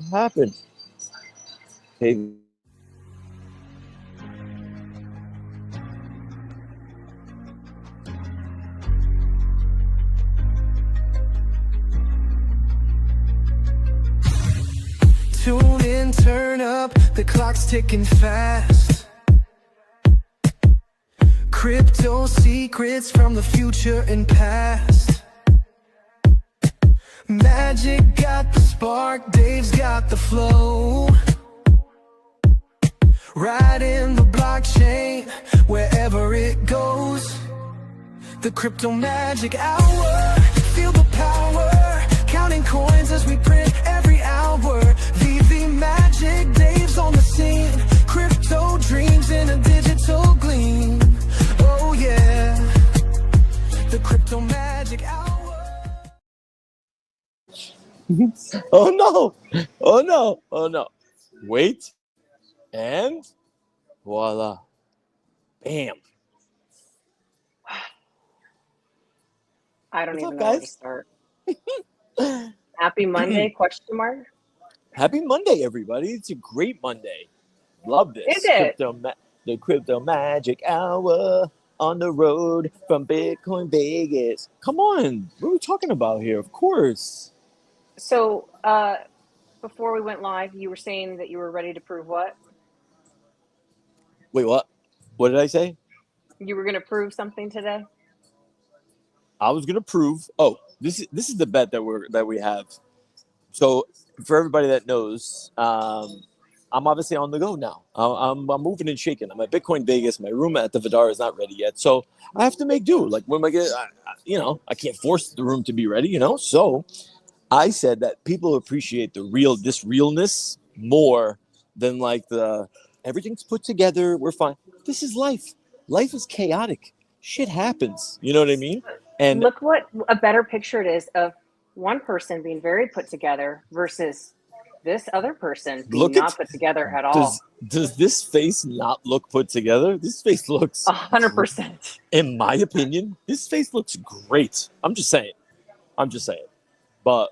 happened? Hey. Tune in, turn up, the clock's ticking fast. Crypto secrets from the future and past. Magic got the spark, Dave's got the flow. Right in the blockchain, wherever it goes. The crypto magic hour, feel the power. Counting coins as we print every hour. VV magic, Dave's on the scene. Crypto dreams in a digital gleam. Oh yeah, the crypto magic hour. Oh no! Oh no! Oh no! Wait, and voila! Bam! I don't What's even up, know where to guys? start. Happy Monday, question mark. Happy Monday, everybody! It's a great Monday. Love this. Is it? The crypto magic hour on the road from Bitcoin Vegas. Come on, what are we talking about here? Of course. So, before we went live, you were saying that you were ready to prove what? Wait, what? What did I say? You were going to prove something today? I was gonna prove. Oh, this is the bet that we have. So for everybody that knows, I'm obviously on the go now. I'm moving and shaking. I'm at Bitcoin Vegas. My room at the Vidar is not ready yet, so I have to make do. Like when I get, I can't force the room to be ready. So I said that people appreciate this realness more than like the everything's put together. We're fine. This is life. Life is chaotic. Shit happens. You know what I mean? And Look what a better picture it is of one person being very put together versus this other person being not put together at all. Does this face not look put together? This face looks 100%. In my opinion, this face looks great. I'm just saying. But,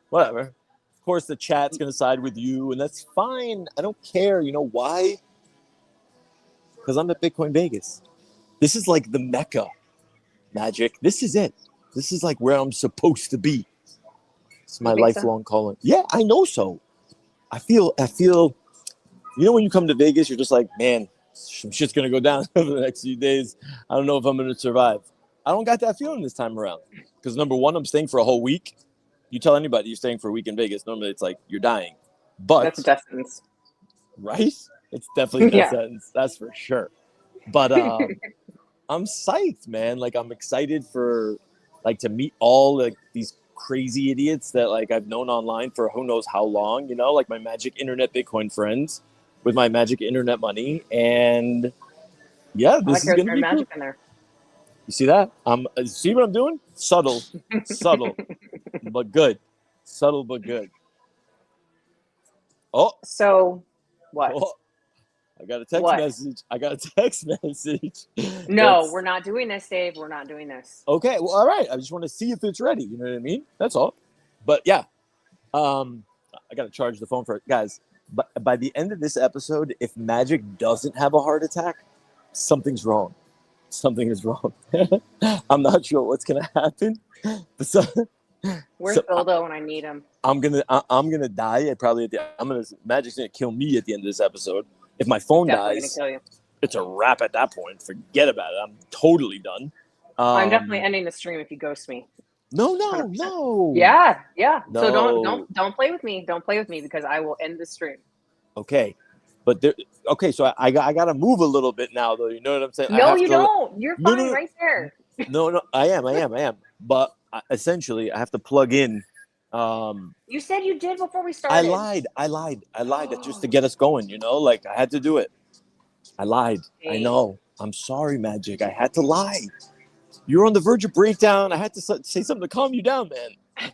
whatever. Of course, the chat's going to side with you, and that's fine. I don't care. You know why? Because I'm at Bitcoin Vegas. This is like the Mecca. Magic. This is it. This is like where I'm supposed to be. It's my lifelong calling. Yeah, I know so. I feel, when you come to Vegas, you're just like, man, some shit's going to go down over the next few days. I don't know if I'm going to survive. I don't got that feeling this time around. Because number one, I'm staying for a whole week. You tell anybody you're staying for a week in Vegas, normally it's like you're dying. But that's a death sentence. Right? It's definitely a death sentence. That's for sure. But I'm psyched, man. Like I'm excited for to meet all these crazy idiots that I've known online for who knows how long, like my magic internet Bitcoin friends with my magic internet money. And yeah, this is gonna be magic cool. In there. You see that? See what I'm doing? Subtle, but good. Subtle but good. Oh, so what? Oh. I got a text message. No, we're not doing this, Dave. We're not doing this. Okay, well, all right. I just want to see if it's ready. You know what I mean? That's all. But yeah, I got to charge the phone for it. Guys, but by the end of this episode, if Magic doesn't have a heart attack, something's wrong. Something is wrong. I'm not sure what's going to happen. Where's Bildo when I need him? I'm gonna die. Magic's gonna kill me at the end of this episode. If my phone dies, it's a wrap at that point. Forget about it. I'm totally done. I'm definitely ending the stream if you ghost me. No. Yeah. No. So don't play with me. Don't play with me because I will end the stream. Okay, but so I got to move a little bit now, though. You know what I'm saying? No, you don't. You're fine right there. No, I am. But essentially, I have to plug in. You said you did before we started. I lied just to get us going, I had to do it. I lied. Hey. I know. I'm sorry, Magic. I had to lie. You're on the verge of breakdown. I had to say something to calm you down, man.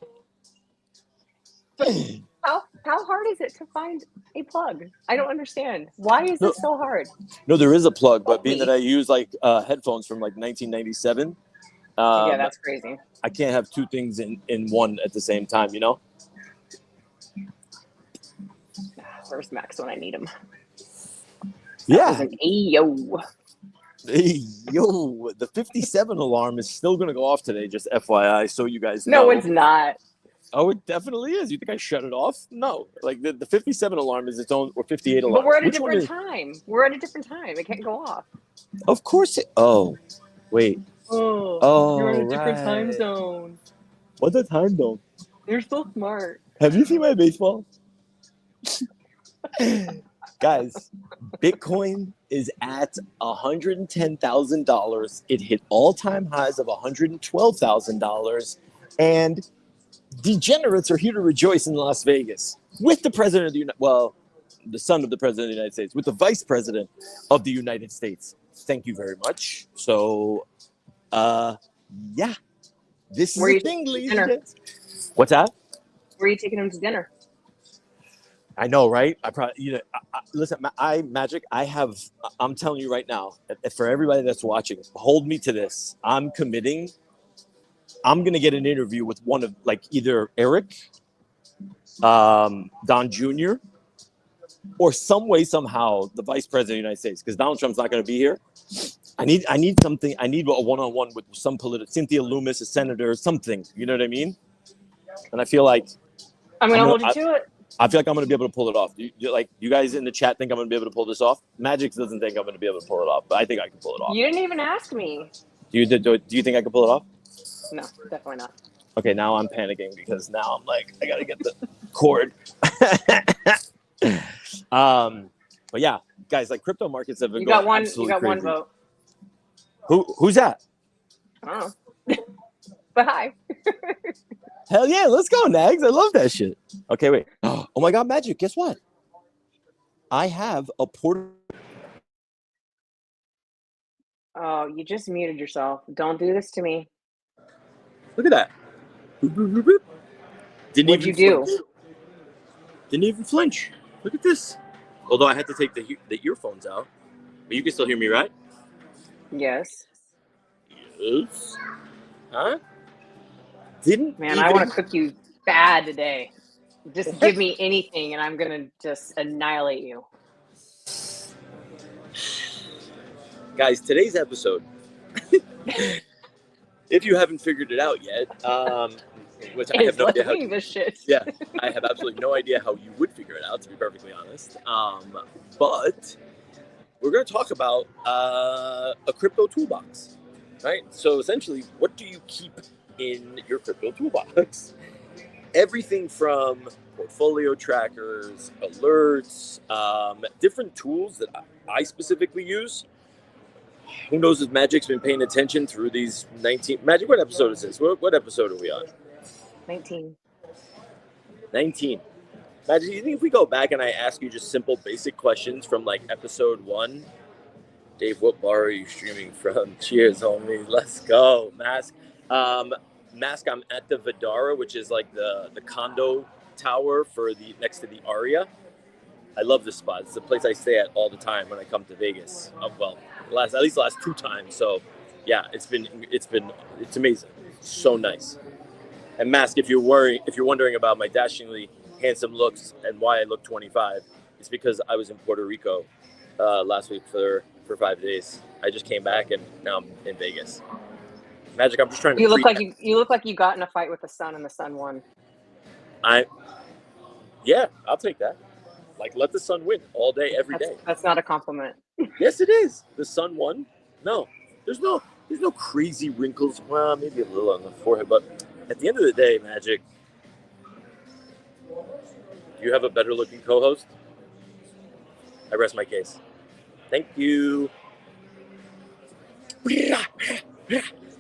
But how hard is it to find a plug? I don't understand. Why is it so hard? No, there is a plug, but being that I use headphones from 1997. Yeah, that's crazy. I can't have two things in one at the same time, Where's Max when I need him? Yeah. Hey, yo. Hey, yo, the 57 alarm is still going to go off today, just FYI, so you guys know. No, it's not. Oh, it definitely is. You think I shut it off? No. Like, the 57 alarm is its own, or 58 alarm. But we're at a different time. We're at a different time. It can't go off. Of course it... Oh, wait. Oh, you're in a different right. time zone. What's the time zone? You're so smart. Have you seen my baseball? Guys, Bitcoin is at $110,000. It hit all-time highs of $112,000. And degenerates are here to rejoice in Las Vegas with the president of the the son of the president of the United States, with the vice president of the United States. Thank you very much. So, yeah, this is the thing, ladies and gents. What's that? Where are you taking him to dinner? I know, right? I probably, listen, Magic, I'm telling you right now, for everybody that's watching, hold me to this. I'm committing. I'm going to get an interview with one of, like, either Eric, Don Jr., or some way, somehow, the vice president of the United States, because Donald Trump's not going to be here. I need something. I need a one-on-one with some Cynthia Loomis, a senator, something. You know what I mean? And I feel like I'm going to hold you to it. I feel like I'm going to be able to pull it off. You guys in the chat think I'm going to be able to pull this off? Magic doesn't think I'm going to be able to pull it off, but I think I can pull it off. You didn't even ask me. Do you think I can pull it off? No, definitely not. Okay, now I'm panicking because now I'm like, I got to get the cord. But yeah, guys, like crypto markets have been going absolutely crazy. One vote. Who's that? I don't know. But hi. Hell yeah, let's go, Nags. I love that shit. Okay, wait. Oh my God, Magic, guess what? I have a portal. Oh, you just muted yourself. Don't do this to me. Look at that. What'd you do? Didn't even flinch. Look at this. Although I had to take the earphones out. But you can still hear me, right? Yes. Yes. Huh? I want to cook you bad today. Just give me anything and I'm going to just annihilate you. Guys, today's episode, if you haven't figured it out yet, which I have no idea how this shit. Yeah, I have absolutely no idea how you would figure it out, to be perfectly honest. But we're going to talk about a crypto toolbox, right? So essentially, what do you keep in your crypto toolbox? Everything from portfolio trackers, alerts, different tools that I specifically use. Who knows if Magic's been paying attention through these 19... Magic, what episode is this? What episode are we on? 19. 19. Magic, you think if we go back and I ask you just simple, basic questions from like episode 1? Dave, what bar are you streaming from? Cheers, homie. Let's go. Mask. Mask, I'm at the Vidara, which is like the condo tower for next to the Aria. I love this spot. It's the place I stay at all the time when I come to Vegas. At least the last 2 times. So yeah, it's amazing. It's so nice. And Mask, if you're wondering about my dashingly handsome looks and why I look 25, it's because I was in Puerto Rico last week for 5 days. I just came back and now I'm in Vegas. Magic, I'm just trying to. You look like you got in a fight with the sun and the sun won. Yeah, I'll take that. Like, let the sun win all day, every day. That's not a compliment. Yes, it is. The sun won. No, there's no crazy wrinkles. Well, maybe a little on the forehead, but at the end of the day, Magic, you have a better looking co-host. I rest my case. Thank you.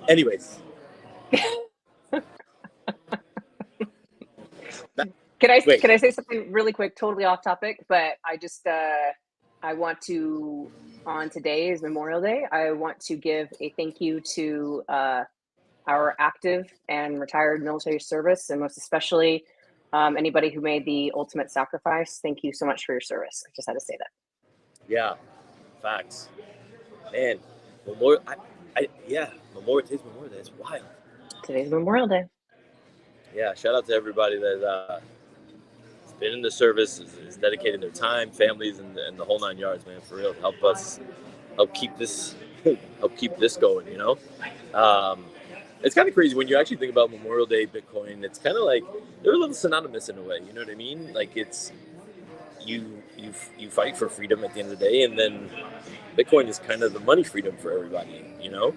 Anyways. Can I say something really quick, totally off topic, but I want to, on today is Memorial Day, I want to give a thank you to our active and retired military service, and most especially anybody who made the ultimate sacrifice. Thank you so much for your service. I just had to say that. Yeah, facts. Man, Memorial Today's Memorial Day. It's wild. Today's Memorial Day. Yeah, shout out to everybody that been in the service, is dedicating their time, families, and the whole 9 yards, man, for real. Help keep this going, you know? It's kind of crazy when you actually think about Memorial Day Bitcoin. It's kind of like they're a little synonymous in a way. You know what I mean? Like it's you fight for freedom at the end of the day, and then Bitcoin is kind of the money freedom for everybody. You know,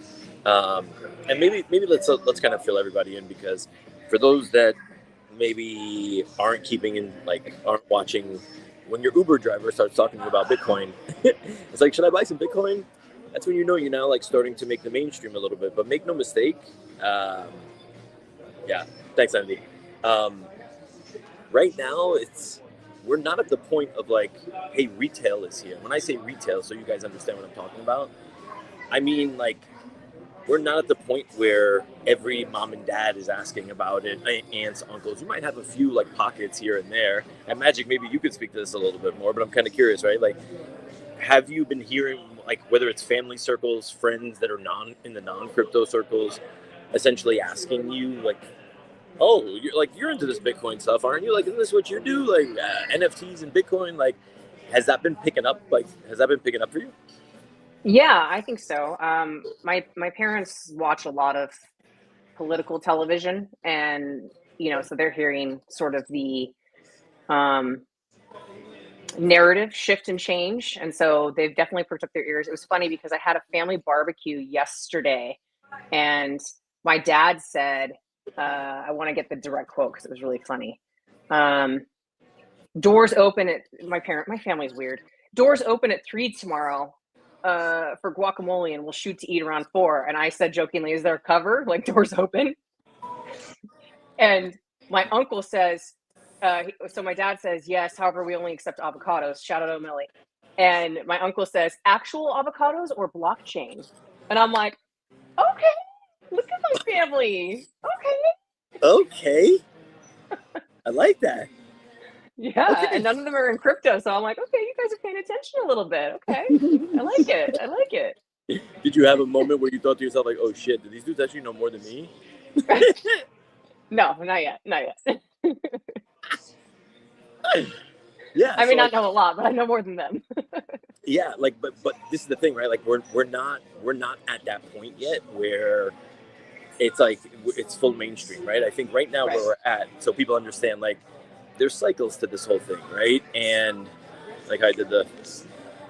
and maybe let's kind of fill everybody in, because for those that maybe aren't keeping in, like aren't watching, when your Uber driver starts talking to you about Bitcoin, it's like, should I buy some Bitcoin? That's when you know you're now like starting to make the mainstream a little bit. But make no mistake, yeah, thanks, Andy. Right now, we're not at the point of like, hey, retail is here. When I say retail, so you guys understand what I'm talking about, I mean like we're not at the point where every mom and dad is asking about it, aunts, uncles. You might have a few like pockets here and there. And Magic, maybe you could speak to this a little bit more, but I'm kind of curious, right? Like, have you been hearing, like, whether it's family circles, friends that are in the non-crypto circles, essentially asking you like, oh, you're into this Bitcoin stuff, aren't you? Like, isn't this what you do? Like NFTs and Bitcoin, like, has that been picking up? Like, has that been picking up for you? Yeah, I think so. My parents watch a lot of political television, and so they're hearing sort of the narrative shift and change, and so they've definitely perked up their ears. It was funny because I had a family barbecue yesterday, and my dad said, I want to get the direct quote because it was really funny. Doors open at my family's weird. Doors open at 3 tomorrow for guacamole, and we'll shoot to eat around 4. And I said jokingly, is there a cover? Like, doors open? And my uncle says, so my dad says, yes, however, we only accept avocados. Shout out to O'Malley. And my uncle says, actual avocados or blockchain? And I'm like, okay, look at my family. Okay. I like that. Yeah, okay. And none of them are in crypto, so I'm like, okay, you guys are paying attention a little bit. Okay, I like it. Did you have a moment where you thought to yourself, like, oh shit, do these dudes actually know more than me? No, not yet. Yeah, I may not know a lot, but I know more than them. Yeah, like, but this is the thing, right? Like, we're not at that point yet where it's like it's full mainstream, right? I think right now where we're at, so people understand, like, there's cycles to this whole thing, right? And like I did the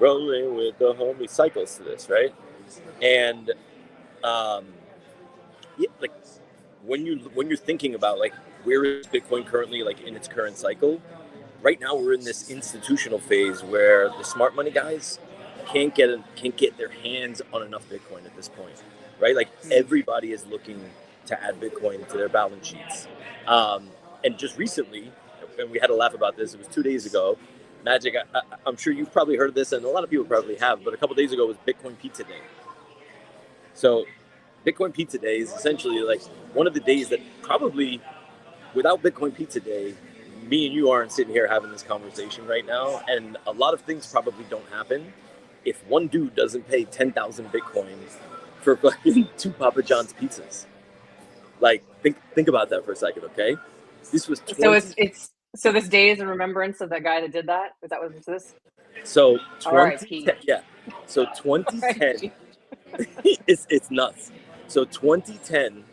rolling with the homie, cycles to this, right? And yeah, like when you're thinking about like where is Bitcoin currently, like in its current cycle, right now we're in this institutional phase where the smart money guys can't get their hands on enough Bitcoin at this point, right? Like everybody is looking to add Bitcoin to their balance sheets. And just recently, and we had a laugh about this, it was 2 days ago, Magic, I'm sure you've probably heard of this, and a lot of people probably have, but a couple days ago was Bitcoin Pizza Day. So Bitcoin Pizza Day is essentially like one of the days that probably, without Bitcoin Pizza Day, me and you aren't sitting here having this conversation right now, and a lot of things probably don't happen if one dude doesn't pay 10,000 Bitcoin for fucking 2 Papa John's pizzas. Like, think about that for a second, okay? This was 20... So this day is in remembrance of that guy that did that? Is that what this is? So 2010, yeah. So 2010, it's nuts. So 2010,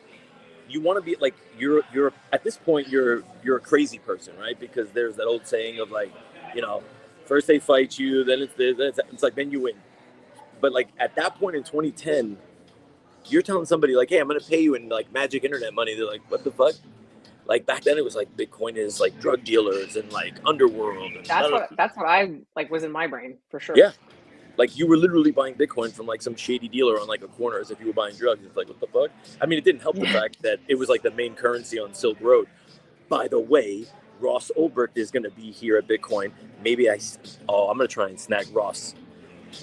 you want to be like, you're at this point you're a crazy person, right? Because there's that old saying of like, first they fight you, then it's like then you win. But like at that point in 2010, you're telling somebody like, hey, I'm gonna pay you in like magic internet money. They're like, what the fuck? Like back then it was like Bitcoin is like drug dealers and like underworld. And that's what I like was in my brain for sure. Yeah. Like you were literally buying Bitcoin from like some shady dealer on like a corner as if you were buying drugs. It's like, what the fuck? I mean, it didn't help the fact that it was like the main currency on Silk Road. By the way, Ross Ulbricht is going to be here at Bitcoin. Maybe I'm going to try and snag Ross.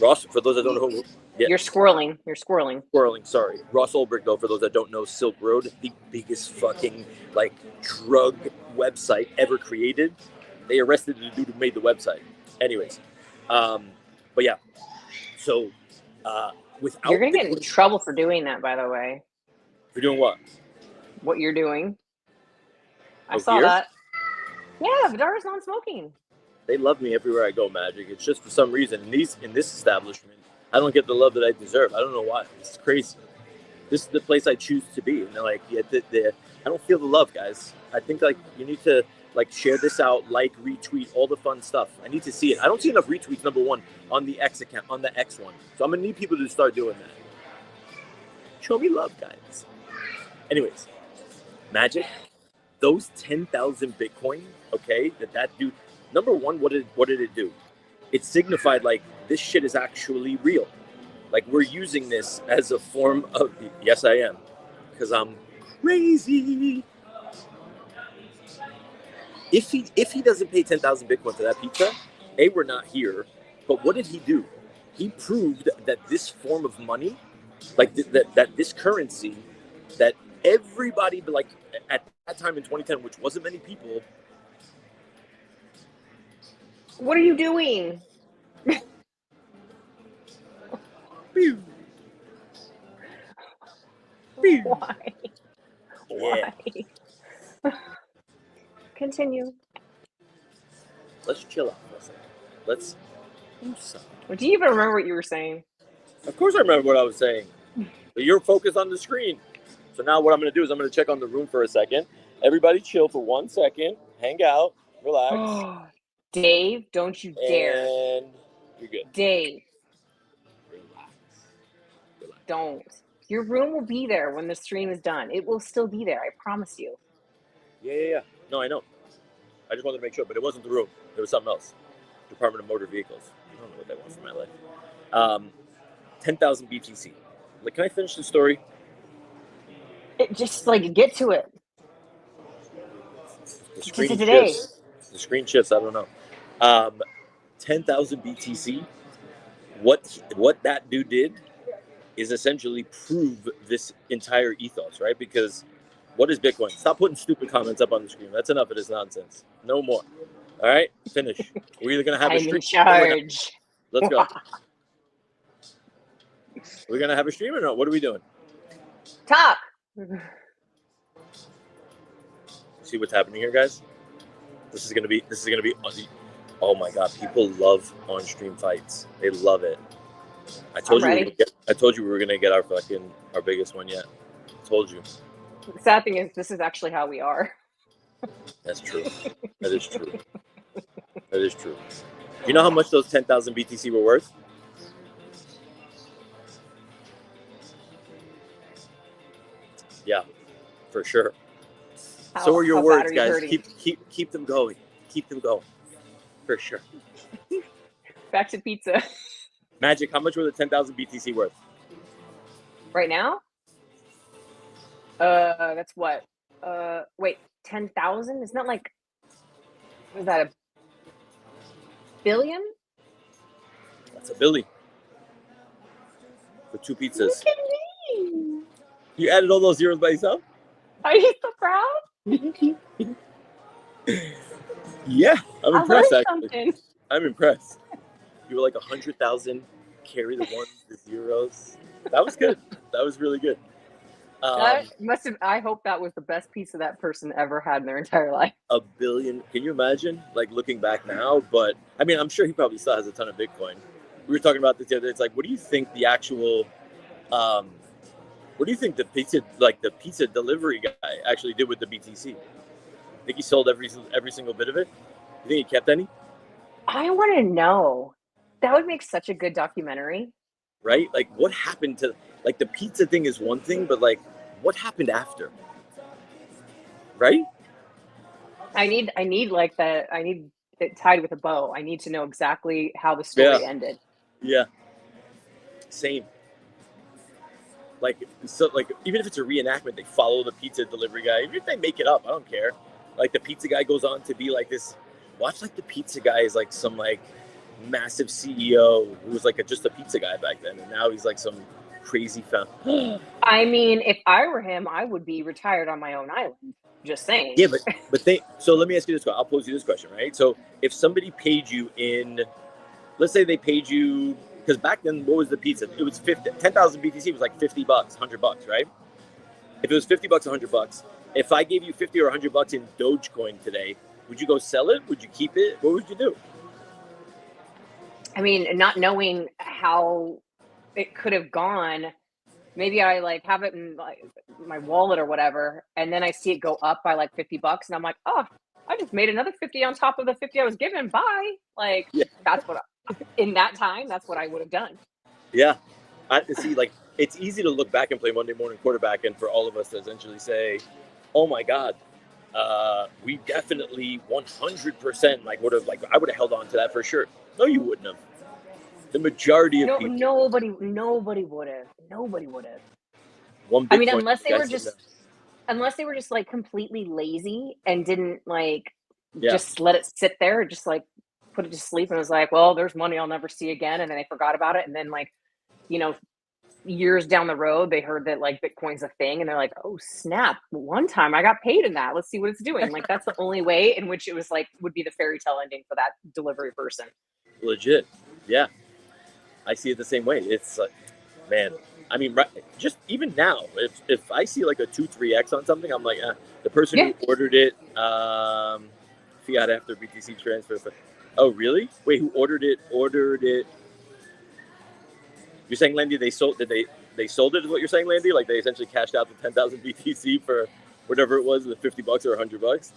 Ross, for those that don't know who... Yeah. You're squirreling. Squirreling, sorry. Ross Ulbricht, though, for those that don't know, Silk Road, the biggest fucking, like, drug website ever created. They arrested the dude who made the website. Anyways. But yeah. So, without... You're going to get in trouble for doing that, by the way. For doing what? What you're doing. I saw that. Yeah, Vidara's non-smoking. They love me everywhere I go, Magic. It's just for some reason in this establishment, I don't get the love that I deserve. I don't know why. It's crazy. This is the place I choose to be, and they're like, yeah, I don't feel the love, guys. I think like you need to like share this out, like, retweet, all the fun stuff. I need to see it. I don't see enough retweets. Number one on the X account, on the X one. So I'm gonna need people to start doing that. Show me love, guys. Anyways, Magic. Those 10,000 Bitcoin, okay, that dude. Number one, what did it do? It signified like this shit is actually real. Like we're using this as a form of, yes, I am, because I'm crazy. If he doesn't pay 10,000 Bitcoin for that pizza, we're not here. But what did he do? He proved that this form of money, like that this currency, that everybody, like at that time in 2010, which wasn't many people. What are you doing? Pew. Pew. Why? Yeah. Why? Continue. Let's chill out for a second. Let's do something. Do you even remember what you were saying? Of course I remember what I was saying. But you're focused on the screen. So now what I'm going to do is I'm going to check on the room for a second. Everybody chill for 1 second. Hang out. Relax. Dave, don't you dare. And you're good. Dave. Relax. Don't. Your room will be there when the stream is done. It will still be there. I promise you. Yeah. No, I know. I just wanted to make sure, but it wasn't the room. It was something else. Department of Motor Vehicles. I don't know what they want from my life. 10,000 BTC. Like, can I finish the story? Just like get to it. The screen today. shifts. The screen shifts. I don't know. 10,000 BTC. What that dude did is essentially prove this entire ethos, right? Because what is Bitcoin? Stop putting stupid comments up on the screen. That's enough of this nonsense. No more. All right, finish. We're either gonna have a stream. I'm in charge. Let's go. We're gonna have a stream or no? What are we doing? Talk. See what's happening here, guys? This is gonna be. Oh my God! People love on-stream fights. They love it. I told you we were gonna get our biggest one yet. I told you. The sad thing is, this is actually how we are. That's true. That is true. That is true. You know how much those 10,000 BTC were worth? Yeah, for sure. So are your words, guys. Keep them going. Keep them going. For sure. Back to pizza. Magic, how much were the 10,000 BTC worth? Right now? That's what? Wait, 10,000? It's not like, what is that, a billion? That's $1 billion. For 2 pizzas. Look at me. You added all those zeros by yourself? Are you so proud? Yeah, I'm impressed, actually. Something. I'm impressed. You were like 100,000, carry the ones, the zeros. That was good. That was really good. That must have. I hope that was the best pizza that person ever had in their entire life. $1 billion. Can you imagine? Like looking back now, but I mean, I'm sure he probably still has a ton of Bitcoin. We were talking about this the other day. It's like, what do you think the actual? What do you think the pizza delivery guy actually did with the BTC? Think he sold every single bit of it? You think he kept any? I want to know. That would make such a good documentary. Right? Like, what happened to, like, the pizza thing is one thing, but, like, what happened after? Right? I need like that. I need it tied with a bow. I need to know exactly how the story ended. Yeah. Same. Like, so, like, even if it's a reenactment, they follow the pizza delivery guy. Even if they make it up, I don't care. Like, the pizza guy goes on to be, like, this. Watch, like, the pizza guy is, like, some, like, massive CEO who was, like, just a pizza guy back then. And now he's, like, some crazy founder. I mean, if I were him, I would be retired on my own island. Just saying. Yeah, but so let me ask you this question. I'll pose you this question, right? So if somebody paid you in, let's say they paid you, because back then, what was the pizza? It was 10,000 BTC was like $50, $100, right? If it was $50, $100, if I gave you 50 or $100 in Dogecoin today, would you go sell it? Would you keep it? What would you do? I mean, not knowing how it could have gone, maybe I like have it in like my wallet or whatever, and then I see it go up by like $50, and I'm like, oh, I just made another 50 on top of the 50 I was given. Bye. Like Yeah. that's what in that time, that's what I would have done. Yeah. I see, like, it's easy to look back and play Monday morning quarterback, and for all of us to essentially say, oh my God, we definitely 100% like would have, like, I would have held on to that for sure. No, you wouldn't have. The majority of people. Nobody would have. Nobody would have. One I mean, Bitcoin, unless they guys were said just unless they were just like completely lazy and didn't like Yeah. just let it sit there, just like put it to sleep and was like, well, there's money I'll never see again. And then they forgot about it. And then like, you know, years down the road, they heard that like Bitcoin's a thing and they're like, oh snap, one time I got paid in that. Let's see what it's doing. Like that's the only way in which it was like would be the fairy tale ending for that delivery person. Legit. Yeah. I see it the same way. It's like, man, I mean, right, just even now, if I see like a 2-3x on something, I'm like, the person Yeah. who ordered it, fiat after BTC transfer. Oh, really? Wait, who ordered it? You're saying, Landy, they sold it? Is what you're saying, Landy? Like they essentially cashed out the 10,000 BTC for whatever it was, the $50 or $100.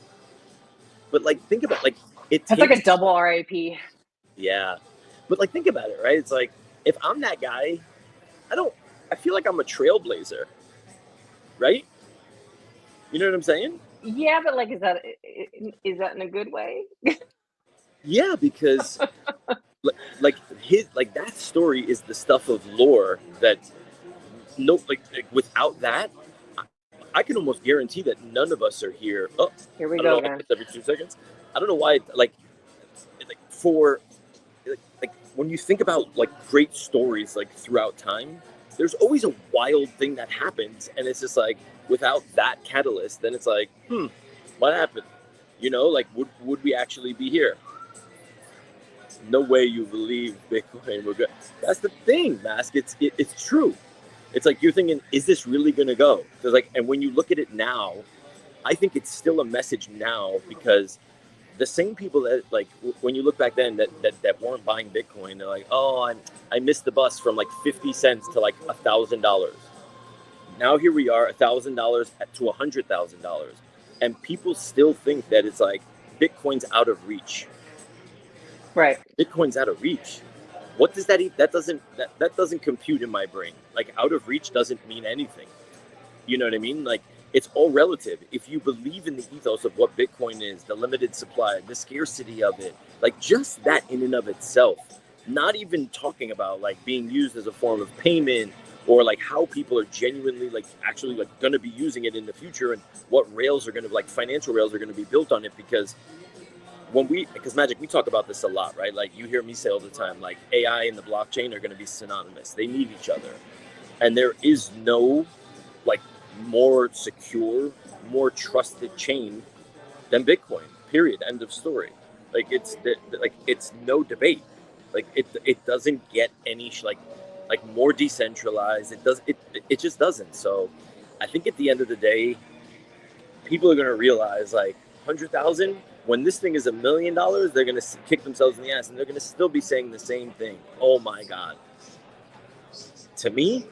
But like, think about like That's like a double RIP. Yeah, but like, think about it, right? It's like if I'm that guy, I feel like I'm a trailblazer, right? You know what I'm saying? Yeah, but like, is that in a good way? Yeah, because like that story is the stuff of lore that like without that, I can almost guarantee that none of us are here. Oh, here we go again. Every 2 seconds. I don't know why. Like when you think about like great stories like throughout time, there's always a wild thing that happens, and it's just like without that catalyst, then it's like, what happened? You know, like would we actually be here? No way you believe Bitcoin will go. That's the thing, Mask. It's true. It's like you're thinking, is this really gonna go? There's like, and when you look at it now, I think it's still a message now because the same people that like when you look back then that weren't buying Bitcoin, they're like, oh, I missed the bus from like 50 cents to like $1,000. Now here we are, $1,000 to $100,000, and people still think that it's like Bitcoin's out of reach. Right. Bitcoin's out of reach. What does that? That doesn't compute in my brain. Like out of reach doesn't mean anything. You know what I mean? Like it's all relative. If you believe in the ethos of what Bitcoin is, the limited supply, the scarcity of it, like just that in and of itself, not even talking about like being used as a form of payment or like how people are genuinely like actually like going to be using it in the future and what rails are going to like financial rails are going to be built on it. Because because Magic, we talk about this a lot, right? Like you hear me say all the time, like AI and the blockchain are going to be synonymous. They need each other. And there is no like more secure, more trusted chain than Bitcoin, period. End of story. Like it's no debate. Like it doesn't get any like more decentralized. It just doesn't. So I think at the end of the day, people are going to realize like 100,000, when this thing is $1 million, they're going to kick themselves in the ass and they're going to still be saying the same thing. Oh my God. To me,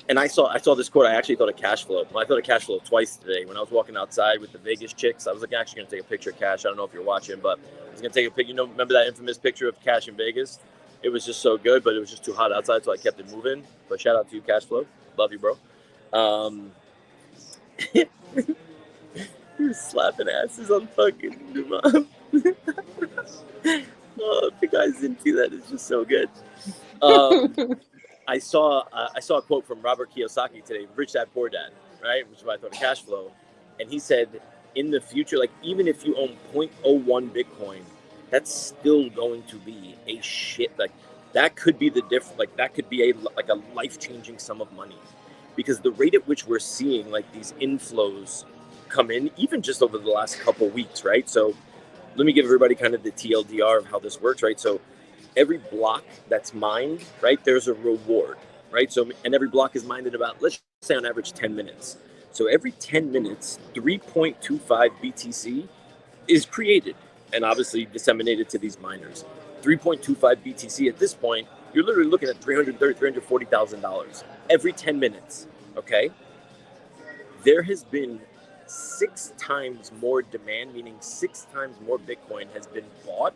and I saw this quote. I actually thought of cash flow. I thought of cash flow twice today when I was walking outside with the Vegas chicks. I was like actually going to take a picture of Cash. I don't know if you're watching, but I was going to take a picture. You know, remember that infamous picture of Cash in Vegas? It was just so good, but it was just too hot outside, so I kept it moving. But shout out to you, Cash Flow. Love you, bro. You're slapping asses on fucking mom. Oh, if you guys didn't see that, it's just so good. I saw a quote from Robert Kiyosaki today, Rich Dad Poor Dad, right? Which is why I thought of cash flow. And he said, in the future, like even if you own 0.01 Bitcoin, that's still going to be a shit. Like that could be the difference. Like that could be a life-changing sum of money, because the rate at which we're seeing like these inflows come in, even just over the last couple weeks, right? So let me give everybody kind of the TLDR of how this works, right? So every block that's mined, right, there's a reward, right? So, and every block is mined in about, let's say on average 10 minutes. So every 10 minutes, 3.25 BTC is created and obviously disseminated to these miners. 3.25 BTC at this point, you're literally looking at $330,000, $340,000 every 10 minutes. Okay, there has been 6 times more demand, meaning 6 times more Bitcoin has been bought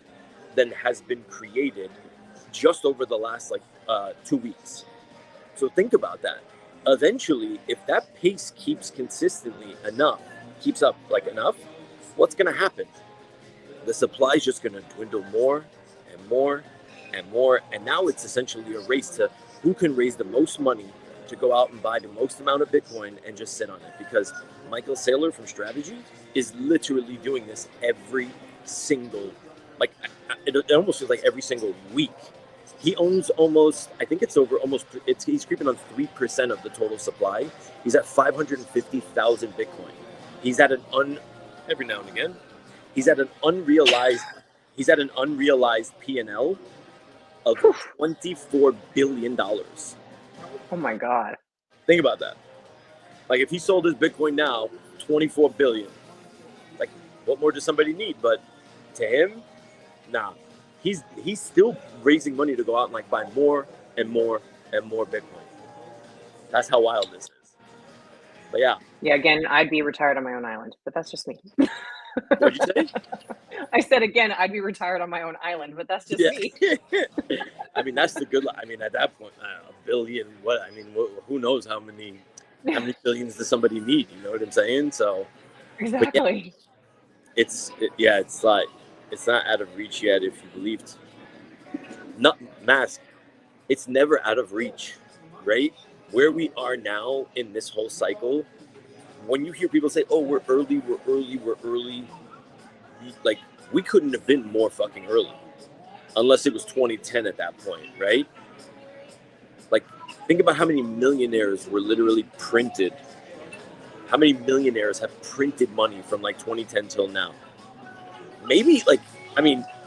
than has been created just over the last 2 weeks. So think about that. Eventually, if that pace keeps consistently enough, keeps up enough, what's going to happen? The supply is just going to dwindle more and more and more. And now it's essentially a race to who can raise the most money to go out and buy the most amount of Bitcoin and just sit on it. Because Michael Saylor from Strategy is literally doing this every single, it almost feels like every single week. He owns almost, I think it's over almost, he's creeping on 3% of the total supply. He's at 550,000 Bitcoin. He's at every now and again, he's at an unrealized P&L of $24 billion. Oh my God. Think about that. If he sold his Bitcoin now, 24 billion. What more does somebody need? But to him, nah. He's still raising money to go out and buy more and more and more Bitcoin. That's how wild this is. But yeah. Yeah, again, I'd be retired on my own island, but that's just me. What'd you say? I said again, I'd be retired on my own island, but that's just me. I mean, that's the good. I mean, at that point, a billion. What? I mean, who knows how many billions does somebody need? You know what I'm saying? So Exactly. Yeah, it's not out of reach yet. If you believed, not mask, it's never out of reach, right? Where we are now in this whole cycle, when you hear people say, "Oh, we're early," we couldn't have been more fucking early, unless it was 2010 at that point, right? Think about how many millionaires were literally printed. How many millionaires have printed money from 2010 till now? Maybe I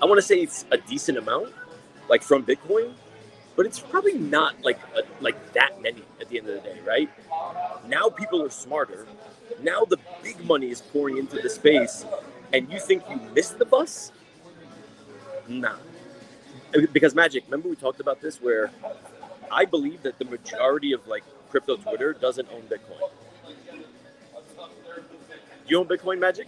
want to say it's a decent amount, from Bitcoin, but it's probably not that many at the end of the day, right? Now people are smarter. Now the big money is pouring into the space, and you think you missed the bus? Nah. Because Magic, remember we talked about this, where I believe that the majority of crypto Twitter doesn't own Bitcoin. You own Bitcoin, Magic?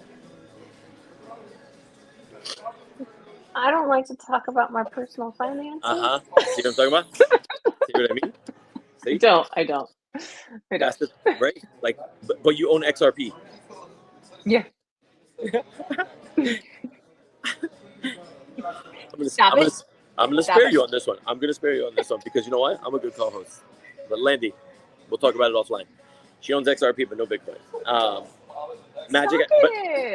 I don't like to talk about my personal finances. See what I'm talking about? See what I mean? See? I don't. That's right. But you own XRP. Yeah. I'm gonna spare you on this one. I'm gonna spare you on this one because you know what? I'm a good co-host. But Landy, we'll talk about it offline. She owns XRP but no Bitcoin. Magic,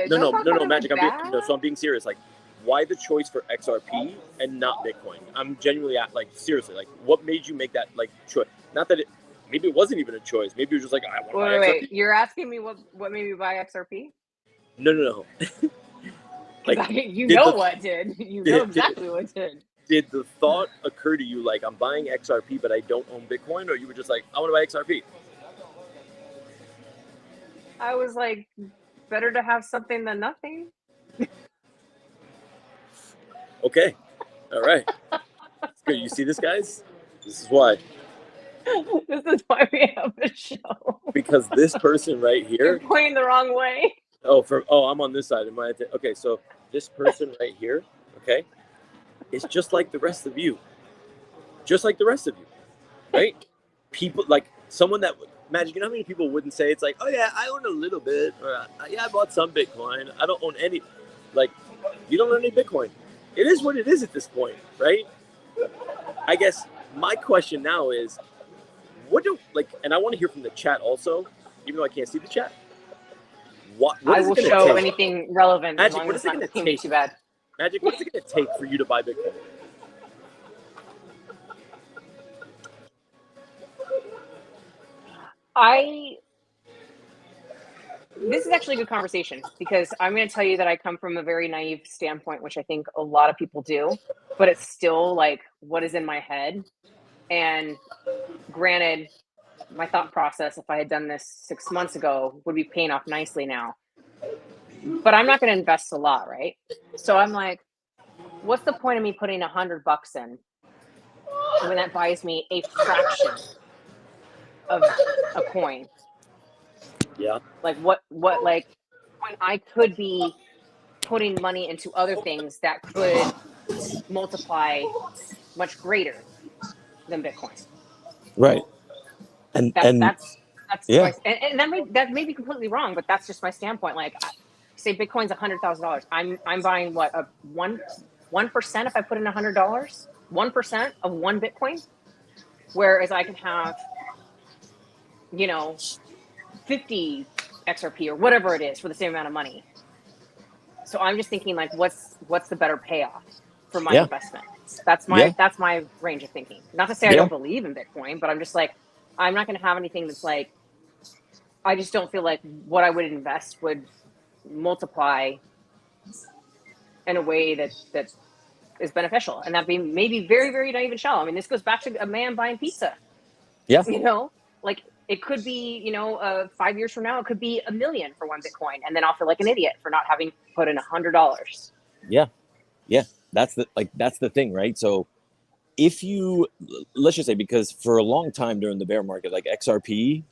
no, Magic. So I'm being serious. Why the choice for XRP and not Bitcoin? I'm genuinely seriously. What made you make that choice? Not that maybe it wasn't even a choice. Maybe you're just I want to buy XRP. Wait, you're asking me what made me buy XRP? No. You know what did. You know exactly what did. Did the thought occur to you I'm buying XRP but I don't own Bitcoin, or you were just I want to buy XRP? I was better to have something than nothing. Okay. All right. Good. You see this, guys? This is why. This is why we have a show. Because this person right here. You're pointing the wrong way. I'm on this side. Okay, so this person right here, okay, is just like the rest of you. Just like the rest of you, right? People someone that Magic. You know how many people wouldn't say it's oh yeah, I own a little bit, or yeah, I bought some Bitcoin. I don't own any. You don't own any Bitcoin. It is what it is at this point, right? I guess my question now is, and I want to hear from the chat also, even though I can't see the chat. What I will show anything relevant. Magic, what is it going to take? Too bad. Magic, what is it going to take for you to buy Bitcoin? This is actually a good conversation because I'm going to tell you that I come from a very naive standpoint, which I think a lot of people do, but it's still what is in my head. And granted, my thought process, if I had done this 6 months ago, would be paying off nicely now. But I'm not going to invest a lot, right? So I'm what's the point of me putting $100 in when that buys me a fraction of a coin? Yeah. Like what like when I could be putting money into other things that could multiply much greater than Bitcoin. Right. And That's yeah. my, and that may be completely wrong, but that's just my standpoint. Like, say Bitcoin's $100,000. I'm buying what, a 1% if I put in $100, 1% of one Bitcoin, whereas I can have, 50 XRP or whatever it is for the same amount of money. So I'm just thinking, like, what's the better payoff for my Yeah. investment? That's Yeah. my range of thinking. Not to say I Yeah. don't believe in Bitcoin, but I'm just like, I'm not going to have anything that's like, I just don't feel like what I would invest would multiply in a way that is beneficial, and that be maybe very, very naive and shallow. I mean, this goes back to a man buying pizza. Yeah. Like it could be, 5 years from now, it could be $1 million for one Bitcoin, and then I'll feel like an idiot for not having put in $100. Yeah. Yeah. That's the thing, right? So if you, let's just say, because for a long time during the bear market, like XRP,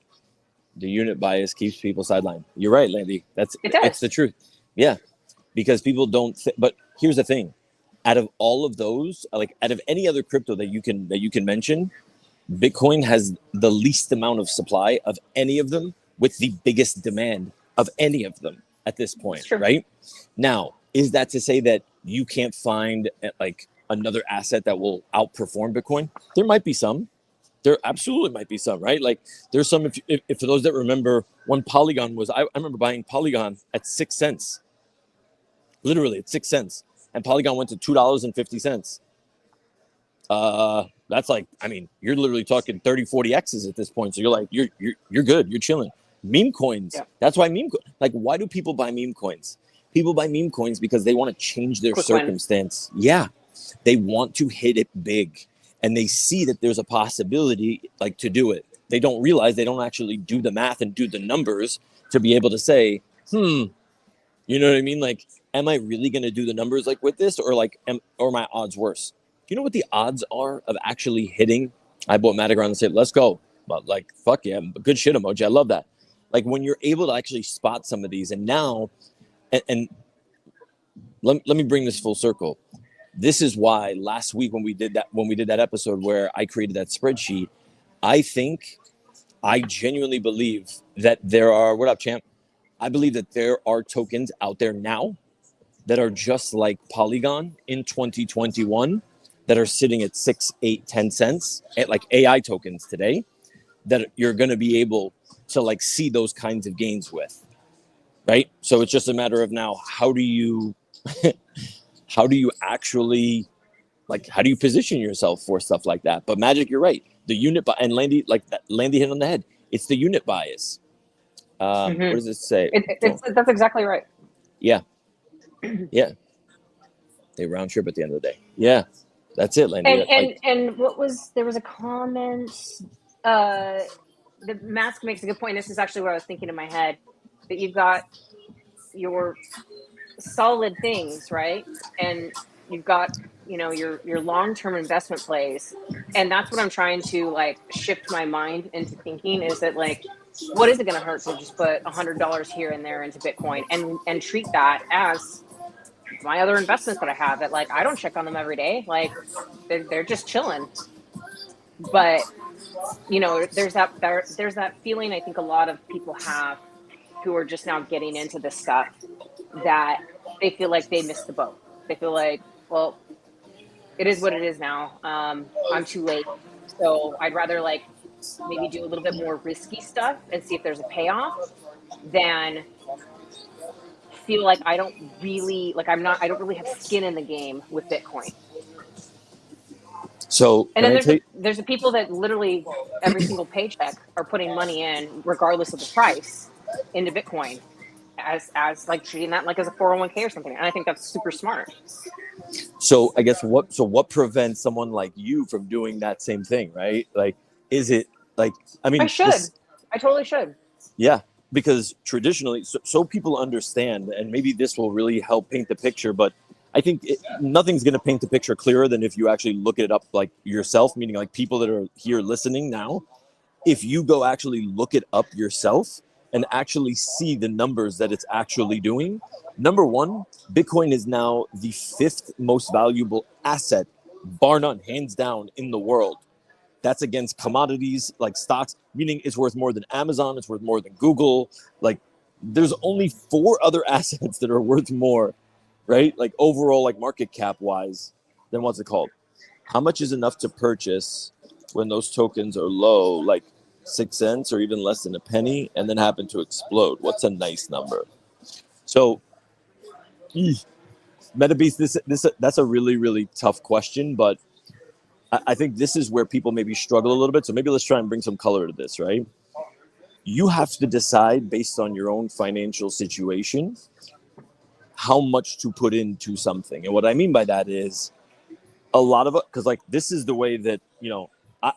the unit bias keeps people sidelined. You're right, Landy. It's the truth. Yeah. Because people don't, but here's the thing. Out of all of those, like out of any other crypto that you can mention, Bitcoin has the least amount of supply of any of them with the biggest demand of any of them at this point, right? Now, is that to say that you can't find like another asset that will outperform Bitcoin? There might be some. There absolutely might be some, right? Like there's some, if for those that remember when Polygon was, I remember buying Polygon at 6 cents, literally at 6 cents, and Polygon went to $2.50. That's like, I mean, you're literally talking 30, 40 X's at this point. So you're like, you're good. You're chilling. Meme coins. Yeah. That's why like, why do people buy meme coins? People buy meme coins because they want to change their circumstance. Yeah. They want to hit it big, and they see that there's a possibility like to do it. They don't realize they don't actually do the math and do the numbers to be able to say, you know what I mean? Like, am I really going to do the numbers like with this, or like, or my odds worse? You know what the odds are of actually hitting? I bought Matagram and said, let's go. But like, fuck yeah, good shit emoji. I love that. Like when you're able to actually spot some of these, and now, and let me bring this full circle. This is why last week when we did that episode where I created that spreadsheet, I genuinely believe that there are, what up, champ? I believe that there are tokens out there now that are just like Polygon in 2021 that are sitting at 6, 8, 10 cents at like AI tokens today that you're going to be able to like see those kinds of gains with, right? So it's just a matter of now, how do you actually, like, how do you position yourself for stuff like that? But Magic, you're right. The unit, and Landy hit on the head. It's the unit bias. What does it say? That's exactly right. Yeah. Yeah. They round trip at the end of the day. Yeah. That's it, Landy. And there was a comment, the mask makes a good point. This is actually what I was thinking in my head, that you've got your solid things, right? And you've got, your long-term investment plays. And that's what I'm trying to like shift my mind into thinking, is that like, what is it going to hurt to just put $100 here and there into Bitcoin and treat that as my other investments that I have, that like, I don't check on them every day. Like they're just chilling. But there's that feeling I think a lot of people have who are just now getting into this stuff, that they feel like they missed the boat. They feel like, well, it is what it is now. I'm too late. So I'd rather like maybe do a little bit more risky stuff and see if there's a payoff than feel like I don't really have skin in the game with Bitcoin. So, and then there's the people that literally every single paycheck are putting money in, regardless of the price, into Bitcoin as like treating that like as a 401k or something. And I think that's super smart. So I guess what prevents someone like you from doing that same thing, right? Like, is it like, I mean, I totally should. Yeah. Because traditionally, so people understand, and maybe this will really help paint the picture, but I think nothing's going to paint the picture clearer than if you actually look it up like yourself, meaning like people that are here listening now. If you go actually look it up yourself and actually see the numbers that it's actually doing, number one, Bitcoin is now the 5th most valuable asset, bar none, hands down, in the world. That's against commodities like stocks, meaning it's worth more than Amazon, it's worth more than Google. Like, there's only 4 other assets that are worth more, right? Like overall, like market cap wise, than what's it called? How much is enough to purchase when those tokens are low, like 6 cents or even less than a penny, and then happen to explode? What's a nice number? So, Metabeast, that's a really, really tough question, but I think this is where people maybe struggle a little bit. So maybe let's try and bring some color to this, right? You have to decide based on your own financial situation how much to put into something. And what I mean by that is a lot of it, because like this is the way that, you know,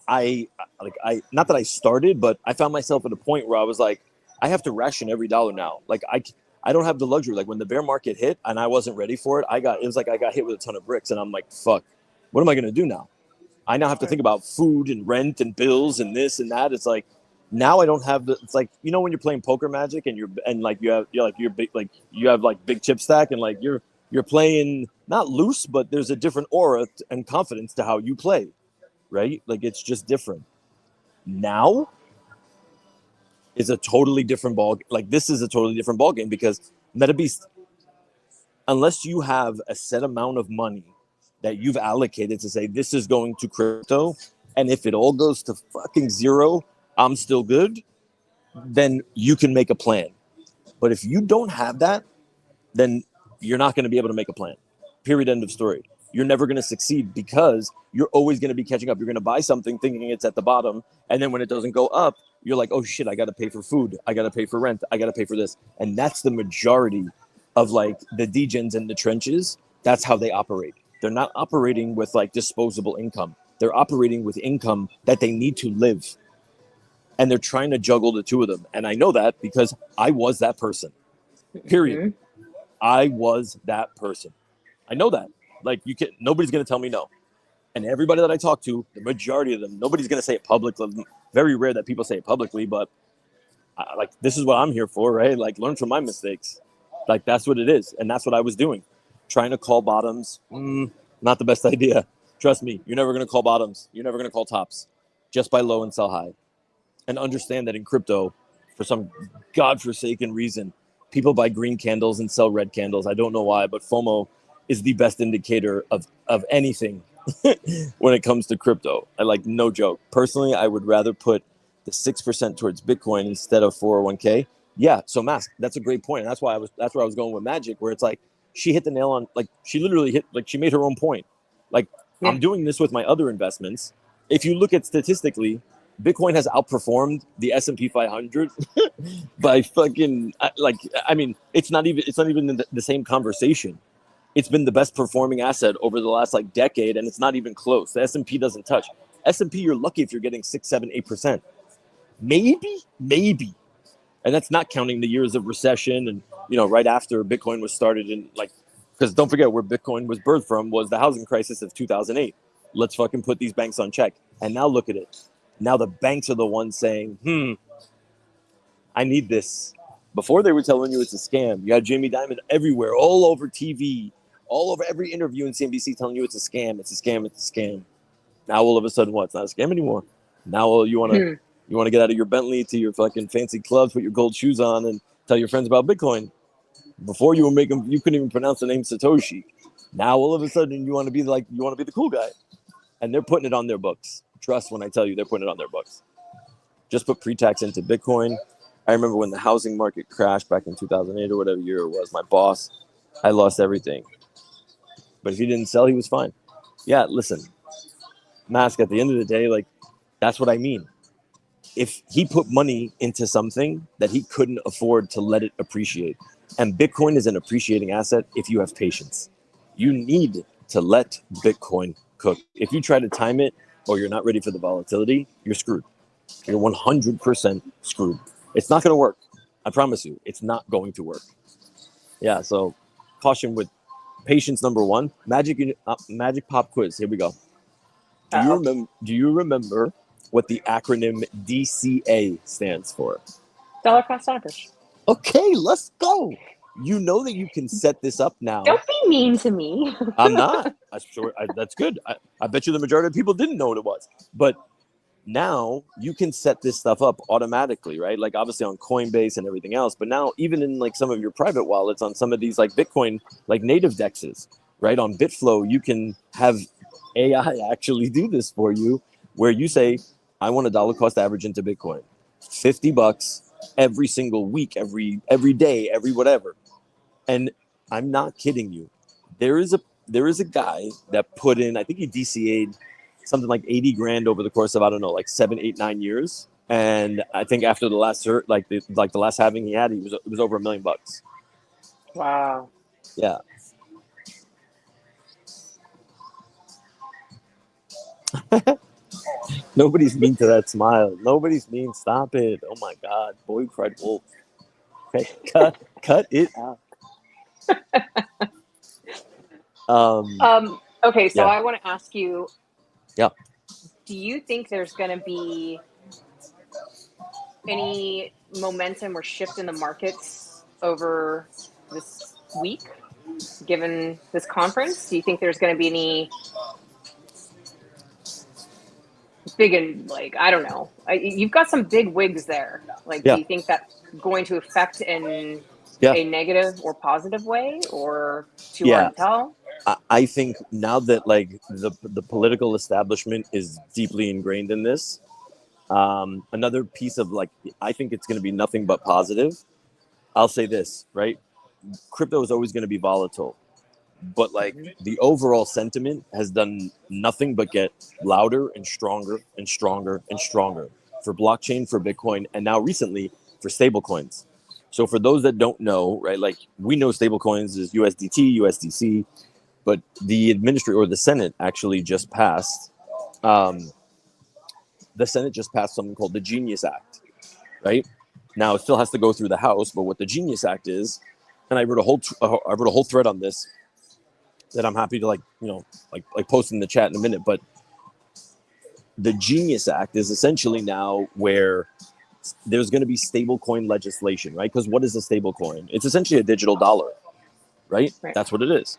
I not that I started, but I found myself at a point where I was like, I have to ration every dollar now. Like I don't have the luxury. Like when the bear market hit and I wasn't ready for it, it was like I got hit with a ton of bricks and I'm like, fuck, what am I going to do now? I now have to think about food and rent and bills and this and that. It's like, now I don't have the, it's like, you know, when you're playing poker magic and you have like big chip stack and like you're playing not loose, but there's a different aura and confidence to how you play, right? Like it's just different. Now is a totally different ball. Like this is a totally different ball game because Metabeast, unless you have a set amount of money that you've allocated to say this is going to crypto, and if it all goes to fucking zero, I'm still good, then you can make a plan. But if you don't have that, then you're not going to be able to make a plan. Period. End of story. You're never going to succeed because you're always going to be catching up. You're going to buy something thinking it's at the bottom. And then when it doesn't go up, you're like, oh shit, I got to pay for food. I got to pay for rent. I got to pay for this. And that's the majority of like the degens in the trenches. That's how they operate. They're not operating with like disposable income. They're operating with income that they need to live. And they're trying to juggle the two of them. And I know that because I was that person. Period. Mm-hmm. I was that person. I know that. Like nobody's going to tell me no. And everybody that I talk to, the majority of them, nobody's going to say it publicly. Very rare that people say it publicly, but like, this is what I'm here for, right? Like learn from my mistakes. Like that's what it is. And that's what I was doing. Trying to call bottoms. Not the best idea. Trust me. You're never going to call bottoms. You're never going to call tops. Just buy low and sell high. And understand that in crypto, for some godforsaken reason, people buy green candles and sell red candles. I don't know why, but FOMO is the best indicator of anything when it comes to crypto. I like, no joke. Personally, I would rather put the 6% towards Bitcoin instead of 401k. Yeah, so Mask, that's a great point. And that's where I was going with Magic, where it's like she hit the nail on, like she literally hit, like she made her own point. Like I'm doing this with my other investments. If you look at statistically, Bitcoin has outperformed the S&P 500 by fucking like, I mean, it's not even the same conversation. It's been the best performing asset over the last like decade, and it's not even close. The S&P doesn't touch. S&P, you're lucky if you're getting 6, 7, 8%. Maybe. And that's not counting the years of recession and, you know, right after Bitcoin was started in like, because don't forget where Bitcoin was birthed from was the housing crisis of 2008. Let's fucking put these banks on check. And now look at it. Now the banks are the ones saying, I need this. Before they were telling you it's a scam. You had Jamie Dimon everywhere, all over TV, all over every interview in CNBC telling you it's a scam, it's a scam, it's a scam. Now all of a sudden, what? It's not a scam anymore. Now you want to get out of your Bentley to your fucking fancy clubs, put your gold shoes on, and tell your friends about Bitcoin. Before you couldn't even pronounce the name Satoshi. Now all of a sudden you want to be the cool guy, and they're putting it on their books. Trust when I tell you they're putting it on their books. Just put pre-tax into Bitcoin. I remember when the housing market crashed back in 2008 or whatever year it was, my boss, I lost everything. But if he didn't sell, he was fine. Yeah, listen, Mask, at the end of the day, like, that's what I mean. If he put money into something that he couldn't afford to let it appreciate, and Bitcoin is an appreciating asset if you have patience. You need to let Bitcoin cook. If you try to time it, or you're not ready for the volatility, you're screwed. You're 100% screwed. It's not going to work. I promise you, it's not going to work. Yeah, so caution with patience number one. Magic pop quiz. Here we go. Do you remember what the acronym DCA stands for? Dollar cost average. Okay, let's go. You know that you can set this up now. Don't be mean to me. I'm not. I'm sure that's good. I bet you the majority of people didn't know what it was. But now you can set this stuff up automatically, right? Like obviously on Coinbase and everything else. But now even in like some of your private wallets on some of these like Bitcoin, like native dexes, right? On Bitflow, you can have AI actually do this for you where you say, I want a dollar cost average into Bitcoin. $50 every single week, every day, every whatever. And I'm not kidding you. There is a guy that put in, I think he DCA'd something like 80 grand over the course of, I don't know, like 7, 8, 9 years. And I think after the last the last halving he had, it was over $1 million. Wow. Yeah. Nobody's mean to that smile. Nobody's mean. Stop it. Oh my God. Boy cried wolf. Okay, cut it out. Okay, so Yeah. I want to ask you. Yeah. Do you think there's going to be any momentum or shift in the markets over this week, given this conference? Do you think there's going to be any big and like, I don't know, you've got some big wigs there. Like, Yeah. do you think that's going to affect in Yeah. a negative or positive way, or too Yeah. hard to tell? I think now that like the political establishment is deeply ingrained in this, another piece of like, I think it's going to be nothing but positive. I'll say this, right? Crypto is always going to be volatile, but like the overall sentiment has done nothing but get louder and stronger and stronger and stronger for blockchain, for Bitcoin, and now recently for stable coins. So for those that don't know, right, like we know stable coins is USDT, USDC, but the administrator or the Senate actually just passed. The Senate just passed something called the Genius Act, right? Now it still has to go through the House, but what the Genius Act is, and I wrote a whole thread on this that I'm happy to like post in the chat in a minute. But the Genius Act is essentially now where there's going to be stable coin legislation, right? Because what is a stable coin? It's essentially a digital dollar, right? That's what it is.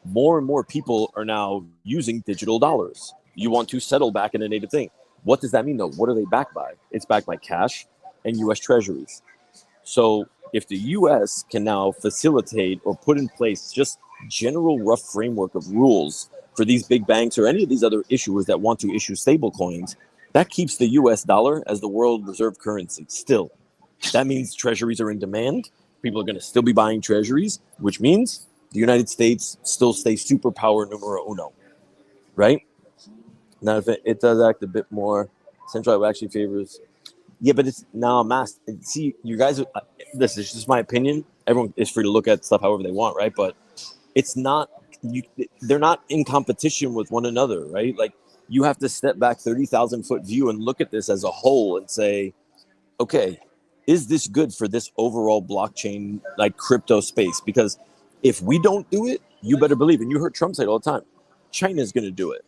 More and more people are now using digital dollars. You want to settle back in a native thing. What does that mean though? What are they backed by? It's backed by cash and US treasuries. So if the US can now facilitate or put in place just general rough framework of rules for these big banks or any of these other issuers that want to issue stable coins, that keeps the US dollar as the world reserve currency still. That means treasuries are in demand. People are going to still be buying treasuries, which means the United States still stays superpower numero uno, right? Now, if it does act a bit more central, it actually favors. Yeah, but it's now I'm asked. See, you guys, this is just my opinion. Everyone is free to look at stuff however they want, right? But it's not, they're not in competition with one another, right? Like you have to step back 30,000 foot view and look at this as a whole and say, okay, is this good for this overall blockchain, like crypto space? Because if we don't do it, you better believe, and you heard Trump say it all the time, China is going to do it.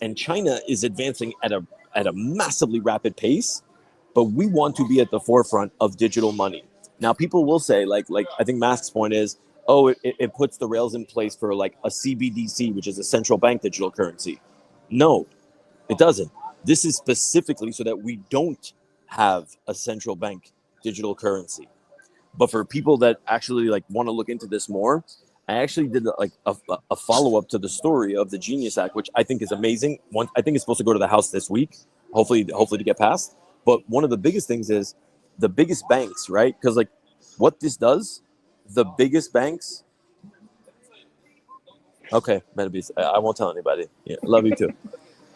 And China is advancing at a massively rapid pace, but we want to be at the forefront of digital money. Now, people will say, like I think Mask's point is, oh, it puts the rails in place for like a CBDC, which is a central bank digital currency. No, it doesn't. This is specifically so that we don't have a central bank digital currency. But for people that actually like want to look into this more, I actually did like a follow-up to the story of the Genius Act, which I think is amazing. I think it's supposed to go to the House this week, hopefully to get passed. But one of the biggest things is the biggest banks, right? Because like what this does, the biggest banks. Okay, Metabeast, I won't tell anybody. Yeah, love you too.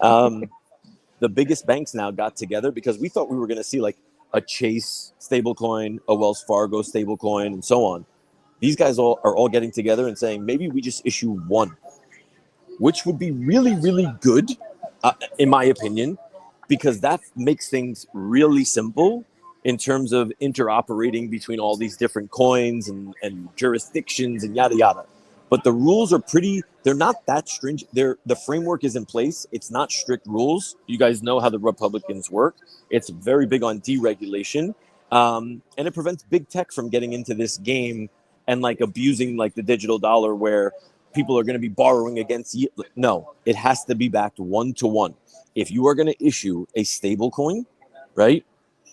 The biggest banks now got together because we thought we were going to see like a Chase stablecoin, a Wells Fargo stablecoin, and so on. These guys are all getting together and saying, maybe we just issue one, which would be really, really good, in my opinion, because that makes things really simple in terms of interoperating between all these different coins and jurisdictions and yada, yada. but the rules are they're not that stringent. The framework is in place. It's not strict rules. You guys know how the Republicans work. It's very big on deregulation. And it prevents big tech from getting into this game and like abusing like the digital dollar where people are going to be borrowing against you. No, it has to be backed 1-to-1. If you are going to issue a stable coin, right?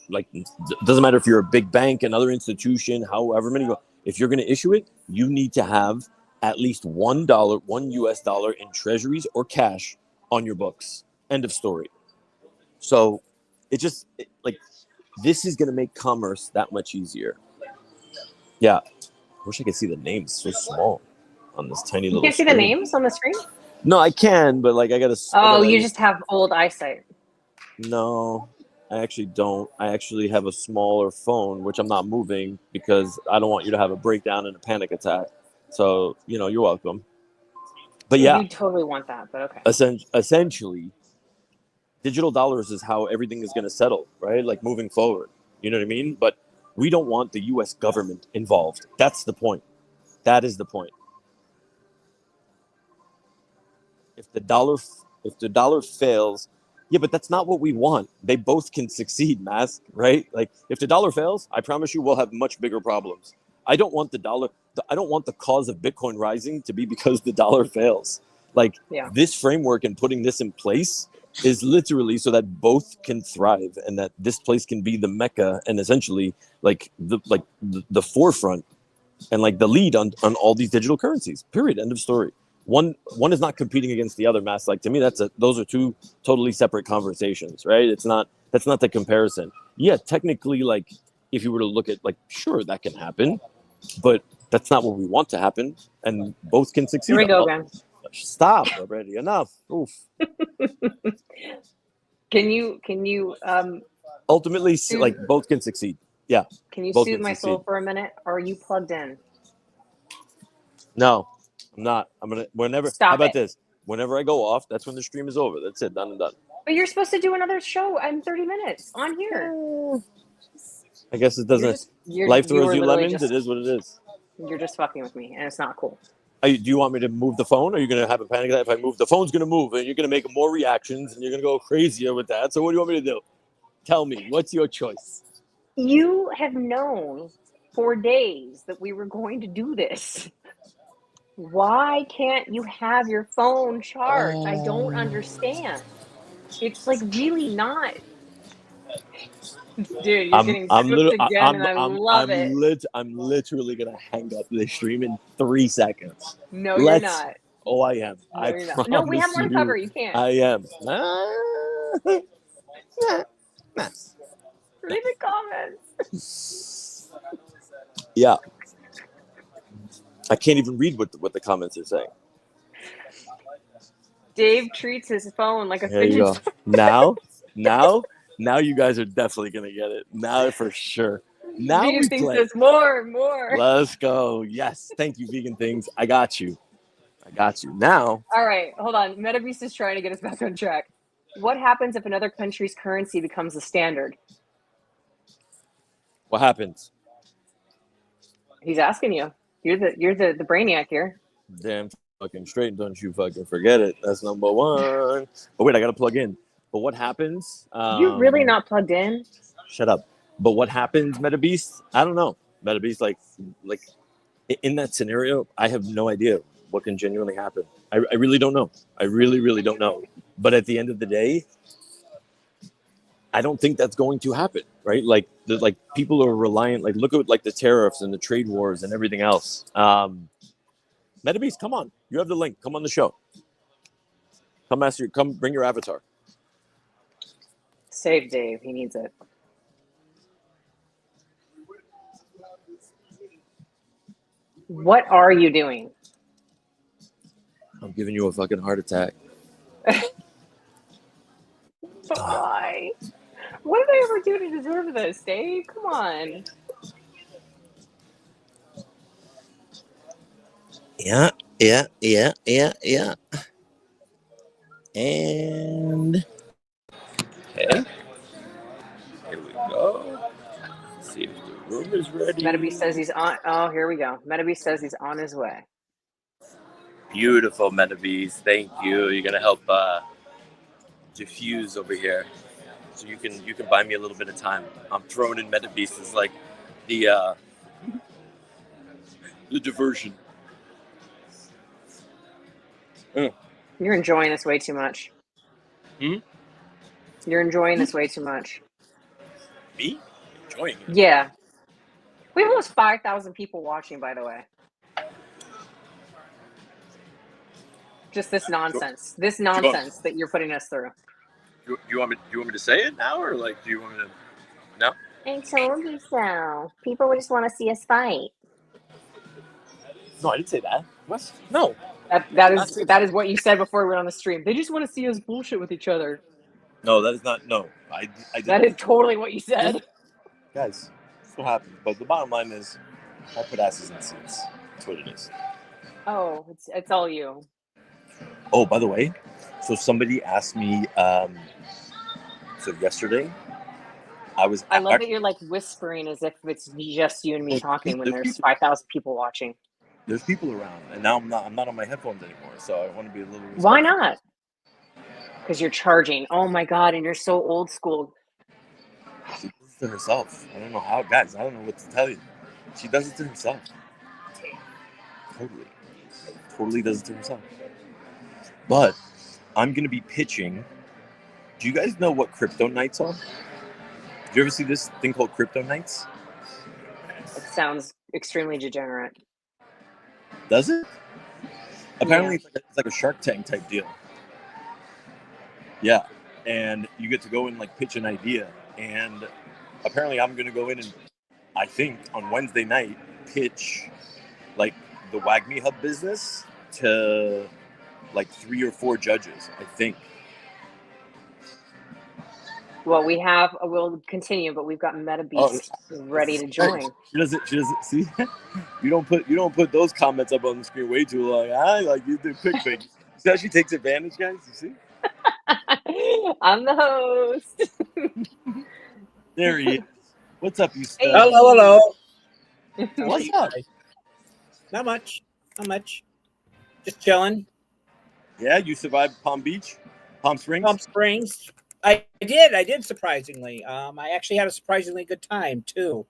Like, it doesn't matter if you're a big bank, another institution, however many, if you're going to issue it, you need to have at least $1 in treasuries or cash on your books. End of story. So like, this is going to make commerce that much easier. Yeah. I wish I could see the names. So small on this tiny little You can't see the names on the screen? No, I can, but like I gotta. You just have old eyesight. No, I actually don't. I actually have a smaller phone, which I'm not moving because I don't want you to have a breakdown and a panic attack. So, you're welcome. But yeah, you totally want that, but okay. Essentially, digital dollars is how everything is going to settle, right? Like moving forward. You know what I mean? But we don't want the U.S. government involved. That's the point. That is the point. If the dollar fails, yeah, but that's not what we want. They both can succeed, Mask, right? Like if the dollar fails, I promise you we'll have much bigger problems. I don't want I don't want the cause of Bitcoin rising to be because the dollar fails. Like this framework and putting this in place is literally so that both can thrive and that this place can be the mecca and essentially like the forefront and like the lead on all these digital currencies. Period. End of story. One is not competing against the other, Mass. Like to me, those are two totally separate conversations, right? That's not the comparison. Yeah, technically, like if you were to look at like, sure, that can happen, but that's not what we want to happen, and both can succeed. Here we go, man. Stop already. Enough. Oof. Can you ultimately like both can succeed? Yeah. Can you soothe my soul for a minute? Or are you plugged in? No, I'm not. I'm gonna whenever. Stop how about this? Whenever I go off, that's when the stream is over. That's it. Done and done. But you're supposed to do another show in 30 minutes on here. I guess it doesn't. Life throws you lemons. It is what it is. You're just fucking with me, and it's not cool. Do you want me to move the phone? Or are you going to have a panic attack? If I move, the phone's going to move, and you're going to make more reactions, and you're going to go crazier with that. So what do you want me to do? Tell me. What's your choice? You have known for days that we were going to do this. Why can't you have your phone charged? I don't understand. It's like really not. Dude, you're getting scooped again, and I love it. I'm literally gonna hang up the stream in 3 seconons. No, you're not. Oh, I am. No, you're not. No, we have more to cover. You can't. I am. Read the comments. Yeah. I can't even read what the comments are saying. Dave treats his phone like a fidget spinner. Now you guys are definitely gonna get it. Now for sure. Now Vegan Things says more. Let's go. Yes. Thank you, Vegan Things. I got you. Now. All right, hold on. MetaBeast is trying to get us back on track. What happens if another country's currency becomes the standard? What happens? He's asking you. You're the brainiac here. Damn fucking straight. Don't you fucking forget it. That's number one. But wait, I gotta plug in. But what happens? You're really not plugged in? Shut up. But what happens, MetaBeast? I don't know. MetaBeast, like in that scenario, I have no idea what can genuinely happen. I really don't know. I really, really don't know. But at the end of the day, I don't think that's going to happen, right? Like people are reliant. Like look at like the tariffs and the trade wars and everything else. MetaBeast, come on. You have the link. Come on the show. Come bring your avatar. Save Dave. He needs it. What are you doing? I'm giving you a fucking heart attack. Why? What did I ever do to deserve this, Dave? Come on. Yeah. And okay. Here we go. Let's see if the room is ready. MetaBeast says he's on. Oh, here we go. MetaBeast says he's on his way. Beautiful MetaBees. Thank you. You're gonna help diffuse over here, so you can buy me a little bit of time. I'm throwing in MetaBees as like the diversion. You're enjoying this way too much. You're enjoying this way too much. Me? Enjoying it. Yeah. We have almost 5,000 people watching, by the way. Just this nonsense. This nonsense that you're putting us through. You want me to say it now, or like do you want me to? No. I told you so. People just want to see us fight. No, I didn't say that. What? No. That is what you said before we went on the stream. They just want to see us bullshit with each other. No, that is not. No, I did. That is totally what you said. Guys, that's what happens. But the bottom line is, I put asses in seats. That's what it is. Oh, it's all you. Oh, by the way, so somebody asked me. So yesterday, I love that you're like whispering as if it's just you and me talking when there's 5,000 people watching. There's people around, and now I'm not on my headphones anymore, so I want to be a little respectful. Why not? Because you're charging. Oh my god, and you're so old school. She does it to herself. I don't know how, guys. I don't know what to tell you. She does it to herself. Totally does it to herself. But I'm gonna be pitching. Do you guys know what crypto nights are? Did you ever see this thing called crypto nights? It sounds extremely degenerate. Does it? Apparently, it's like a Shark Tank type deal. Yeah, and you get to go and like pitch an idea, and apparently I'm going to go in and I think on Wednesday night pitch like the WagMe Hub business to like 3 or 4 judges, I think. Well, we'll continue, but we've got MetaBeast ready to join. She doesn't see. You don't put those comments up on the screen way too long. Like you do quick things. See how she takes advantage, guys? You see? I'm the host. There he is. What's up, you stud? Hello. What's up? Not much. Just chilling. Yeah, you survived Palm Springs? I did surprisingly. I actually had a surprisingly good time too.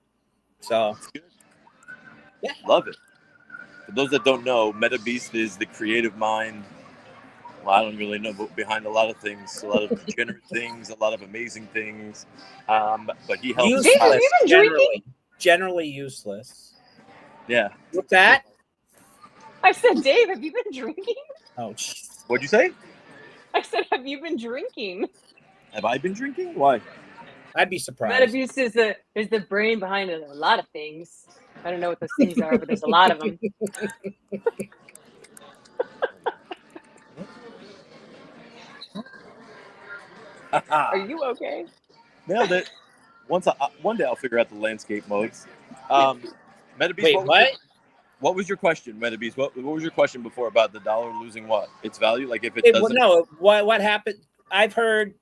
So good. Yeah. Love it. For those that don't know, MetaBeast is the creative mind. Well, I don't really know, but behind a lot of things, a lot of degenerate things, a lot of amazing things. But he helps. Useless, generally useless. Yeah. What's that? I said, Dave, have you been drinking? Oh, geez. What'd you say? I said, have you been drinking? Have I been drinking? Why? I'd be surprised. MetaBeast is the brain behind a lot of things. I don't know what those things are, but there's a lot of them. Are you okay? Nailed it. One day I'll figure out the landscape modes. MetaBeast. Wait, what? What was your question, MetaBeast? What was your question before about the dollar losing what? Its value? Like if it doesn't... No, what happened? I've heard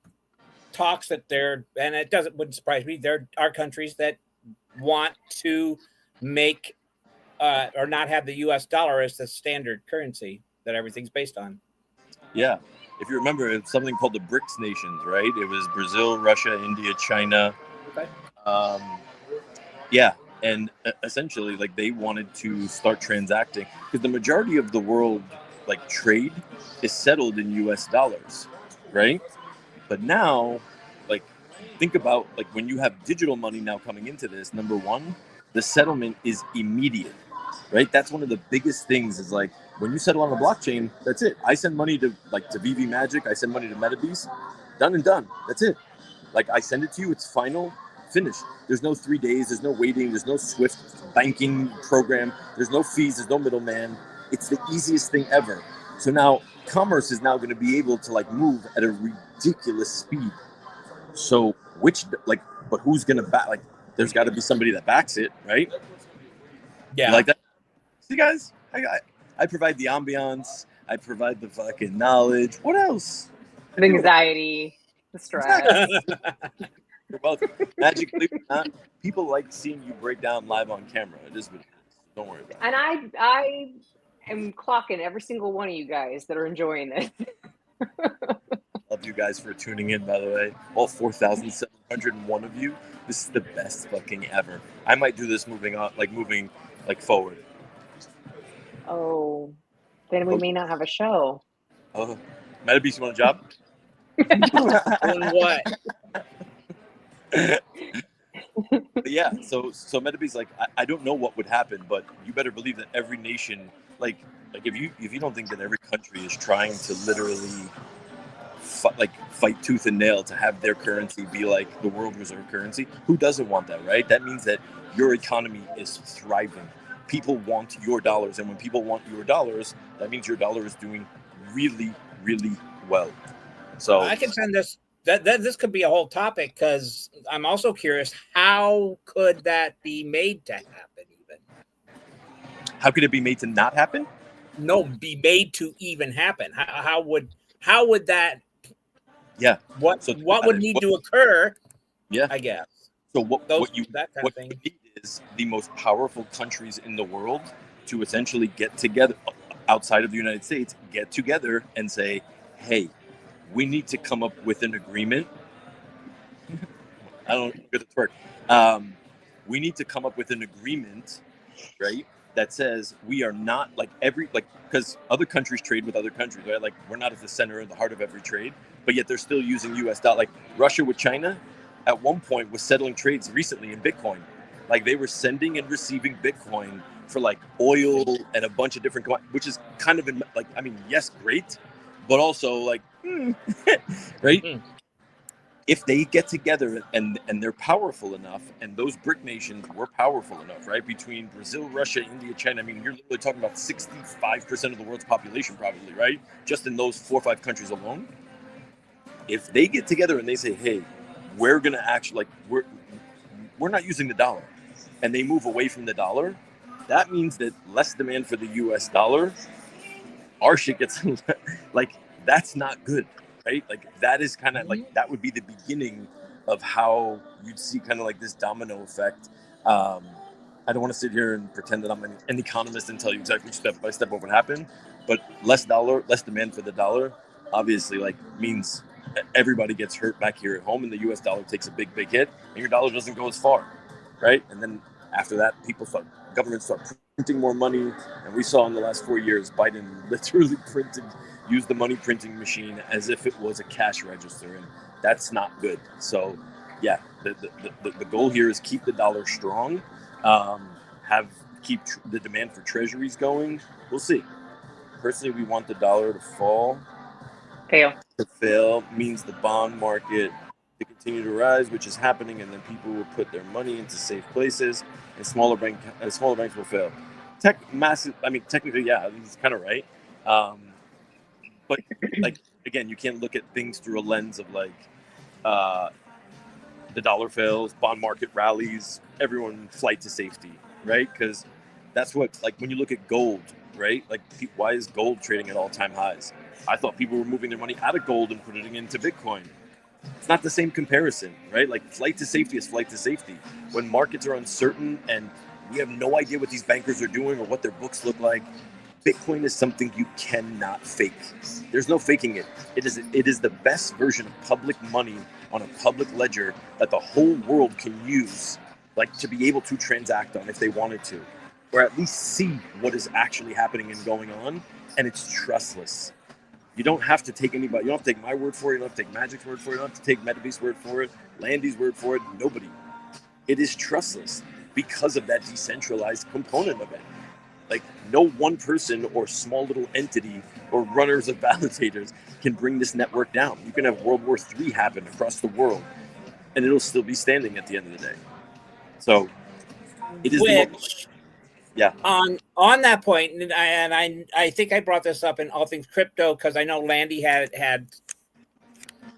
talks that and it wouldn't surprise me, there are countries that want to make or not have the US dollar as the standard currency that everything's based on. Yeah. If you remember, it's something called the BRICS nations, right? It was Brazil, Russia, India, China. Okay. Yeah. And essentially, like, they wanted to start transacting because the majority of the world, like, trade is settled in US dollars, right? But now, like, think about, like, when you have digital money now coming into this, number one, the settlement is immediate, right? That's one of the biggest things is, like, when you settle on the blockchain, that's it. I send money to VV Magic. I send money to MetaBeast. Done and done. That's it. Like, I send it to you. It's final. Finished. There's no 3 days. There's no waiting. There's no Swift banking program. There's no fees. There's no middleman. It's the easiest thing ever. So now commerce is now going to be able to like move at a ridiculous speed. So but who's going to back? Like, there's got to be somebody that backs it, right? Yeah. You like that? See, guys, I provide the ambiance. I provide the fucking knowledge. What else? The anxiety, the stress. You're welcome. Magic, believe it or not, people like seeing you break down live on camera. It is what it is. Don't worry about it. And am clocking every single one of you guys that are enjoying this. Love you guys for tuning in, by the way. All 4,701 of you. This is the best fucking ever. I might do this moving forward. Oh, then we may not have a show. Oh, Metabeast, you want a job? Doing what? But yeah, so Metabeast, like, I don't know what would happen, but you better believe that every nation, like if you don't think that every country is trying to literally fight tooth and nail to have their currency be like the world reserve currency, who doesn't want that, right? That means that your economy is thriving. People want your dollars, and when people want your dollars, that means your dollar is doing really, really well. So I can send this. This could be a whole topic, because I'm also curious, how could that be made to happen? Even how could it be made to not happen? No, be made to even happen. How would that? Yeah. What would need to occur? Yeah, I guess. So what you thing need is the most powerful countries in the world to essentially get together outside of the United States, get together and say, hey, we need to come up with an agreement. I don't know if it's work. We need to come up with an agreement, right? That says we are not because other countries trade with other countries, right? Like, we're not at the center or the heart of every trade, but yet they're still using US dollar. Like Russia with China at one point was settling trades recently in Bitcoin. Like, they were sending and receiving Bitcoin for like oil and a bunch of different, which is kind of yes, great, but also like, right? If they get together and they're powerful enough, and those BRIC nations were powerful enough, right? Between Brazil, Russia, India, China, I mean, you're literally talking about 65% of the world's population, probably, right? Just in those 4 or 5 countries alone. If they get together and they say, hey, we're going to actually, we're not using the dollar, and they move away from the dollar, that means that less demand for the US dollar, our shit gets that's not good. Right? Like, that is kind of that would be the beginning of how you'd see kind of like this domino effect. I don't want to sit here and pretend that I'm an economist and tell you exactly step by step what would happen, but less demand for the dollar, obviously means everybody gets hurt back here at home, and the US dollar takes a big hit, and your dollar doesn't go as far, right? And then after that, governments start printing more money, and we saw in the last 4 years, Biden literally used the money printing machine as if it was a cash register, and that's not good. So yeah, the goal here is keep the dollar strong, keep the demand for treasuries going. We'll see. Personally, we want the dollar to fall. To fail means the bond market to continue to rise, which is happening, and then people will put their money into safe places, and smaller banks will fail. Technically, yeah, it's kind of right. But again, you can't look at things through a lens of the dollar fails, bond market rallies, everyone flight to safety, right? Because that's what, when you look at gold, right? Why is gold trading at all-time highs? I thought people were moving their money out of gold and putting it into Bitcoin. It's not the same comparison, right? Flight to safety is flight to safety. When markets are uncertain and we have no idea what these bankers are doing or what their books look like, Bitcoin is something you cannot fake. There's no faking it. It is the best version of public money on a public ledger that the whole world can use, to be able to transact on if they wanted to, or at least see what is actually happening and going on. And it's trustless. You don't have to take anybody. You don't have to take my word for it. You don't have to take Magic's word for it. You don't have to take Metabeast's word for it. Landy's word for it. Nobody. It is trustless because of that decentralized component of it. No one person or small little entity or runners of validators can bring this network down. You can have World War III happen across the world, and it'll still be standing at the end of the day. So it is on that point, and I think I brought this up in All Things Crypto, because I know Landy had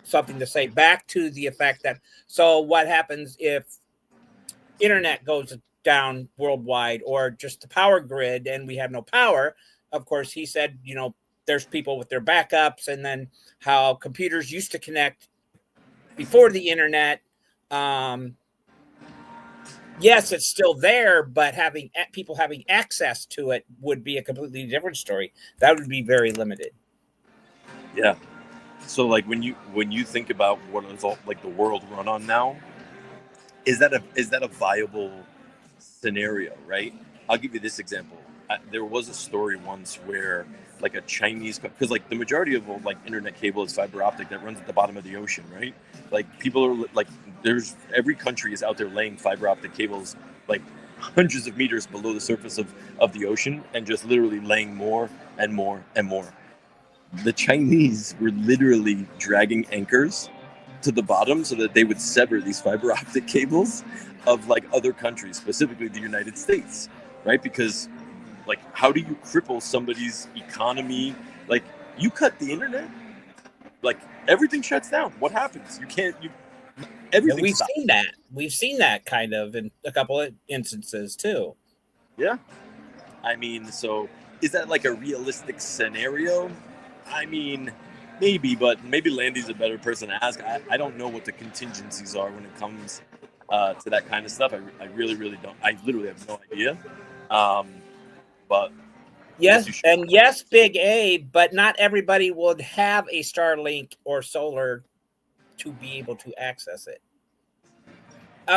something to say back to the effect that, so what happens if internet goes down worldwide, or just the power grid, and we have no power? Of course, he said, there's people with their backups, and then how computers used to connect before the internet, yes, it's still there, but having people having access to it would be a completely different story. That would be very limited. Yeah. So like when you think about what is all, like the world run on now, is that a viable scenario, right? I'll give you this example. There was a story once where like a Chinese, because like the majority of like internet cable is fiber optic that runs at the bottom of the ocean, right? Like people are like, there's every country is out there laying fiber optic cables like hundreds of meters below the surface of the ocean and just literally laying more and more and more. The Chinese were literally dragging anchors to the bottom so that they would sever these fiber optic cables of like other countries, specifically the United States, right? Because like, how do you cripple somebody's economy? Like, you cut the internet, like everything shuts down. What happens? You can't. Everything. We've seen that. We've seen that kind of in a couple of instances too. Yeah. I mean, so is that like a realistic scenario? I mean, maybe, but maybe Landy's a better person to ask. I don't know what the contingencies are when it comes to that kind of stuff. I really, really don't. I literally have no idea. But yes, and yes, Big A, but not everybody would have a Starlink or solar to be able to access it.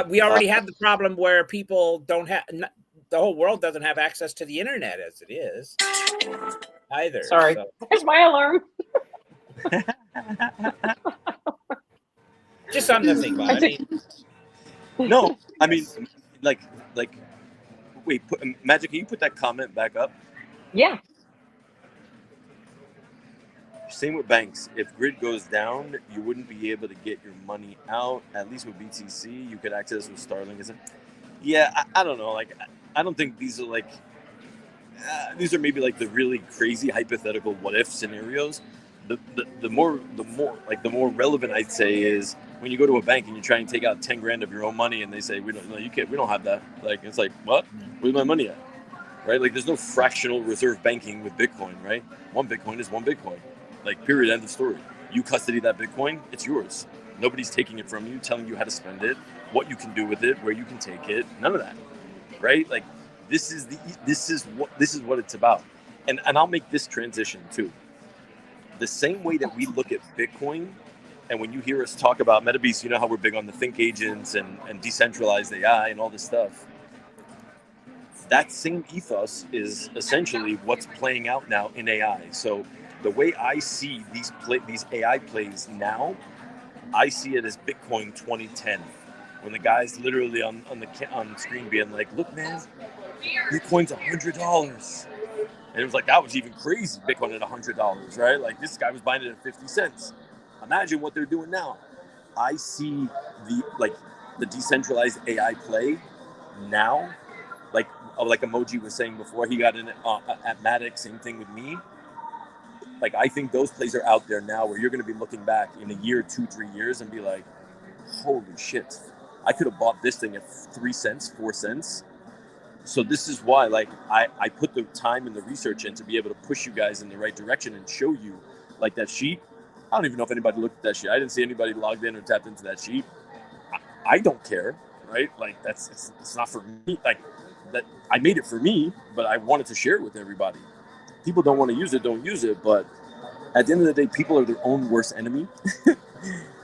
We already have the problem where people don't have, the whole world doesn't have access to the internet as it is either. Sorry, so. There's my alarm. Just something to think about. I mean, no, I mean, like. Wait, Magic, can you put that comment back up? Yeah. Same with banks. If grid goes down, you wouldn't be able to get your money out. At least with BTC, you could access with Starlink. Yeah, I don't know. Like, I don't think these are like, these are maybe like the really crazy hypothetical what if scenarios. The more relevant I'd say is when you go to a bank and you try and take out 10 grand of your own money and they say, we don't have that. Like, it's like, what? Where's my money at? Right? Like, there's no fractional reserve banking with Bitcoin, right? One Bitcoin is one Bitcoin. Like, period, end of story. You custody that Bitcoin, it's yours. Nobody's taking it from you, telling you how to spend it, what you can do with it, where you can take it. None of that, right? Like, this is what it's about. And I'll make this transition too. The same way that we look at Bitcoin, and when you hear us talk about MetaBeast, you know how we're big on the think agents and decentralized AI and all this stuff. That same ethos is essentially what's playing out now in AI. So the way I see these AI plays now, I see it as Bitcoin 2010, when the guy's literally on screen being like, "Look, man, Bitcoin's $100." And it was like, that was even crazy, Bitcoin at $100, right? Like, this guy was buying it at 50 cents. Imagine what they're doing now. I see the decentralized AI play now, like Emoji was saying before, he got in at Matic, same thing with me. Like, I think those plays are out there now where you're going to be looking back in a year, 2-3 years and be like, holy shit, I could have bought this thing at 3 cents, 4 cents. So this is why, like, I put the time and the research in to be able to push you guys in the right direction and show you, like, that sheet. I don't even know if anybody looked at that sheet. I didn't see anybody logged in or tapped into that sheet. I don't care, right? Like, it's not for me. Like, that I made it for me, but I wanted to share it with everybody. People don't want to use it, don't use it. But at the end of the day, people are their own worst enemy.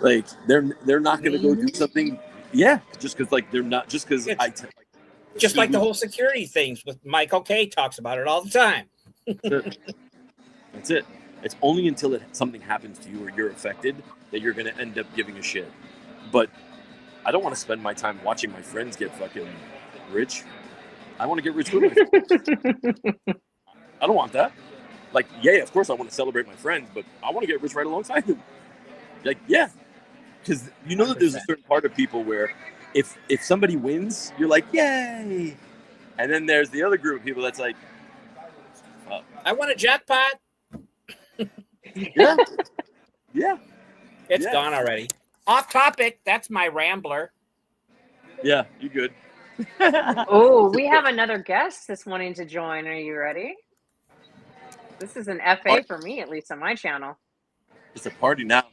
Like, they're not going to go do something. Yeah, just because, like, they're not, just because just like the whole security things with Michael K talks about it all the time. That's it. It's only until something happens to you or you're affected that you're going to end up giving a shit. But I don't want to spend my time watching my friends get fucking rich. I want to get rich with my friends. I don't want that. Like, yeah, of course I want to celebrate my friends, but I want to get rich right alongside them. Like, yeah. Because you know that there's a certain part of people where if somebody wins, you're like, yay. And then there's the other group of people that's like, I want a jackpot. Yeah. Yeah. It's gone already. Off topic. That's my rambler. Yeah, you good. Oh, we have another guest that's wanting to join. Are you ready? This is an FA for me, at least on my channel. It's a party now.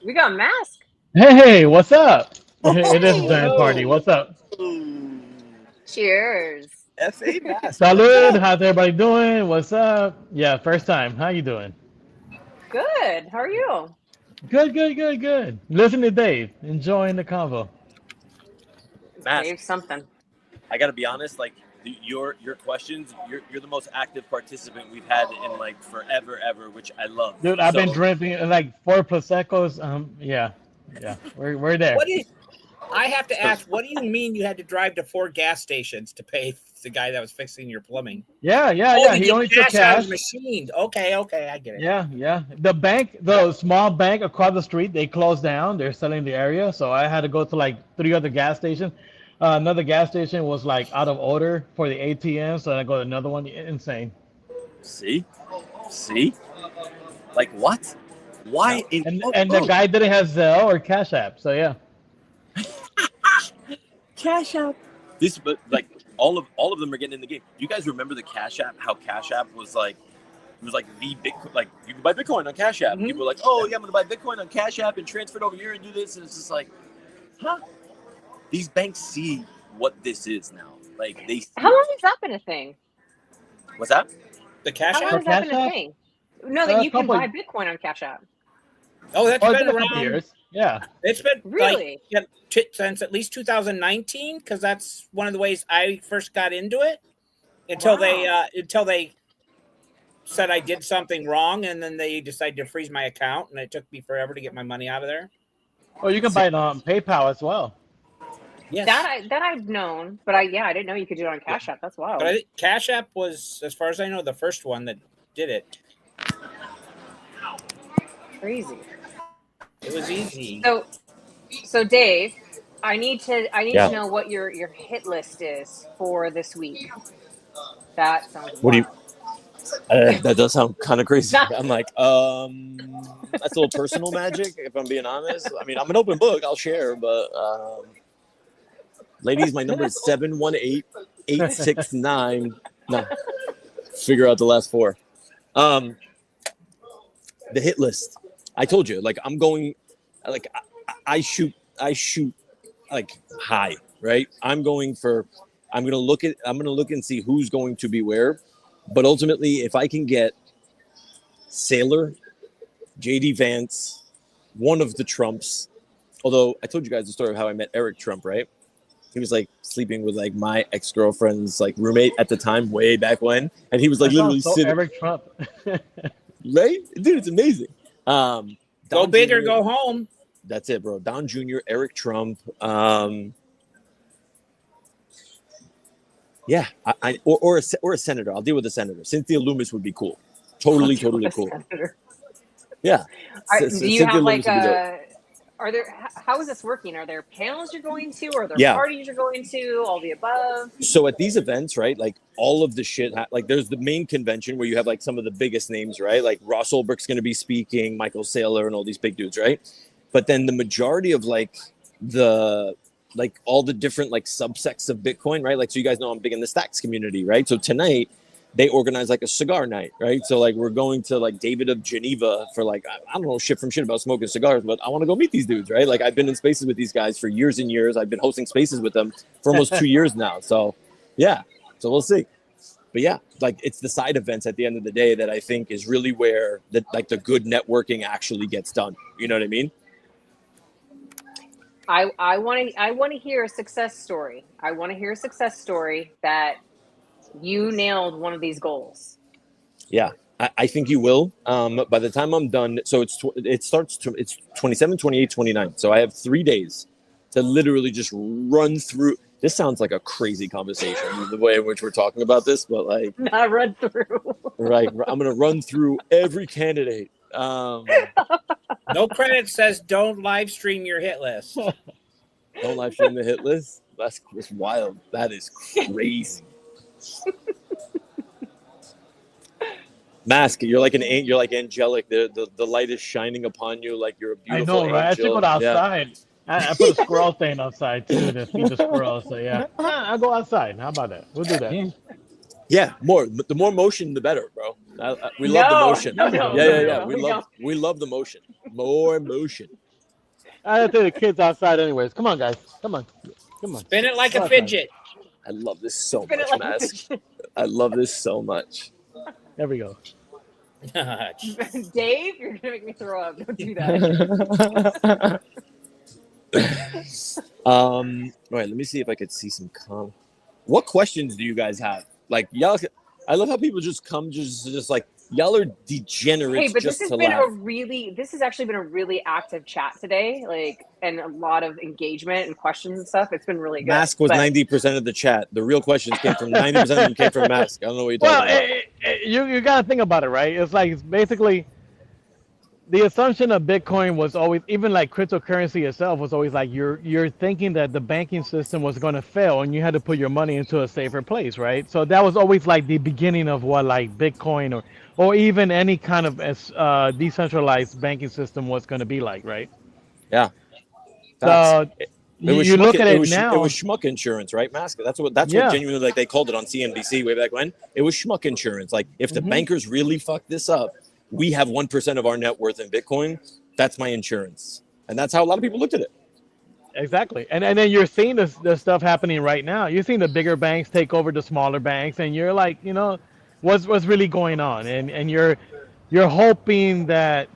We got Mask. Hey, what's up? It is Giant Party. What's up? Cheers. F.A. Mask. Salud. How's everybody doing? What's up? Yeah, first time. How you doing? Good. How are you? Good. Listen to Dave. Enjoying the convo. Mask. Dave something. I got to be honest, like your questions, you're the most active participant we've had in like forever, ever, which I love. Dude, I've been drinking like 4 Prosecco's. Yeah. We're there. I have to ask, what do you mean you had to drive to 4 gas stations to pay the guy that was fixing your plumbing? Yeah. He only took out cash. of machine. Okay, I get it. Yeah. The small bank across the street, they closed down. They're selling the area, so I had to go to like 3 other gas stations. Another gas station was like out of order for the ATM, so I go to another one. Insane. See, like what? Why? And the guy didn't have Zelle or Cash App, so yeah. Cash App. This, but like all of them are getting in the game. Do you guys remember the Cash App? How Cash App was like, it was like the Bitcoin. Like you can buy Bitcoin on Cash App. Mm-hmm. People were like, oh yeah, I'm gonna buy Bitcoin on Cash App and transfer it over here and do this. And it's just like, huh? These banks see what this is now. Like they. How long has that been a thing? What's that? The Cash App. How long has that been a thing? No, that you can buy Bitcoin on Cash App. Oh, that's been a around couple years. Yeah, it's been really since at least 2019, because that's one of the ways I first got into it. Until they said I did something wrong, and then they decided to freeze my account, and it took me forever to get my money out of there. Well, you can buy it on PayPal as well. Yes. That I've known, but I didn't know you could do it on Cash App. That's wild. But I think Cash App was, as far as I know, the first one that did it. Crazy. It was easy. So Dave, I need to know what your hit list is for this week. That sounds. What wild. Do you? That does sound kind of crazy. I'm like, that's a little personal magic, if I'm being honest. I mean, I'm an open book. I'll share, but ladies, my number is 718-869. No, figure out the last 4. The hit list. I told you, like I'm going, like I shoot like high, right? I'm gonna look and see who's going to be where. But ultimately, if I can get Sailor, JD Vance, one of the Trumps, although I told you guys the story of how I met Eric Trump, right? He was like sleeping with like my ex-girlfriend's like roommate at the time, way back when, and he was like literally sitting. Eric Trump, right, dude, it's amazing. Go big or go home. That's it, bro. Don Jr., Eric Trump. Yeah, or a senator. I'll deal with a senator. Cynthia Loomis would be cool. Totally cool. Senator. Yeah. Do you have like are there? How is this working? Are there panels you're going to? Are there parties you're going to? All the above. So at these events, right? Like all of the shit. Like there's the main convention where you have like some of the biggest names, right? Like Ross Ulbricht's going to be speaking, Michael Saylor, and all these big dudes, right? But then the majority of like all the different like subsects of Bitcoin, right? Like so you guys know I'm big in the stacks community, right? So tonight they organize like a cigar night, right? So like we're going to like David of Geneva for like, I don't know shit about smoking cigars, but I want to go meet these dudes, right? Like I've been in spaces with these guys for years and years. I've been hosting spaces with them for almost 2 years now. So yeah, so we'll see. But yeah, like it's the side events at the end of the day that I think is really where the good networking actually gets done. You know what I mean? I want to hear a success story. I want to hear a success story that you nailed one of these goals. Yeah, I think you will. By the time I'm done, so it's 27, 28, 29. So I have 3 days to literally just run through. This sounds like a crazy conversation, the way in which we're talking about this, but like not run through. Right, I'm gonna run through every candidate. No credit says don't live stream your hit list. Don't live stream the hit list. That's wild. That is crazy. Mask, you're like angelic. The light is shining upon you like you're a beautiful angel. I know, right? I should go outside. Yeah. I put a squirrel thing outside too to feed the squirrels. So yeah, I'll go outside. How about that? We'll do that. Yeah, the more motion, the better, bro. We love the motion. Yeah. We love the motion. More motion. I have to take the kids outside anyways. Come on, guys. Come on. Spin it like a fidget. I love this so Spin it much, like Mask. I love this so much. There we go. Dave, you're gonna make me throw up. Don't do that. All right, let me see if I could see some What questions do you guys have? Like y'all, I love how people just come just like y'all are degenerates. Hey, but just this to has been laugh. this has actually been a really active chat today, like, and a lot of engagement and questions and stuff. It's been really good. Mask was 90% of the chat. The real questions came from 90% of them came from Mask. I don't know what you're Well, talking about. you got to think about it, right? It's like, it's basically the assumption of Bitcoin was always, even like cryptocurrency itself was always like, you're thinking that the banking system was going to fail and you had to put your money into a safer place, right? So that was always like the beginning of what like Bitcoin or even any kind of decentralized banking system was going to be like, right? Yeah. So It was you look schmuck, at it it was now. it was schmuck insurance, right, Mask? That's what Yeah. genuinely, like, they called it on CNBC way back when. It was schmuck insurance. Like, if the bankers really fuck this up, we have 1% of our net worth in Bitcoin. That's my insurance, and that's how a lot of people looked at it. Exactly, and then you're seeing this stuff happening right now. You're seeing the bigger banks take over the smaller banks, and you're like, what's really going on? And you're hoping that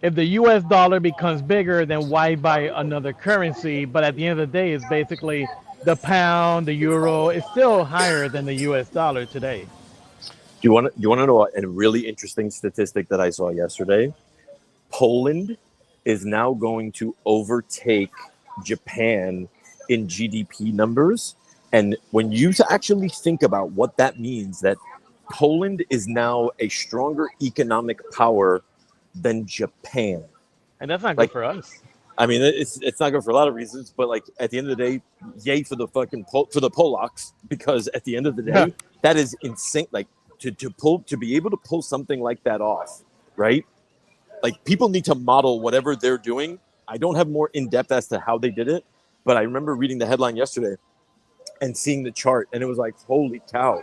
if the U.S. dollar becomes bigger, then why buy another currency? But at the end of the day, it's basically the pound, the euro is still higher than the U.S. dollar today. Do you want to know a really interesting statistic that I saw yesterday? Poland is now going to overtake Japan in GDP numbers. And when you actually think about what that means, that Poland is now a stronger economic power than Japan. And that's not good for us. I mean, it's not good for a lot of reasons, but like at the end of the day, yay for the fucking for the Polacks, because at the end of the day, that is insane. Like to be able to pull something like that off, right? Like, people need to model whatever they're doing. I don't have more in depth as to how they did it, but I remember reading the headline yesterday and seeing the chart, and it was like, holy cow.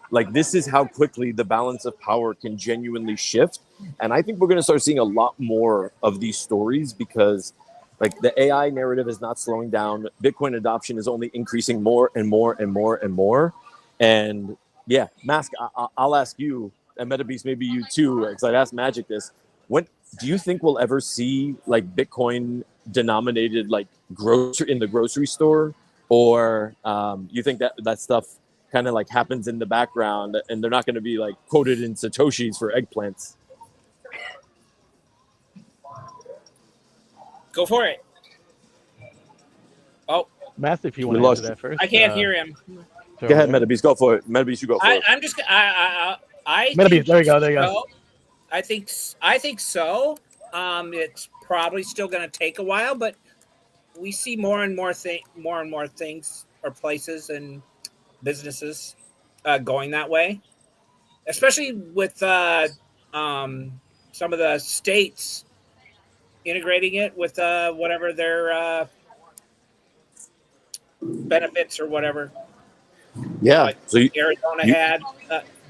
Like, this is how quickly the balance of power can genuinely shift. And I think we're going to start seeing a lot more of these stories, because like the AI narrative is not slowing down. Bitcoin adoption is only increasing more and more and more and more. And yeah, Mask, I'll ask you, and MetaBeast, maybe you too, because I'd asked Magic this. When do you think we'll ever see like Bitcoin denominated like in the grocery store, or you think that stuff kind of like happens in the background and they're not going to be like quoted in Satoshis for eggplants? Go for it. Oh, Master, if you want to answer that first. I can't hear him. Go ahead, MetaBeast. Go for it. MetaBeast, you go for it. I'm just. MetaBeast, there you go. I think so. It's probably still going to take a while, but we see more and more things or places and businesses going that way, especially with some of the states integrating it with whatever their benefits or whatever. Yeah. Like So Arizona had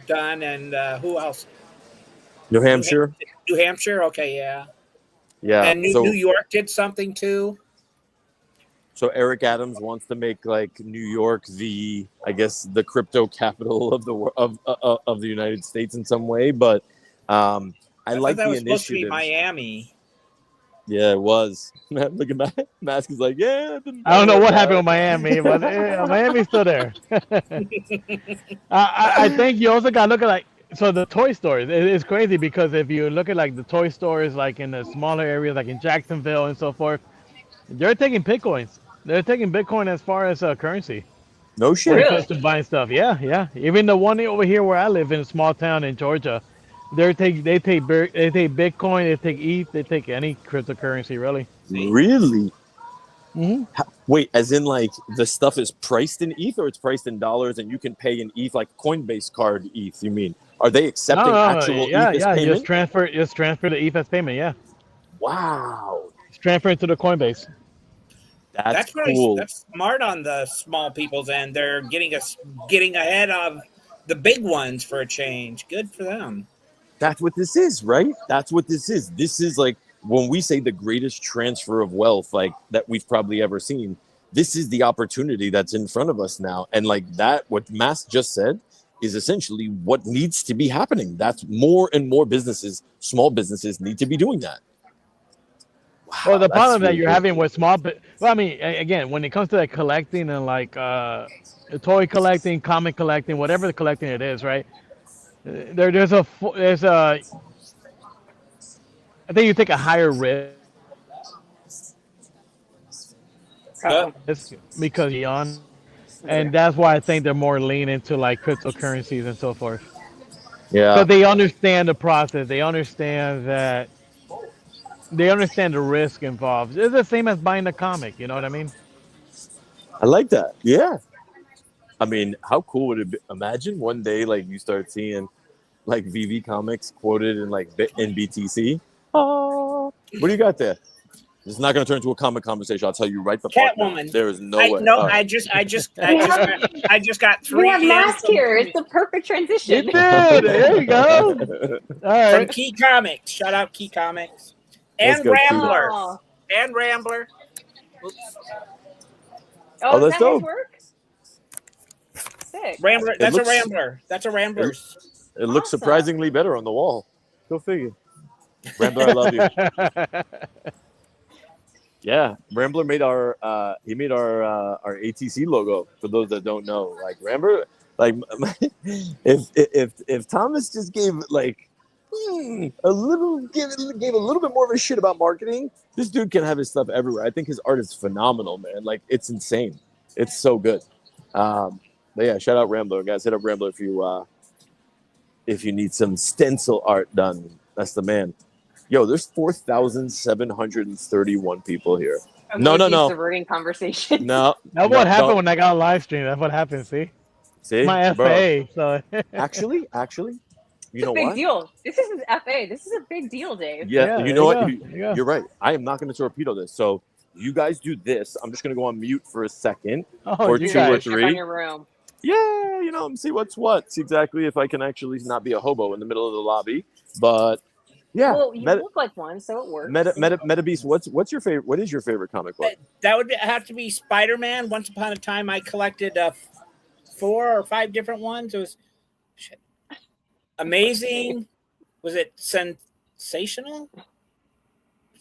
done, and who else? New Hampshire. New Hampshire. Okay, yeah. Yeah. And New York did something too. So Eric Adams wants to make like New York the crypto capital of the United States in some way, but I like the initiative. Supposed to be Miami. Yeah, it was. Look at that. Mask is like, yeah. I don't know what happened with Miami, but Miami's still there. I think you also got to look at like, so the toy stores. It's crazy because if you look at like the toy stores, like in the smaller areas, like in Jacksonville and so forth, they're taking Bitcoins. They're taking Bitcoin as far as currency. No shit. When it comes to buying stuff, yeah. Even the one over here where I live in a small town in Georgia, they take Bitcoin, they take ETH, they take any cryptocurrency really. Really? Mm-hmm. Wait, as in like the stuff is priced in ETH, or it's priced in dollars and you can pay in ETH, like Coinbase card ETH? You mean? Are they accepting actual ETH as payment? Just transfer the ETH as payment. Yeah. Wow. Just transfer it to the Coinbase. That's really cool. That's smart on the small people's end. They're getting ahead of the big ones for a change. Good for them. That's what this is, right? That's what this is. This is like when we say the greatest transfer of wealth like that we've probably ever seen. this is the opportunity that's in front of us now. And like that, what Mask just said is essentially what needs to be happening. That's more and more businesses, small businesses need to be doing that. Wow, Well, the that's problem that really you're cool. having with small, well, I mean, again, when it comes to like collecting and like toy collecting, comic collecting, whatever the collecting it is, right? There's a, I think you take a higher risk Uh-oh. because beyond, and Yeah. that's why I think they're more lean into like cryptocurrencies and so forth. Yeah, Because they understand the process, they understand the risk involved. It's the same as buying a comic. You know what I mean? I like that. Yeah. I mean, how cool would it be? Imagine one day, like you start seeing like VV comics quoted in like in BTC. Oh, what do you got there? This is not going to turn into a comic conversation. I'll tell you right the fuck now. Catwoman. There is no I, way. no, All right. I just got We 3 have in Mask from, here. It's the perfect transition. It did. There you go. All from right. Key Comics. Shout out Key Comics Let's and go, Key. Rambler Oh, and Rambler. Oops. Oh, is that's that his dope. work? Sick. Rambler. That's looks- a Rambler. That's a Rambler's. It looks Awesome. surprisingly better on the wall. Go figure. Rambler, I love you. Yeah, Rambler made our ATC logo. For those that don't know, like Rambler, like if Thomas just gave like gave a little bit more of a shit about marketing, this dude can have his stuff everywhere. I think his art is phenomenal, man. Like it's insane. It's so good. But yeah, shout out Rambler, guys. Hit up Rambler if you need some stencil art done. That's the man. Yo, there's 4,731 people here. No. Diverting conversation. No. That's no, what happened don't. when I got on live stream. That's what happened. See, See, my bro. FA. So Actually, you know Big what? deal. This isn't FA. This is a big deal, Dave. Yeah, there you know what? go. There you go. You're right. I am not going to torpedo this. So you guys do this. I'm just going to go on mute for a second. Oh, Or you two or guys. three. Check on your room. Yeah, see what's what. See exactly if I can actually not be a hobo in the middle of the lobby. But yeah, Well, you look like one, so it works. Meta Beast. What's your favorite? What is your favorite comic book? That would have to be Spider-Man. Once upon a time, I collected 4 or 5 different ones. It was amazing. Was it sensational?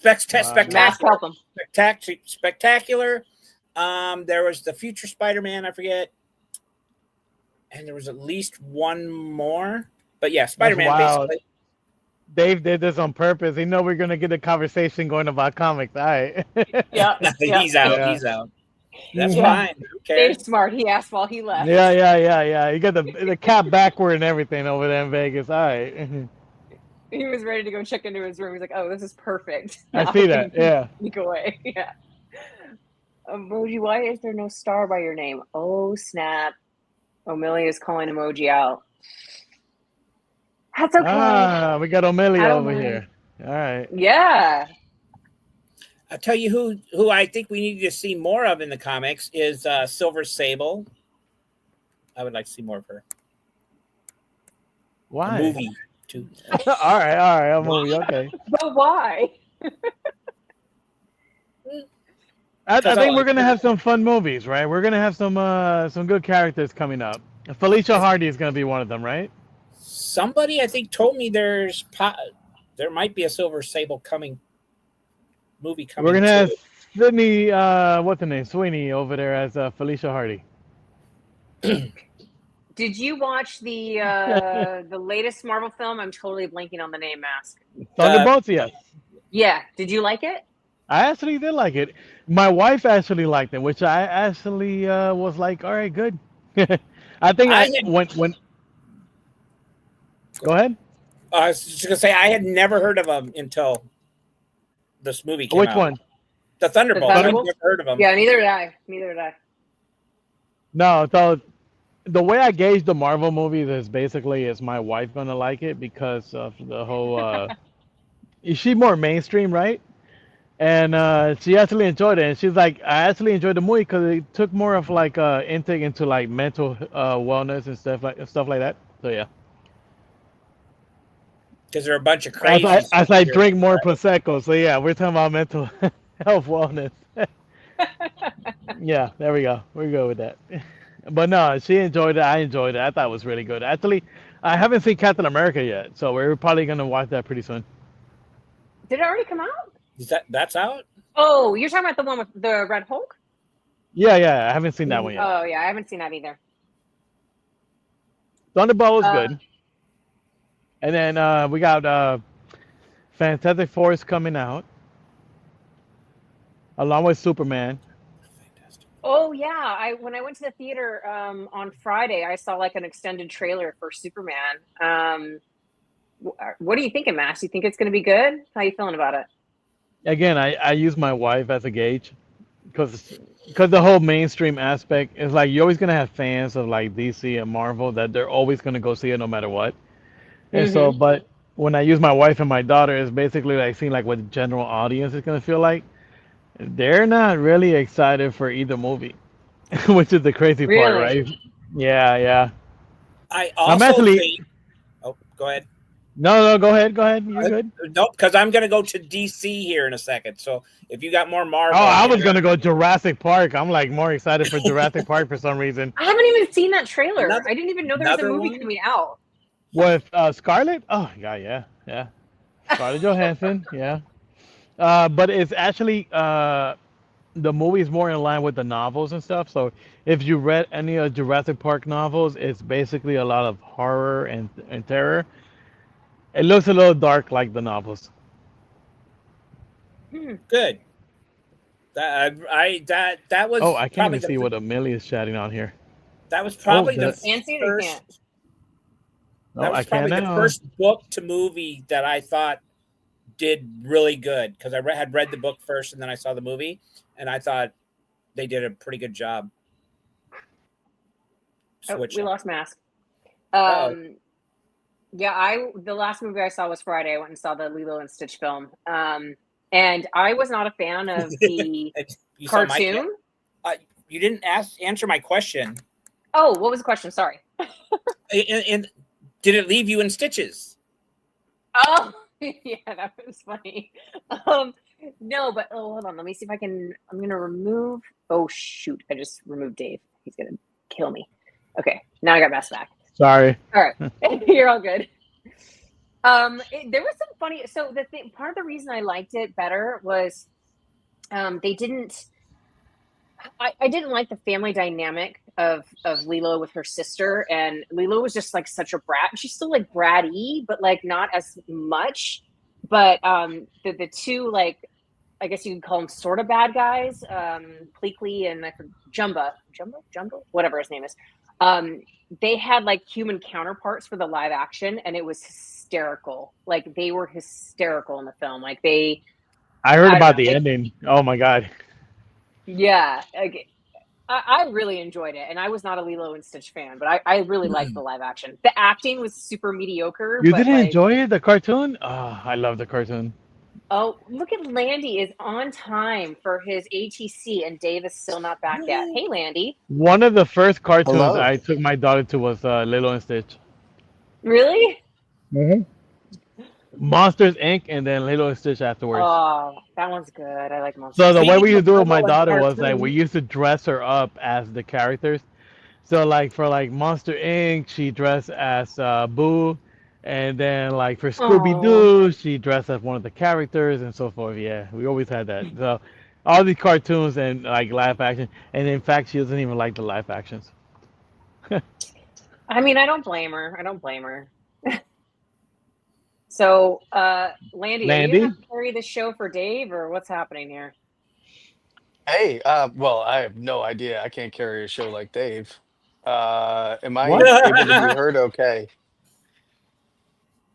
Mask Spectacular. help him. Spectacular. There was the future Spider-Man. I forget. And there was at least one more. But yeah, Spider-Man wild. basically. Dave did this on purpose. He know we're gonna get a conversation going about comics. All right. Yeah. He's out. Yeah. He's out. That's Yeah. fine. Who cares? Dave's smart. He asked while he left. Yeah. You got the cap backward and everything over there in Vegas. All right. He was ready to go check into his room. He's like, "Oh, this is perfect." I Now see we that. can Yeah. Sneak away. Yeah. Emoji, why is there no star by your name? Oh snap! O'Malley is calling Emoji out. That's okay. Ah, we got O'Malley I don't over mind. here. All right. Yeah. I'll tell you who I think we need to see more of in the comics is Silver Sable. I would like to see more of her. Why? A movie too. all right. A movie. Okay. But why? I think we're gonna have some fun movies, right? We're gonna have some good characters coming up. Felicia Hardy is gonna be one of them, right? Somebody I think told me there might be a Silver Sable movie coming. We're gonna too. have Sydney, what's her name, Sweeney over there as Felicia Hardy. Did you watch the latest Marvel film? I'm totally blanking on the name. Mask. Thunderbolts, yes. Yeah. Did you like it? I actually did like it. My wife actually liked it, which I actually was like, all right, good. I think when. Go ahead. I was just gonna say I had never heard of him until this movie came Which out. one? The Thunderbolts. I've Thunderbolts? never heard of him. Yeah. Neither did I. Neither did I. No, so the way I gauge the Marvel movies is basically is my wife gonna like it because of the whole. She's more mainstream, right? And she actually enjoyed it, and she's like, I actually enjoyed the movie because it took more of like intake into like mental wellness and stuff like that. So yeah. Because there are a bunch of crazy. As I drink more prosecco, so yeah, we're talking about mental health wellness. Yeah, there we go. We're good with that. But no, she enjoyed it. I enjoyed it. I thought it was really good. Actually, I haven't seen Captain America yet, so we're probably gonna watch that pretty soon. Did it already come out? That's out? Oh, you're talking about the one with the Red Hulk? Yeah, I haven't seen that one yet. Oh yeah, I haven't seen that either. Thunderbolt was good, and then we got Fantastic Four is coming out, along with Superman. Oh yeah, when I went to the theater on Friday, I saw like an extended trailer for Superman. What are you thinking, Max? You think it's going to be good? How you feeling about it? Again, I use my wife as a gauge because the whole mainstream aspect is like you're always gonna have fans of like DC and Marvel that they're always gonna go see it no matter what. And so, but when I use my wife and my daughter, it's basically like seeing like what the general audience is gonna feel like. They're not really excited for either movie, which is the crazy part, Really? right? Yeah. I I'm also actually think. Oh, go ahead. no, go ahead. You're good. Nope, because I'm going to go to DC here in a second. So if you got more Marvel, Oh, I was gonna go Jurassic Park. I'm like more excited for Jurassic Park for some reason. I haven't even seen that trailer. Another- I didn't even know there was a another movie one? coming out. With Scarlett? Oh god, yeah. Scarlett Johansson, yeah. But it's actually the movie is more in line with the novels and stuff. So if you read any of Jurassic Park novels, it's basically a lot of horror and terror. It looks a little dark like the novels. Good. That was Oh, I can't probably even see what Amelia is chatting on here. that was probably the Fancy it, or you can't? first. Oh, That I was can't probably the now. first book to movie that I thought did really good because I had read the book first and then I saw the movie and I thought they did a pretty good job. Oh, we Switching. lost Mask. Uh-oh. Yeah, the last movie I saw was Friday. I went and saw the Lilo and Stitch film. And I was not a fan of the You saw my- cartoon. you didn't answer my question. Oh, what was the question? Sorry. And did it leave you in stitches? Oh, yeah, that was funny. No, but hold on. Let me see if I can. I'm going to remove. Oh, shoot. I just removed Dave. He's going to kill me. Okay. Now I got Mask back. Sorry. All right. You're all good. There was some funny. So part of the reason I liked it better was they didn't. I didn't like the family dynamic of Lilo with her sister, and Lilo was just like such a brat. She's still like bratty, but like not as much. But the two, like, I guess you could call them sort of bad guys, Pleakley and Jumbo, whatever his name is. They had like human counterparts for the live action, and it was hysterical. Like they were hysterical in the film. Like I heard about the ending. Oh my god. Yeah, I really enjoyed it, and I was not a Lilo and Stitch fan, but I really liked the live action. The acting was super mediocre. You but didn't like, enjoy it, the cartoon? Oh, I love the cartoon. Oh, look at Landy is on time for his ATC, and Dave is still not back yet. Hey, Landy. One of the first cartoons Hello. I took my daughter to was Lilo and Stitch. Really? Mm-hmm. Monsters Inc. and then Lilo and Stitch afterwards. Oh, that one's good. I like Monsters. So the way Speaking we used of to do it with my Lilo and daughter was like cartoons- we used to dress her up as the characters. So like for like Monster Inc., she dressed as Boo, and then like for Scooby Doo, she dressed as one of the characters and so forth. Yeah, we always had that. So all these cartoons and like live action, and in fact, she doesn't even like the live actions. I mean, I don't blame her. So, Landy, are you going to carry the show for Dave, or what's happening here? Hey, well, I have no idea. I can't carry a show like Dave. Am I What? able to be heard okay?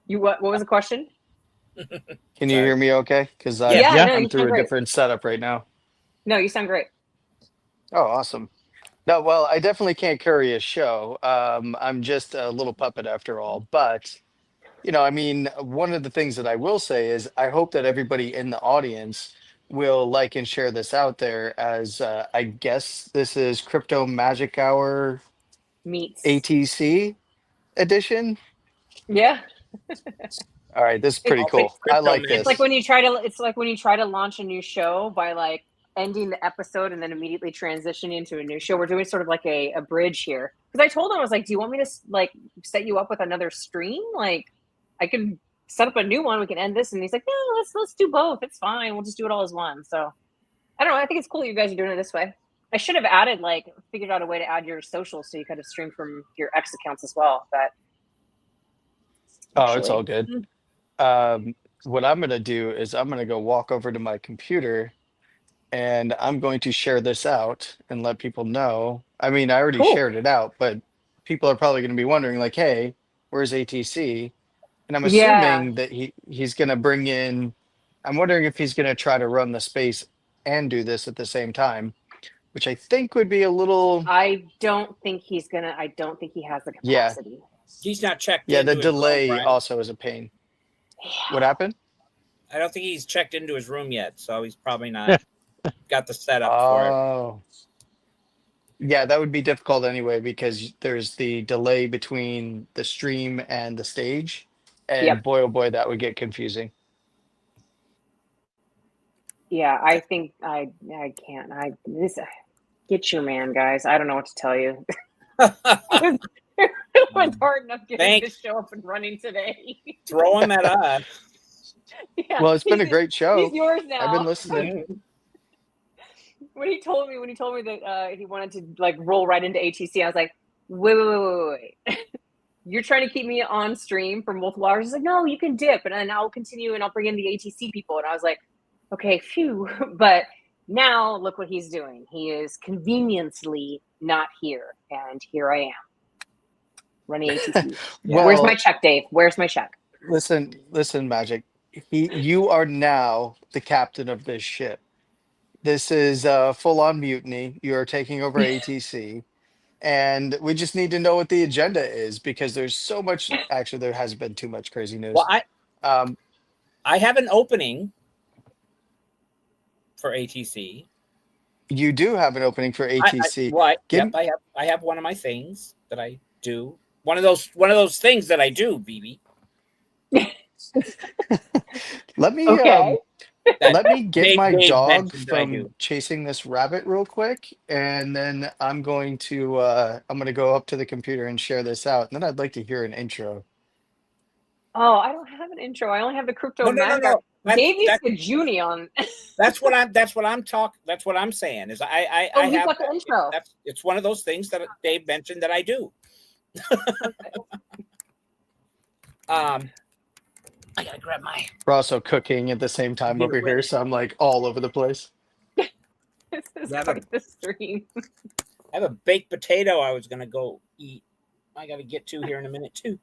What was the question? Can you hear me okay? Because Yeah, no, I'm you through sound a great. different setup right now. No, you sound great. Oh, awesome. No, well, I definitely can't carry a show. I'm just a little puppet after all. But, I mean, one of the things that I will say is I hope that everybody in the audience will like and share this out there as I guess this is Crypto Magic Hour Meets. ATC edition. Yeah. All right, this is pretty It's cool. I like Crypto this. It's like when you try to launch a new show by like ending the episode and then immediately transitioning into a new show. We're doing sort of like a bridge here. Because I told him, I was like, do you want me to like set you up with another stream? Like, I could set up a new one. We can end this. And he's like, no, let's do both. It's fine. We'll just do it all as one. So I don't know. I think it's cool that you guys are doing it this way. I should have figured out a way to add your socials so you could have streamed from your X accounts as well. But Oh, it's all good. What I'm going to do is I'm going to go walk over to my computer and I'm going to share this out and let people know. I mean, I already Cool. shared it out, but people are probably going to be wondering, like, hey, where's ATC? And I'm Yeah. assuming that he's going to bring in, I'm wondering if he's going to try to run the space and do this at the same time, which I think would be a little, I don't think he has the Yeah. capacity. He's not checked yeah, into the his room, delay right? also is a pain. Yeah. What happened? I don't think he's checked into his room yet, so he's probably not got the setup for it. Oh, yeah, that would be difficult anyway because there's the delay between the stream and the stage. And Yep. boy, oh boy, that would get confusing. Yeah, I think I can't. Get your man, guys. I don't know what to tell you. It was hard enough getting this show up and running today. Throw him at us. Yeah, Well, it's been a great show. He's yours now. I've been listening. When he told me that he wanted to like roll right into ATC, I was like, wait. You're trying to keep me on stream for multiple hours. He's like, no, you can dip, and then I'll continue and I'll bring in the ATC people. And I was like, okay, phew. But now look what he's doing. He is conveniently not here, and here I am running ATC. Well, Where's my check, Dave? Where's my check? listen, Magic. You are now the captain of this ship. This is full-on mutiny. You are taking over ATC, and we just need to know what the agenda is because there's so much. Actually, there hasn't been too much crazy news. Well, I have an opening for ATC. You do have an opening for ATC. I have one of my things that I do. One of those things that I do, BB. Let me Okay. let me get my Dave dog mentioned that I from do. chasing this rabbit real quick, and then I'm going to go up to the computer and share this out. And then I'd like to hear an intro. Oh, I don't have an intro. I only have the crypto. No. Dave needs to Junie on. That's what I'm saying is I he's have got the intro. It's one of those things that Dave mentioned that I do. I gotta grab my. We're also cooking at the same time over here, so I'm like all over the place. This is quite the stream. I have a baked potato I was gonna go eat. I gotta get to here in a minute too.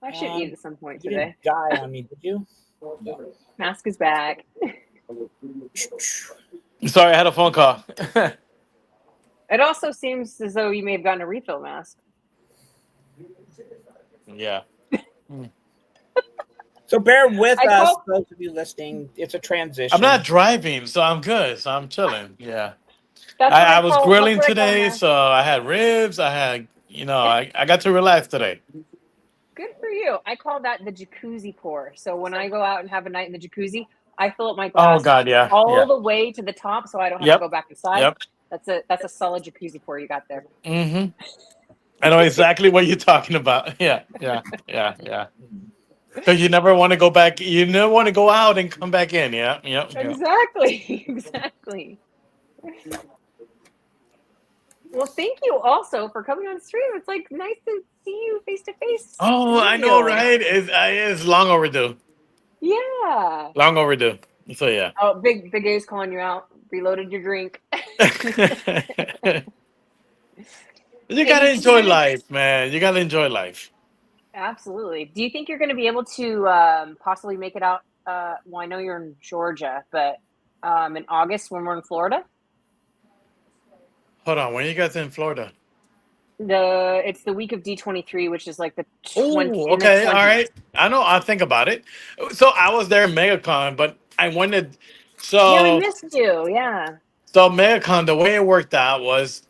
I should eat at some point You today. didn't die on me, did you? No. Mask is back. Sorry, I had a phone call. It also seems as though you may have gotten a refill mask. Yeah. So bear with us, those of you listening. It's a transition. I'm not driving, so I'm good. So I'm chilling. Yeah. That's I was grilling today, so I had ribs. I had, I got to relax today. Good for you. I call that the jacuzzi pour. So when I go out and have a night in the jacuzzi, I fill up my glass the way to the top, so I don't have to go back inside. Yep. That's a solid jacuzzi pour you got there. Mm-hmm. I know exactly what you're talking about. Yeah. Because you never want to go back. You never want to go out and come back in. Yeah. Exactly. Well, thank you also for coming on stream. It's like nice to see you face to face. Oh, I know, right? It's long overdue. Yeah. Long overdue. So yeah. Oh, Big A's calling you out. Reloaded your drink. You gotta enjoy life, man. You gotta enjoy life. Absolutely. Do you think you're going to be able to possibly make it out? Well, I know you're in Georgia, but in August when we're in Florida? Hold on. When are you guys in Florida? It's the week of D23, which is like the 20th. Oh, okay. All right. I know. I'll think about it. So I was there in MegaCon, but I wanted. So yeah, we missed you. Yeah. So MegaCon, the way it worked out was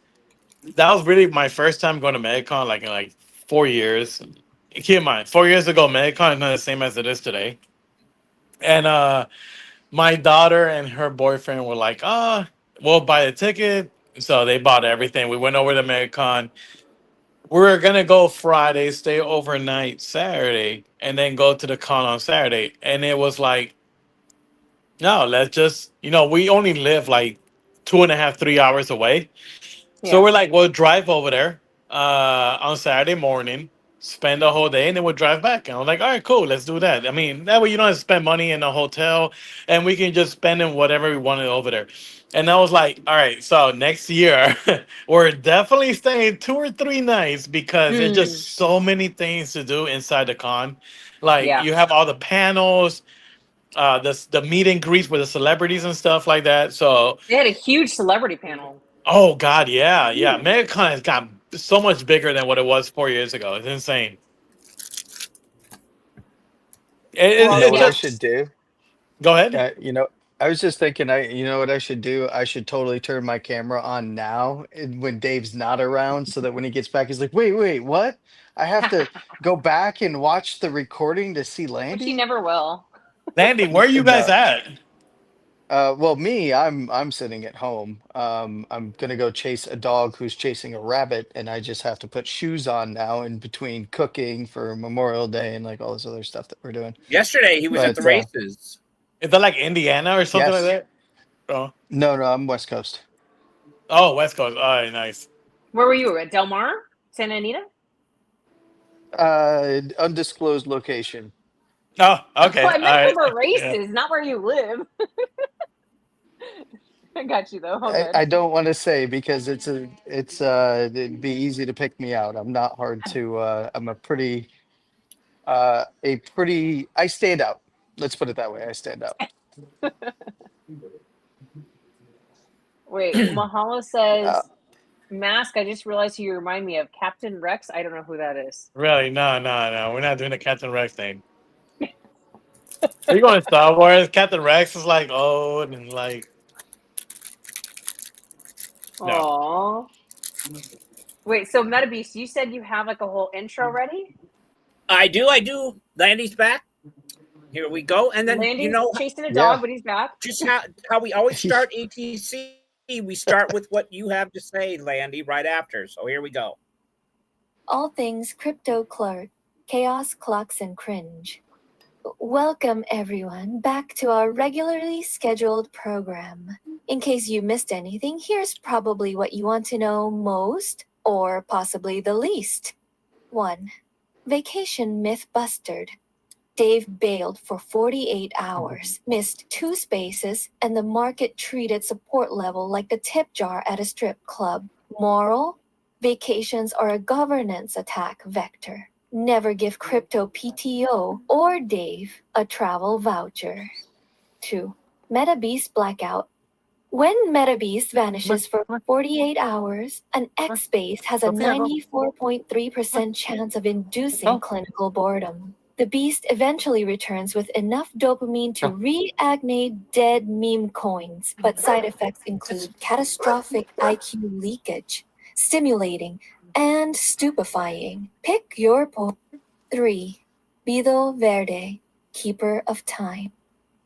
that was really my first time going to MegaCon, like in 4 years. Keep in mind, 4 years ago, MegaCon is not the same as it is today. And my daughter and her boyfriend were like, we'll buy the ticket. So they bought everything. We went over to Americon. We were gonna go Friday, stay overnight Saturday, and then go to the con on Saturday. And it was like, no, let's just, we only live like 2.5, 3 hours away. So Yeah. we're like, we'll drive over there on Saturday morning, spend the whole day, and then we'll drive back. And I was like, all right, cool, let's do that. I mean, that way you don't have to spend money in a hotel, and we can just spend in whatever we wanted over there. And I was like, all right, so next year we're definitely staying 2 or 3 nights because there's Mm, just so many things to do inside the con. Like yeah. you have all the panels, the meet and greets with the celebrities and stuff like that. So They had a huge celebrity panel. oh God, yeah, yeah. Huge. MegaCon has gotten so much bigger than what it was 4 years ago. It's insane. You Well, know It what I yeah. should just do? go ahead. I was just thinking, you know what I should do? I should totally turn my camera on now when Dave's not around, so that when he gets back, he's like, wait, what? I have to go back and watch the recording to see Which you Landy? never will. Landy, where are you guys No. at? Well, me, I'm sitting at home. I'm gonna go chase a dog who's chasing a rabbit, and I just have to put shoes on now in between cooking for Memorial Day and like all this other stuff that we're doing. Yesterday he was at the But races. Is that like Indiana or something like yes, that? Oh, no, I'm West Coast. oh, West Coast. All right, nice. Where were you? At Del Mar? Santa Anita? Undisclosed location. Oh, Oh, okay. I All meant for right. the Yeah. races, not where you live. I got you though. All good. I don't want to say because it'd be easy to pick me out. I'm not hard to I'm I stand out. Let's put it that way. I stand out. Wait, Mahalo Uh, says, Mask, I just realized who you remind me of. Captain Rex? I don't know who that is. Really? No, no, no. We're not doing the Captain Rex thing. Are you going to Star Wars? Captain Rex is like old and like no. Aww. Wait, so MetaBeast, you said you have like a whole intro ready? I do. Landy's back. Here we go. And then Landy's chasing a yeah. dog, but he's back. just how we always start ATC. We start with what you have to say, Landy, right after. So here we go. All things crypto clerk, chaos, clocks, and cringe. Welcome, everyone, back to our regularly scheduled program. In case you missed anything, here's probably what you want to know most, or possibly the least. 1. Vacation myth busted. Dave bailed for 48 hours, missed 2 spaces, and the market treated support level like the tip jar at a strip club. Moral? Vacations are a governance attack vector. Never give crypto PTO or Dave a travel voucher. 2. MetaBeast blackout. When MetaBeast vanishes for 48 hours, an X base has a 94.3% chance of inducing clinical boredom. The beast eventually returns with enough dopamine to reagnate dead meme coins, but side effects include catastrophic IQ leakage, stimulating, and stupefying. Pick your 3. Bido Verde, Keeper of Time.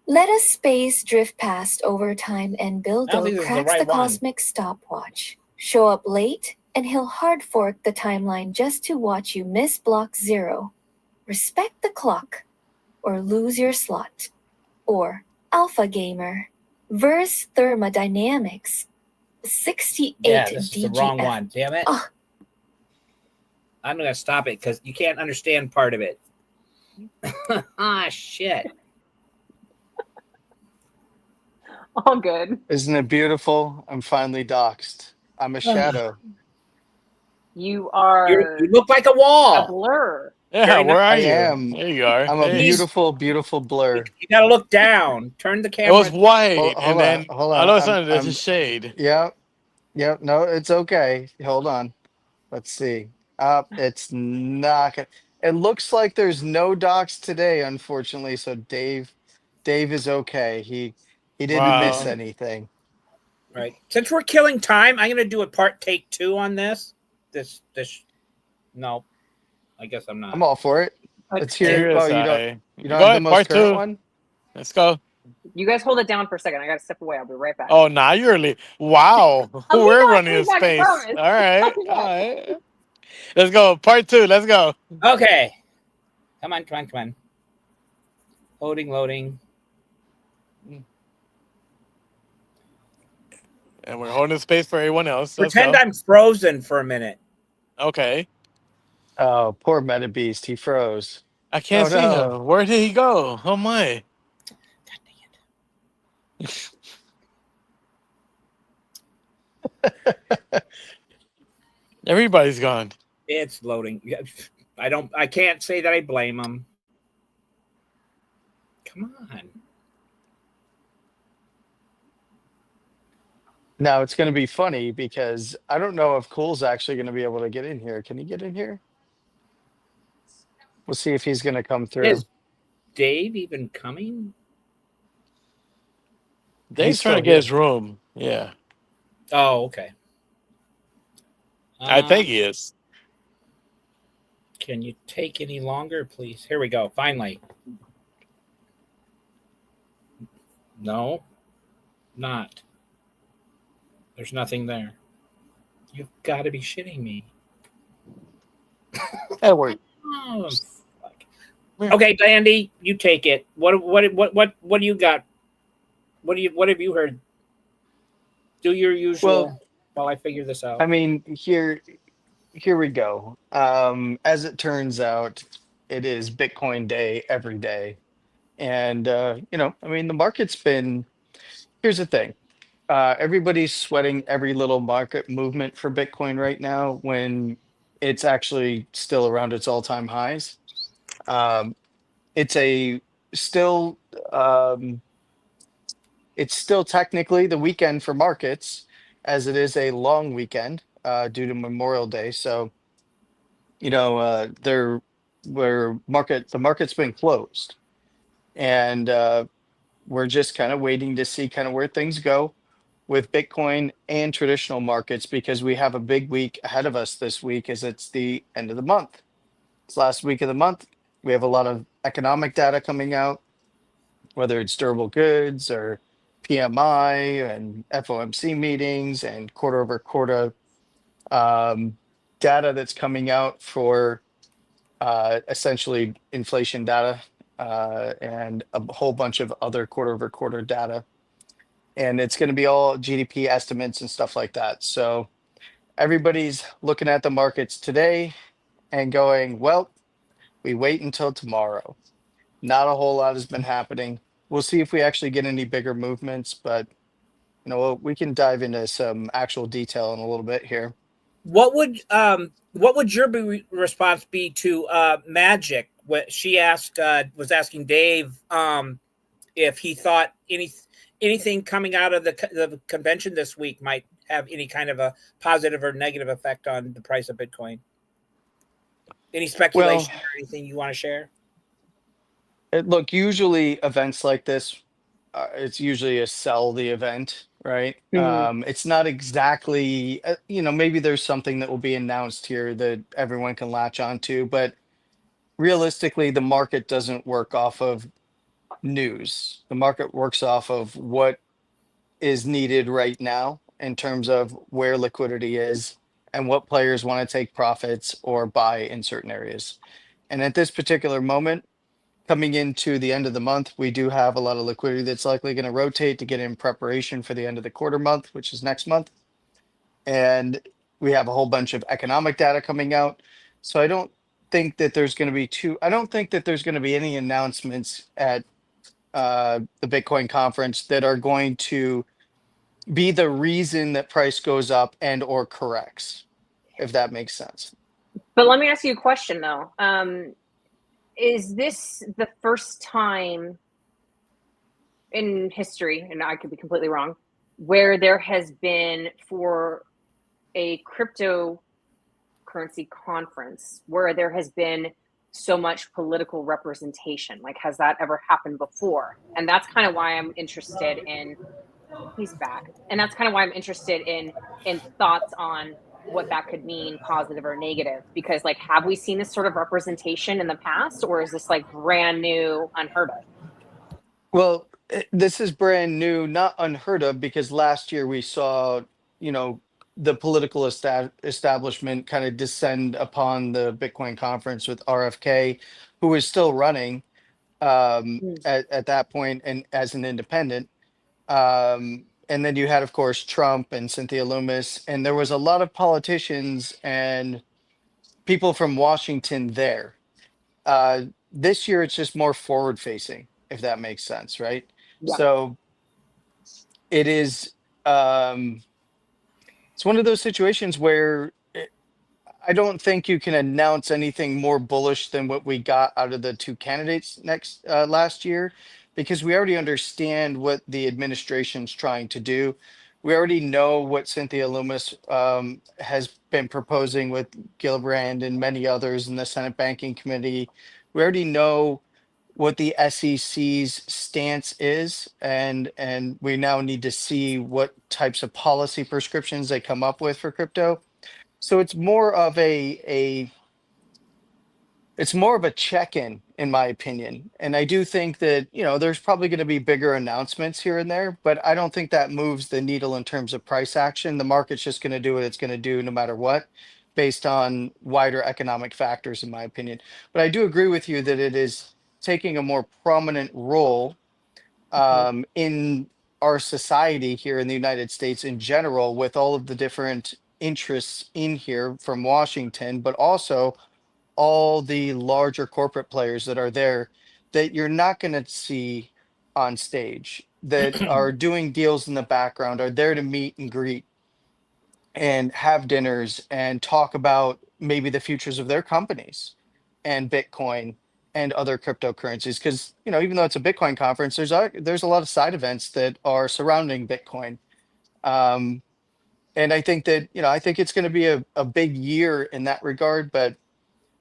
Let a space drift past over time and I don't Bildo think this is the cracks right the one. cosmic stopwatch. Show up late, and he'll hard fork the timeline just to watch you miss block 0. Respect the clock, or lose your slot. Or Alpha Gamer, verse thermodynamics. 68 Yeah, this is DGF. the wrong one. Damn it. Ah. I'm going to stop it because you can't understand part of it. Shit. All good. Isn't it beautiful? I'm finally doxxed. I'm a shadow. You are You look like a a wall. blur. Yeah, Very where are I you? am. There you are. I'm a Hey. beautiful, beautiful blur. You got to look down. Turn the It camera. was white, Hold and on, then hold all of a on. sudden there's a I'm shade. Yep. No, it's okay. Hold on. Let's see. It's not gonna. It looks like there's no docs today, unfortunately. So Dave is okay. He didn't miss Wow. anything. Right. Since we're killing time, I'm going to do a take 2 on this. No, I guess I'm not. I'm all for it. Let's hear. Here Oh, is you I. don't Go have the ahead, most part current 2. one? Let's go. You guys hold it down for a second. I got to step away. I'll be right back. Oh, now you're wow. I'll be We're back. running I'll a be back, I space. All promise. right. I'll be All back. right. Let's go. Part 2. Let's go. Okay. Come on. Loading. And we're holding space for everyone else. Let's Pretend go. I'm frozen for a minute. Okay. Oh, poor Meta Beast. He froze. I can't Oh, see no. him. Where did he go? Oh, my. God dang it. Everybody's gone. It's loading. I can't say that I blame him. Come on. Now it's going to be funny because I don't know if Cool's actually going to be able to get in here. Can he get in here? We'll see if he's going to come through. Is Dave even coming? Dave's trying to still get here. his room. Yeah. Oh, okay. I think he is. Can you take any longer, please? Here we go. Finally. No, not. There's nothing there. You've got to be shitting me. Edward. Oh, fuck. Okay, Dandy, you take it. What do you got? What have you heard? Do your usual while I figure this out. I mean, here we go. As it turns out, it is Bitcoin day every day. And, I mean, the market's been, here's the thing. Everybody's sweating every little market movement for Bitcoin right now when it's actually still around its all-time highs. It's still technically the weekend for markets, as it is a long weekend due to Memorial Day. So, the market's been closed, and we're just kind of waiting to see kind of where things go with Bitcoin and traditional markets, because we have a big week ahead of us this week, as it's the end of the month. It's last week of the month. We have a lot of economic data coming out, whether it's durable goods or PMI and FOMC meetings and quarter over quarter data that's coming out for essentially inflation data and a whole bunch of other quarter over quarter data. And it's going to be all GDP estimates and stuff like that. So everybody's looking at the markets today and going, well, we wait until tomorrow. Not a whole lot has been happening. We'll see if we actually get any bigger movements, but we can dive into some actual detail in a little bit here. What would your response be to Magic? What she asked was asking Dave if he thought anything coming out of the convention this week might have any kind of a positive or negative effect on the price of Bitcoin. Any speculation or anything you want to share? Look, usually events like this, it's usually a sell the event, right? It's not exactly, maybe there's something that will be announced here that everyone can latch onto, but realistically, the market doesn't work off of news. The market works off of what is needed right now in terms of where liquidity is and what players want to take profits or buy in certain areas. And at this particular moment, coming into the end of the month, we do have a lot of liquidity that's likely going to rotate to get in preparation for the end of the quarter month, which is next month. And we have a whole bunch of economic data coming out. So I don't think that there's going to be any announcements at the Bitcoin conference that are going to be the reason that price goes up and or corrects, if that makes sense. But let me ask you a question though. Is this the first time in history, and I could be completely wrong, where there has been, for a cryptocurrency conference, where there has been so much political representation? Like, has that ever happened before? And that's kind of why I'm interested in, he's back. And that's kind of why I'm interested in thoughts on what that could mean, positive or negative, because like, have we seen this sort of representation in the past, or is this like brand new, unheard of? Well, This is brand new, not unheard of, because last year we saw, you know, the political establishment kind of descend upon the Bitcoin conference with RFK, who is still running Mm. at that point and as an independent. And then you had, of course, Trump and Cynthia Lummis, and there was a lot of politicians and people from Washington there. This year, it's just more forward facing, if that makes sense, right? Yeah. So it is, it's one of those situations where I don't think you can announce anything more bullish than what we got out of the two candidates last year, because we already understand what the administration's trying to do. We already know what Cynthia Lummis has been proposing with Gillibrand and many others in the Senate Banking Committee. We already know what the SEC's stance is, and we now need to see what types of policy prescriptions they come up with for crypto. So it's more of it's more of a check-in, in my opinion. And I do think that, you know, there's probably going to be bigger announcements here and there, but I don't think that moves the needle in terms of price action. The market's just going to do what it's going to do no matter what, based on wider economic factors, in my opinion. But I do agree with you that it is taking a more prominent role in our society here in the United States in general, with all of the different interests in here from Washington, but also all the larger corporate players that are there that you're not going to see on stage, that are doing deals in the background, are there to meet and greet and have dinners and talk about maybe the futures of their companies and Bitcoin and other cryptocurrencies. Because, you know, even though it's a Bitcoin conference, there's a lot of side events that are surrounding Bitcoin. And I think that, you know, I think it's going to be a big year in that regard. But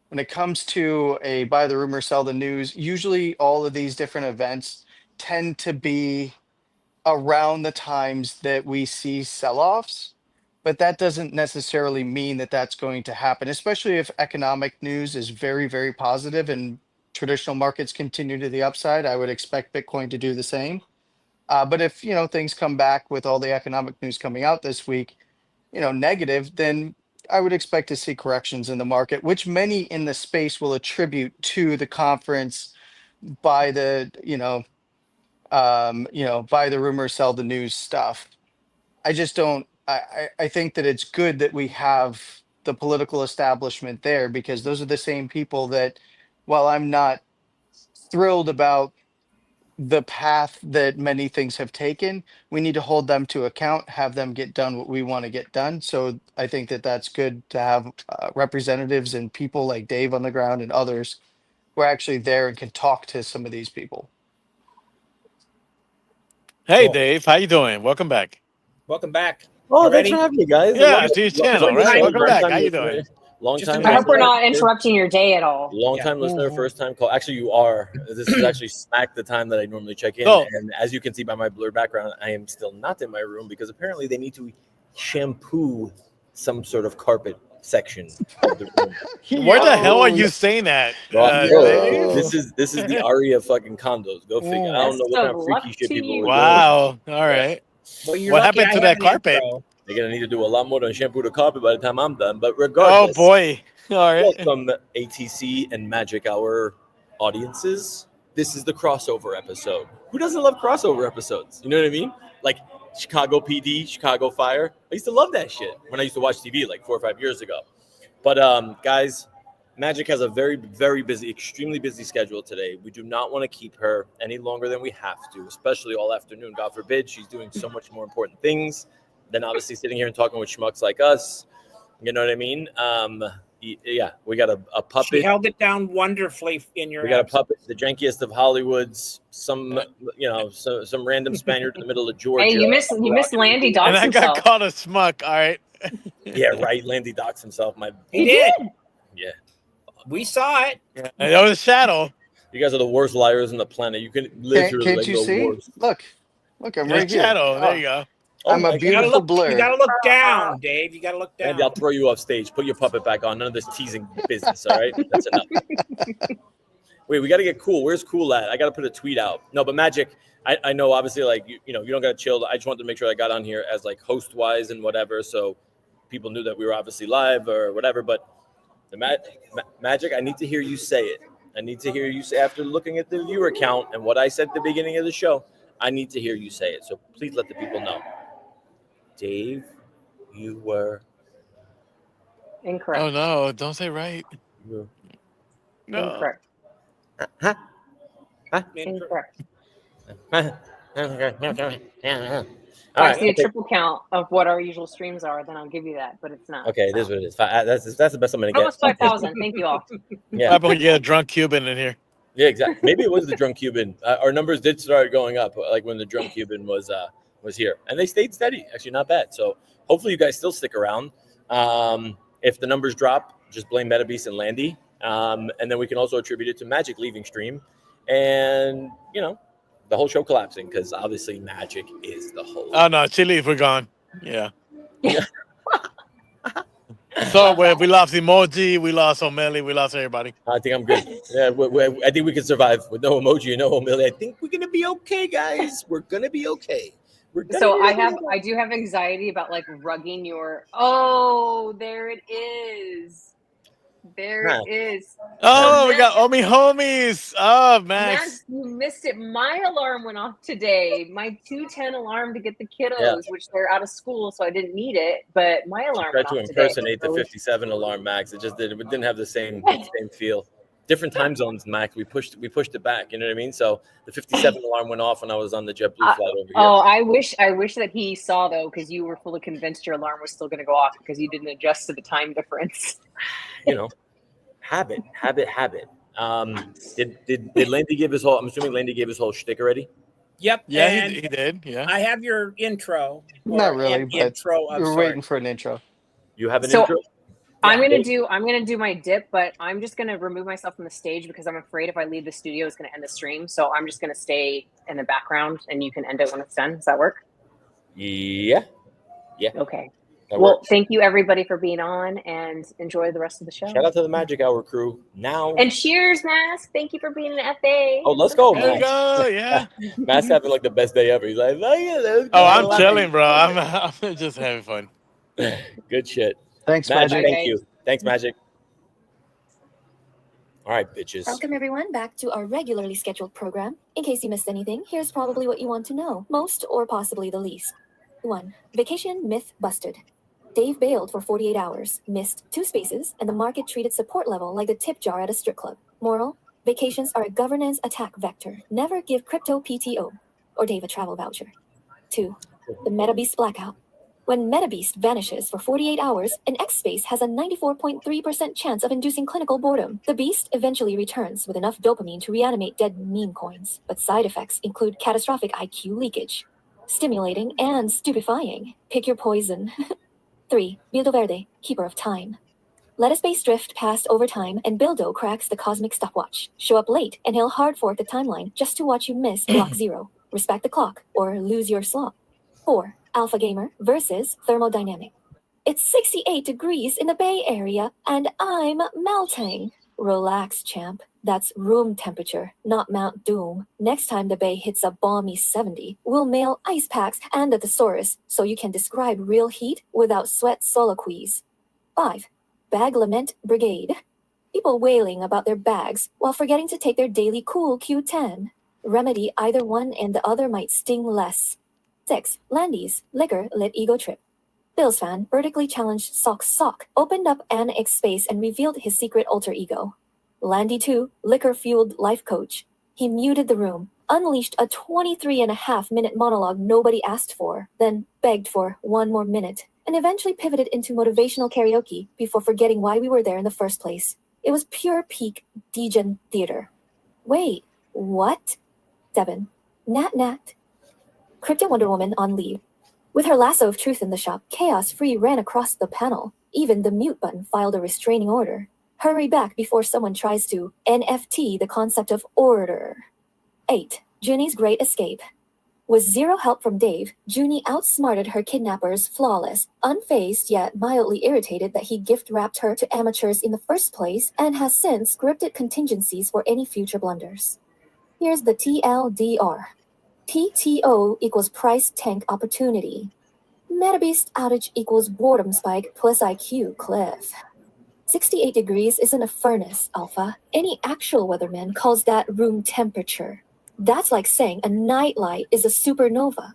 when it comes to a buy the rumor, sell the news, usually all of these different events tend to be around the times that we see sell-offs. But that doesn't necessarily mean that that's going to happen, especially if economic news is very, very positive and traditional markets continue to the upside. I would expect Bitcoin to do the same. But if, you know, things come back with all the economic news coming out this week, you know, negative, then I would expect to see corrections in the market, which many in the space will attribute to the conference by the, buy the rumor, sell the news stuff. I just don't. I think that it's good that we have the political establishment there, because those are the same people that, while I'm not thrilled about the path that many things have taken, we need to hold them to account, have them get done what we want to get done. So I think that that's good to have representatives and people like Dave on the ground and others who are actually there and can talk to some of these people. Hey, Cool. Dave, how you doing? Welcome back. Welcome back. Oh, You thanks ready? for having me, guys. Yeah, I see his channel, right? Welcome back. How you doing? Long Just a time. I hope we're listener. not interrupting your day at all. Long time listener, first time call. Actually, you are. This is actually smack the time that I normally check in. So- And as you can see by my blurred background, I am still not in my room because apparently they need to shampoo some sort of carpet section of the room. Where the hell are you saying that? Bro, this is the Aria fucking condos. Go figure. I don't know what kind of Best of luck freaky shit to people you. were doing. Wow. All right. Well, you're What lucky happened I to have that an carpet? intro. They're gonna need to do a lot more than shampoo the carpet by the time I'm done. But Oh regardless, boy. All right. welcome ATC and Magic Hour audiences. This is the crossover episode. Who doesn't love crossover episodes? You know what I mean? Like Chicago PD, Chicago Fire. I used to love that shit when I used to watch TV like 4 or 5 years ago. But guys, Magic has a very, very busy, extremely busy schedule today. We do not want to keep her any longer than we have to, especially all afternoon. God forbid, she's doing so much more important things than obviously sitting here and talking with schmucks like us. You know what I mean? Yeah, we got a puppet. She held it down wonderfully in your. We got a puppet, the jankiest of Hollywoods. Some random Spaniard in the middle of Georgia. Hey, you missed Landy And Dogs I himself. got called a smuck. All right. Yeah, right. Landy docks himself. He did. Yeah. We saw it. Yeah. And it was a shadow. You guys are the worst liars on the planet. You can literally Can't like you the see? worst. Look, I'm A right here. shadow. There you go. I'm my a God. beautiful blur. You gotta look down, Dave. You gotta look down. Andy, I'll throw you off stage. Put your puppet back on. None of this teasing business, all right? That's enough. Wait, we got to get cool. Where's cool at? I got to put a tweet out. No, but Magic, I know obviously like you know you don't got to chill. I just wanted to make sure I got on here as like host wise and whatever, so people knew that we were obviously live or whatever. But the magic, I need to hear you say it. I need to hear you say after looking at the viewer count and what I said at the beginning of the show. I need to hear you say it. So please let the people know. Dave, you were Incorrect. Oh no! Don't say right. you No. Incorrect. were, huh? Incorrect. All If I right. see a Okay. triple count of what our usual streams are, then I'll give you that. But it's not. Okay, it is what it is. That's the best I'm gonna get. Almost 5,000. Thank you all. What Yeah, happened when you get a drunk Cuban in here? yeah, exactly. Maybe it was the drunk Cuban. Our numbers did start going up, like when the drunk Cuban was here, and they stayed steady. Actually, not bad. So hopefully you guys still stick around. If the numbers drop, just blame MetaBeast and Landy, and then we can also attribute it to Magic leaving stream, and you know, the whole show collapsing because obviously Magic is the host. Oh no, Chile, we're gone. Yeah. So we lost Emoji, we lost O'Malley, we lost everybody. I think I'm good. Yeah, I think we can survive with no Emoji and no O'Malley. I think we're gonna be okay, guys. We're gonna be okay. So I do have anxiety about like rugging your. Oh, there it is. There it is. Oh, we Max, got Omi homies. Oh, Max. Max, you missed it. My alarm went off today. My 2:10 alarm to get the kiddos, which they're out of school, so I didn't need it. But my alarm tried went to off today. impersonate the 57 alarm, Max. It just didn't have the same feel. Different time zones, Max. We pushed it back. You know what I mean? So the 57 alarm went off when I was on the JetBlue flight over here. Oh, I wish that he saw though, because you were fully convinced your alarm was still going to go off because you didn't adjust to the time difference. You know, habit. Did Landy give his whole? I'm assuming Landy gave his whole shtick already. Yep. Yeah, and he did. Yeah. I have your intro. Not really, but intro. we were waiting for an intro. You have an So- intro. I'm gonna do my dip, but I'm just gonna remove myself from the stage because I'm afraid if I leave the studio, it's gonna end the stream. So I'm just gonna stay in the background, and you can end it when it's done. Does that work? Yeah. Okay. That Well, works. thank you everybody for being on, and enjoy the rest of the show. Shout out to the Magic Hour crew. Now. And cheers, Mask. Thank you for being an FA. Oh, let's go, There we Max. go. Yeah. Matt's having like the best day ever. He's like, Oh, I'm chilling, bro. I'm just having fun. Good shit. Thanks, Magic, Magic. thank you. Thanks, Magic. All right, bitches. Welcome everyone back to our regularly scheduled program. In case you missed anything, here's probably what you want to know, most or possibly the least. 1. Vacation myth busted. Dave bailed for 48 hours, missed 2 spaces, and the market treated support level like the tip jar at a strip club. Moral: vacations are a governance attack vector. Never give crypto PTO or Dave a travel voucher. 2. The MetaBeast blackout. When MetaBeast vanishes for 48 hours, an X space has a 94.3% chance of inducing clinical boredom. The beast eventually returns with enough dopamine to reanimate dead meme coins, but side effects include catastrophic IQ leakage. Stimulating and stupefying. Pick your poison. 3. Bildo Verde, Keeper of Time. Let a space drift past over time, and Bildo cracks the cosmic stopwatch. Show up late, and he'll hard fork the timeline just to watch you miss block 0. Respect the clock, or lose your slot. 4. Alpha Gamer versus Thermodynamic. It's 68 degrees in the Bay Area, and I'm melting. Relax, champ. That's room temperature, not Mount Doom. Next time the Bay hits a balmy 70, we'll mail ice packs and a thesaurus so you can describe real heat without sweat soliloquies. 5. Bag Lament Brigade. People wailing about their bags while forgetting to take their daily cool Q10. Remedy either one and the other might sting less. 6. Landy's Liquor Lit Ego Trip. Bills fan, vertically challenged Sock, opened up an X space and revealed his secret alter ego. Landy 2, liquor-fueled life coach. He muted the room, unleashed a 23.5-minute monologue nobody asked for, then begged for 1 more minute, and eventually pivoted into motivational karaoke before forgetting why we were there in the first place. It was pure peak degen theater. Wait, what? 7. Nat. Crypto Wonder Woman on leave. With her lasso of truth in the shop, Chaos Free ran across the panel. Even the mute button filed a restraining order. Hurry back before someone tries to NFT the concept of order. 8. Junie's Great Escape. With zero help from Dave, Junie outsmarted her kidnappers flawless, unfazed yet mildly irritated that he gift-wrapped her to amateurs in the first place, and has since scripted contingencies for any future blunders. Here's the TLDR. PTO equals price tank opportunity. MetaBeast outage equals boredom spike plus IQ cliff. 68 degrees isn't a furnace, Alpha. Any actual weatherman calls that room temperature. That's like saying a nightlight is a supernova.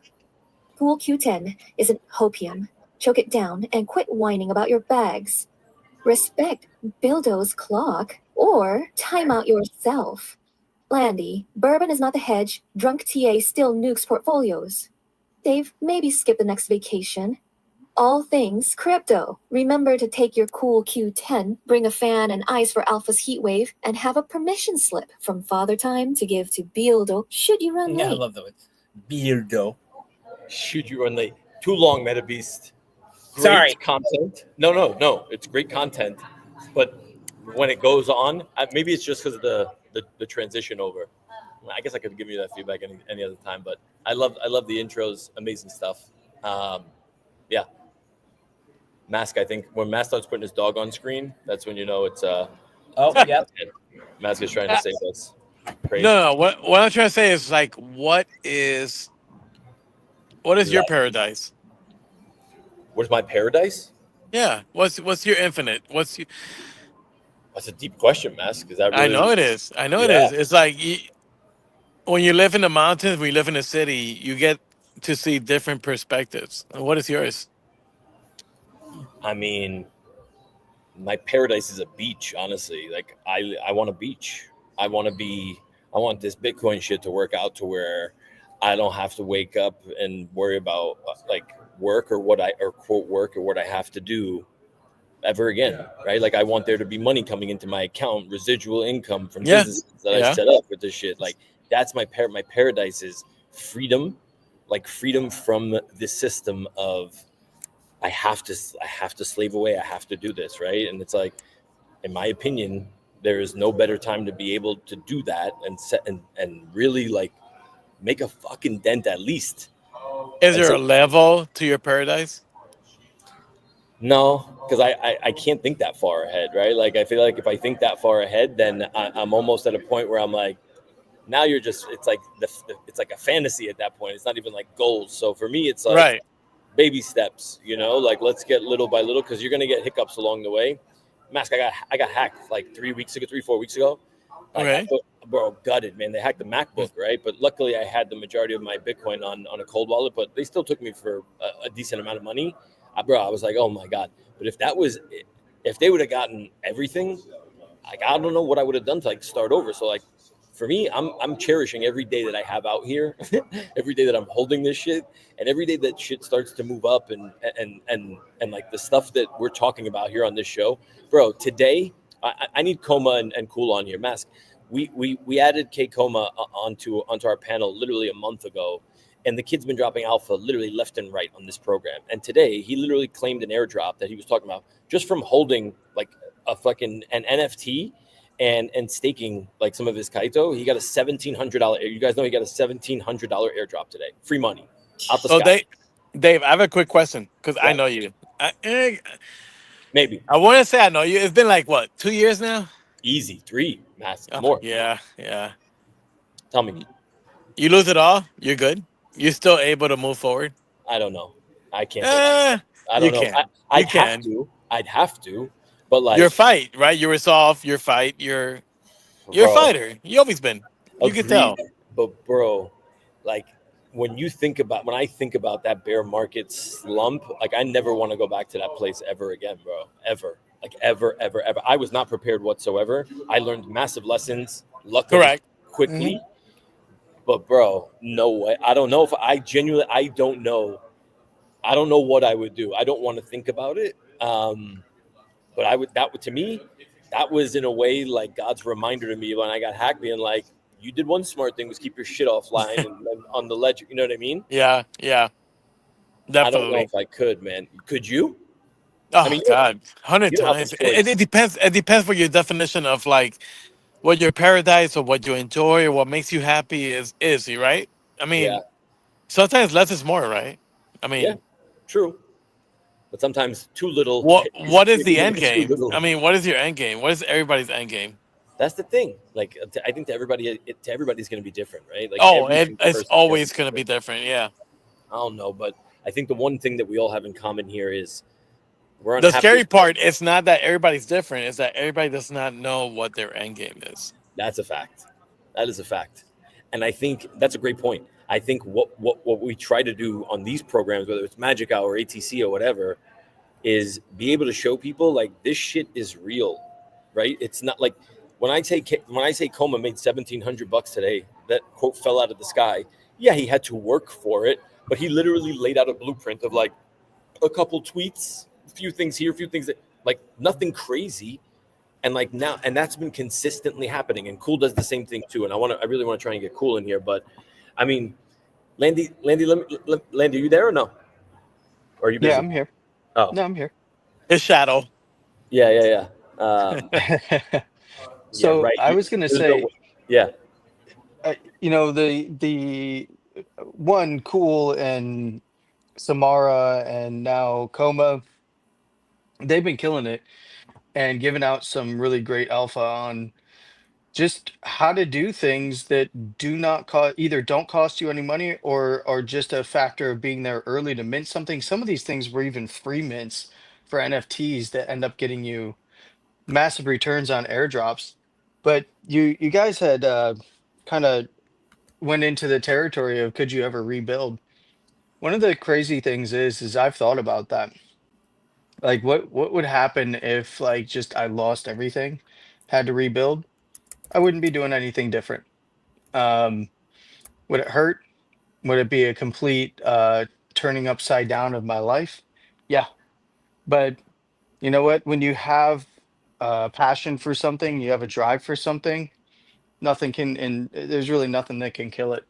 Pool Q10 isn't hopium. Choke it down and quit whining about your bags. Respect Bildo's clock or time out yourself. Landy, bourbon is not the hedge. Drunk TA still nukes portfolios. Dave, maybe skip the next vacation. All things crypto. Remember to take your cool Q10, bring a fan and ice for Alpha's heat wave, and have a permission slip from Father Time to give to Bildo should you run Yeah, I late. love that. Beardo. Should you run late? Too long, MetaBeast. Great Sorry. content. No. It's great content, but when it goes on, maybe it's just because of the transition over. I guess I could give you that feedback any other time, but I love the intros. Amazing stuff. Yeah. Mask, I think when Mask starts putting his dog on screen, that's when you know it's Oh, yeah. Mask is trying to save us. Crazy. No. What I'm trying to say is like, what is your paradise? What is my paradise? Yeah. What's your infinite? That's a deep question, Mask. Is that I really? know it is. It Yeah. is. It's like when you live in the mountains, when you live in the city, you get to see different perspectives. What is yours? I mean, my paradise is a beach, honestly. Like I want a beach. I want this Bitcoin shit to work out to where I don't have to wake up and worry about like work or quote work or what I have to do ever again, right? Like I want there to be money coming into my account, residual income from businesses that I set up with this shit. Like that's my paradise is freedom, like freedom from the system of I have to slave away. I have to do this, right? And it's like, in my opinion, there is no better time to be able to do that and really like make a fucking dent at least. Is there a level to your paradise? No, because I can't think that far ahead, right? Like I feel like if I think that far ahead, then I'm almost at a point where I'm like, now you're just it's like a fantasy at that point. It's not even like goals. So for me, it's like Right. baby steps, like let's get little by little because you're gonna get hiccups along the way. Mask, I got hacked like 4 weeks ago. Like, Okay. bro, gutted, man. They hacked the MacBook, right? But luckily, I had the majority of my Bitcoin on a cold wallet. But they still took me for a decent amount of money. Bro, I was like, oh my god. But if they would have gotten everything, like I don't know what I would have done to like start over. So like, for me, I'm cherishing every day that I have out here, every day that I'm holding this shit, and every day that shit starts to move up and like the stuff that we're talking about here on this show, bro. Today, I need Coma and Cool on here. Mask, we added K Coma onto our panel literally a month ago, and the kid's been dropping alpha literally left and right on this program. And today, he literally claimed an airdrop that he was talking about just from holding like an NFT. And staking like some of his Kaito, he got a $1,700. You guys know he got a $1,700 airdrop today, free money out the sky. Dave, I have a quick question because I Yeah. know you. Maybe I want to say I know you. It's been like what, 2 years now? easy 3, Mass, Oh, more. Yeah. Tell me, You lose it all. You're good. You're still able to move forward. I don't know. I can't. I don't You know. can. I'd have to, but like Your fight, right? Your resolve. Your fight. You're a bro, fighter. You always been. You can agreed. tell. But bro, like when I think about that bear market slump, like I never want to go back to that place ever again, bro. Ever. Like ever. I was not prepared whatsoever. I learned massive lessons, luckily, Correct. quickly. But bro, no way. I don't know if I don't know. I don't know what I would do. I don't want to think about it. But to me, that was in a way like God's reminder to me when I got hacked, being like, you did one smart thing was keep your shit offline and on the ledger. You know what I mean? Yeah. Definitely. I don't know if I could, man. Could you? Oh I mean, God, 100 you don't have times. a choice. It depends. It depends what your definition of like what your paradise or what you enjoy or what makes you happy is. Right? I mean, Yeah. sometimes less is more, right? I mean, Yeah, true. But sometimes too little. what is the end Too game? little. I mean, what is your end game? What is everybody's end game? That's the thing. Like, I think to everybody's going to be different, right? Like, Oh, every single it's person's always going to be different. Yeah. I don't know, but I think the one thing that we all have in common here is we're The unhappy. scary part is not that everybody's different; it's that everybody does not know what their end game is. That's a fact. That is a fact. And I think that's a great point. I think what we try to do on these programs, whether it's Magic Hour, ATC, or whatever, is be able to show people like this shit is real, right? It's not like when I say Coma made $1,700 today, that quote fell out of the sky. Yeah, he had to work for it, but he literally laid out a blueprint of like a couple tweets, a few things here, a few things that like nothing crazy. And like now, and that's been consistently happening. And Cool does the same thing too. And I really want to try and get Cool in here. But I mean, Landy, Landy, are you there or no? Or are you busy? Yeah, I'm here. Oh, No, I'm here. His shadow. yeah. So yeah, right. I was going to There's say, no- yeah, you know, the one Cool and Samara and now Coma, they've been killing it and giving out some really great alpha on just how to do things that do not cost either don't cost you any money or are just a factor of being there early to mint something. Some of these things were even free mints for NFTs that end up getting you massive returns on airdrops. But you guys had kind of went into the territory of could you ever rebuild? One of the crazy things is I've thought about that. Like what would happen if like just I lost everything, had to rebuild? I wouldn't be doing anything different. Um, would it hurt? Would it be a complete turning upside down of my life? Yeah. But you know what? When you have passion for something, you have a drive for something, nothing can, and there's really nothing that can kill it.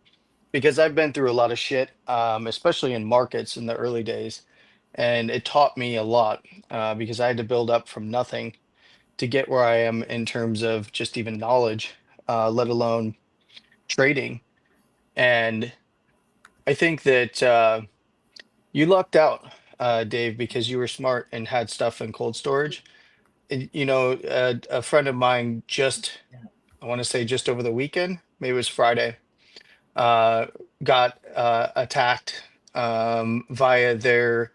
Because I've been through a lot of shit, especially in markets in the early days. And it taught me a lot because I had to build up from nothing to get where I am in terms of just even knowledge, let alone trading. And I think that you lucked out, Dave, because you were smart and had stuff in cold storage. And, you know, a friend of mine just, I want to say just over the weekend, maybe it was Friday, uh, got attacked via their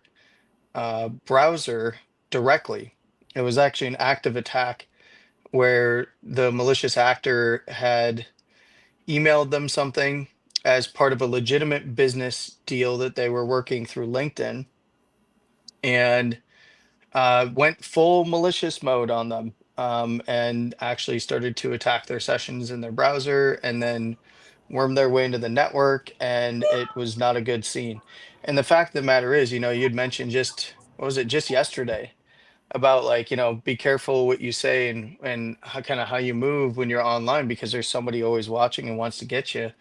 browser directly. It was actually an active attack where the malicious actor had emailed them something as part of a legitimate business deal that they were working through LinkedIn and went full malicious mode on them and actually started to attack their sessions in their browser and then worm their way into the network. And it was not a good scene. And the fact of the matter is, you know, you'd mentioned just, what was it, just yesterday about like, you know, be careful what you say and how kind of how you move when you're online because there's somebody always watching and wants to get you.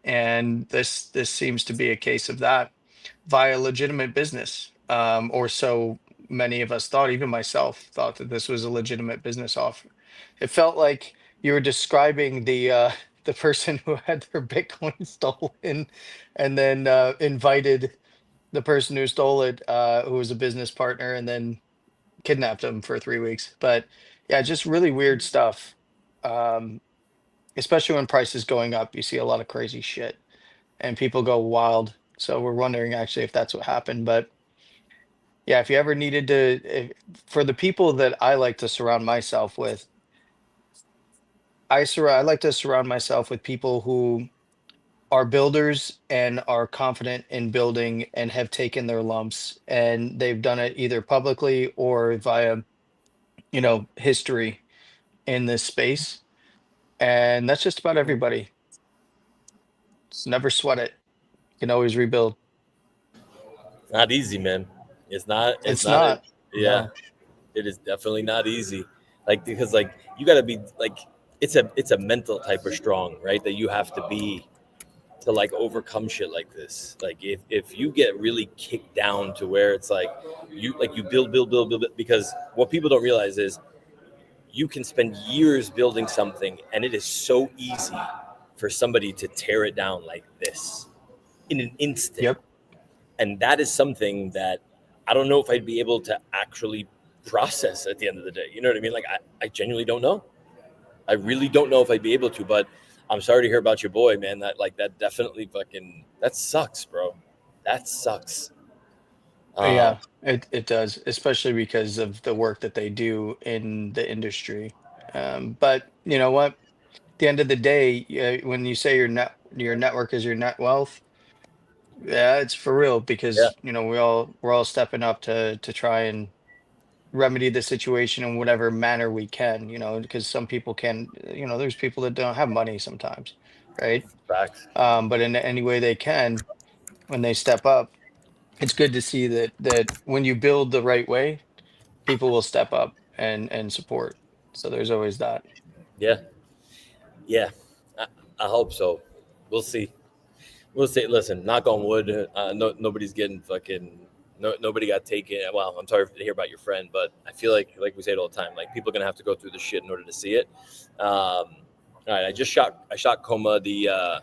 And this seems to be a case of that via legitimate business, or so many of us thought. Even myself thought that this was a legitimate business offer. It felt like you were describing the person who had their Bitcoin stolen, and then invited the person who stole it, who was a business partner, and then kidnapped him for 3 weeks. But yeah, just really weird stuff. Um, Especially when prices going up, you see a lot of crazy shit and people go wild. So we're wondering actually if that's what happened. But yeah, if you ever needed to, for the people that I like to surround myself with, I like to surround myself with people who are builders and are confident in building and have taken their lumps and they've done it either publicly or via, you know, history in this space. And that's just about everybody. Just never sweat it. You can always rebuild. not easy, man. It's not. It's It's not. not. Yeah, No. it is definitely not easy. Like because like you got to be like it's a mental type of strong, right? That you have to be to like overcome shit like this. Like if you get really kicked down to where it's like you build because what people don't realize is you can spend years building something and it is so easy for somebody to tear it down like this in an instant. Yep. And that is something that I don't know if I'd be able to actually process at the end of the day. You know what I mean? Like I genuinely don't know. I really don't know if I'd be able to, but I'm sorry to hear about your boy, man. That definitely that sucks, bro. That sucks. Yeah, it does, especially because of the work that they do in the industry. But you know what? At the end of the day, when you say your network is your net wealth, yeah, it's for real Yeah, because we're all stepping up to try and remedy the situation in whatever manner we can, because some people can, there's people that don't have money sometimes, right? facts. But in any way they can, when they step up, it's good to see that when you build the right way, people will step up and support. So there's always that. Yeah, yeah. I, I hope so. We'll see. We'll see. Listen, knock on wood. Nobody's getting nobody got taken. Well, I'm sorry to hear about your friend, but I feel like we say it all the time. Like people are gonna have to go through the shit in order to see it. All right, I shot Coma the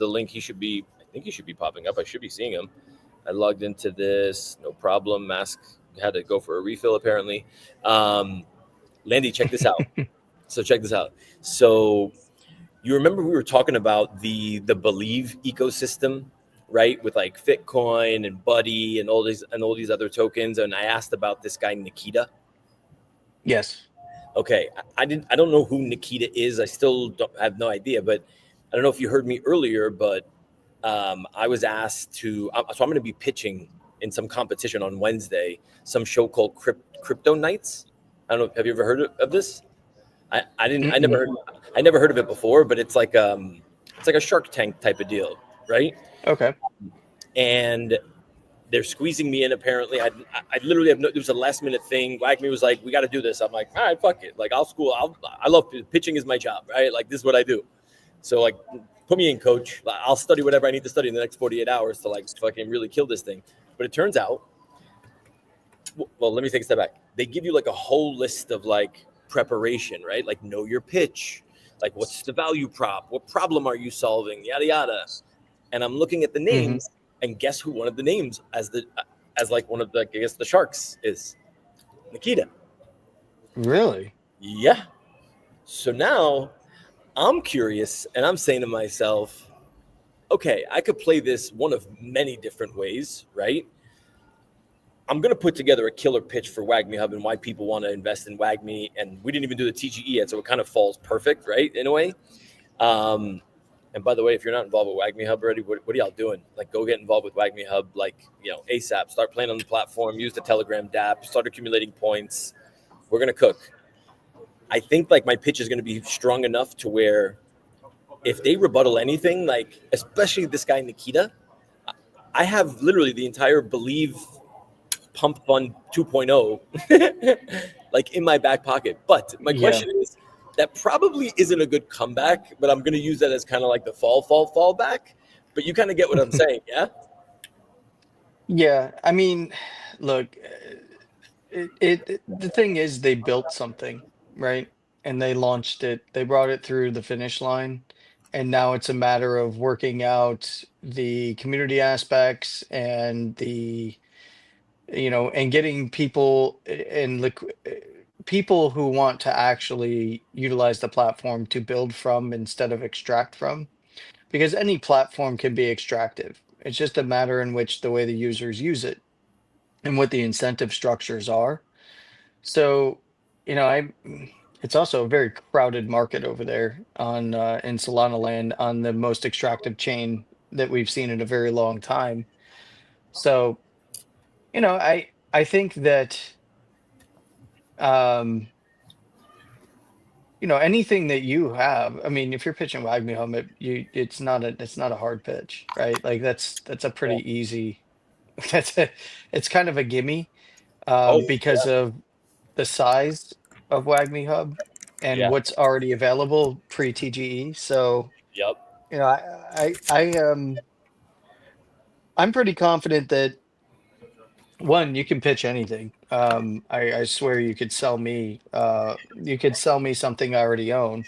link. I think he should be popping up. I should be seeing him. I logged into this, no problem. Mask had to go for a refill apparently. Landy, check this out. Check this out. So you remember we were talking about the Believe ecosystem, right? With like Fitcoin and Buddy and all these other tokens. And I asked about this guy Nikita. Yes. Okay, I don't know who Nikita is. I still have no idea. But I don't know if you heard me earlier, but I was asked to. So I'm going to be pitching in some competition on Wednesday, some show called Crypto Nights. I don't know. Have you ever heard of this? I didn't. Mm-mm. I never heard of it before. But it's like a Shark Tank type of deal, right? Okay. And they're squeezing me in. Apparently, I literally have no. There was a last minute thing. Wagme was like, "We got to do this." I'm like, "All right, fuck it." Like, I love pitching is my job, right? Like, this is what I do. So like, put me in, coach. I'll study whatever I need to study in the next 48 hours to like fucking really kill this thing. But it turns out, well, let me take a step back. They give you like a whole list of like preparation, right? Like know your pitch, like what's the value prop, what problem are you solving, yada yada. And I'm looking at the names, and guess who one of the names as like one of the, I guess, the sharks is? Nikita. Really? Yeah. So now I'm curious, and I'm saying to myself, okay, I could play this one of many different ways, right? I'm going to put together a killer pitch for Wagme Hub and why people want to invest in Wagme. And we didn't even do the TGE yet, so it kind of falls perfect, right, in a way. And by the way, if you're not involved with Wagme Hub already, what are y'all doing? Like, go get involved with Wagme Hub, like, ASAP. Start playing on the platform. Use the Telegram DApp. Start accumulating points. We're going to cook. I think, like, my pitch is going to be strong enough to where if they rebuttal anything, like, especially this guy, Nikita, I have literally the entire Believe Pump Fund 2.0 like in my back pocket. But my question is, that probably isn't a good comeback, but I'm going to use that as kind of like the fall back. But you kind of get what I'm saying, yeah? Yeah. I mean, look, the thing is they built something, right? And they launched it, they brought it through the finish line. And now it's a matter of working out the community aspects and and getting people and people who want to actually utilize the platform to build from instead of extract from, because any platform can be extractive. It's just a matter in which the way the users use it and what the incentive structures are. So, it's also a very crowded market over there on in Solana land on the most extractive chain that we've seen in a very long time. So, I think that um anything that you have, I mean, if you're pitching Wagme Home, it's not a hard pitch, right? Like that's a pretty easy, it's kind of a gimme, Oh, because of the size of Wagme Hub and yeah. what's already available pre-TGE. So, Yep. I'm pretty confident that one, you can pitch anything. I swear you could sell me something I already own.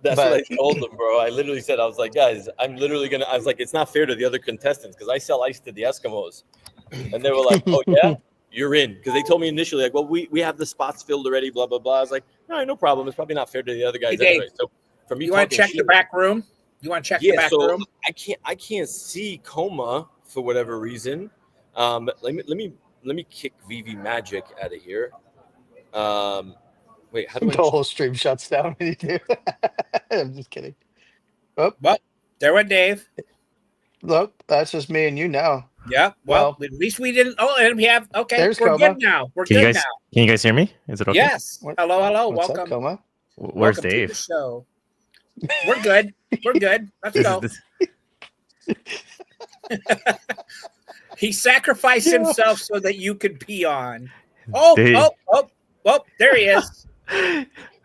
That's what I But told them, bro. I literally said, I was like, guys, I was like, it's not fair to the other contestants because I sell ice to the Eskimos. And they were like, oh, yeah, you're in. Because they told me initially, like, well, we have the spots filled already, blah, blah, blah. I was like, All right, no problem. It's probably not fair to the other guys Hey, Dave, anyway. So for me, You want to check the back room? Yeah, so I can't see Coma for whatever reason. Let me kick VV Magic out of here. Wait, how do The whole stream shuts down when you do. I'm just kidding. Oh, Well, there went Dave. look, that's just me and you now. Yeah. Well, at least we didn't. Oh, and we have. Okay, There's we're Coma. good now. We're Can you good guys now. can you guys hear me? Is it okay? Yes. Hello. What's Welcome. up, Coma? Where's Welcome Dave? to the show. We're good. We're good. Let's go. He sacrificed himself so that you could pee on. Oh, Dave. there he is.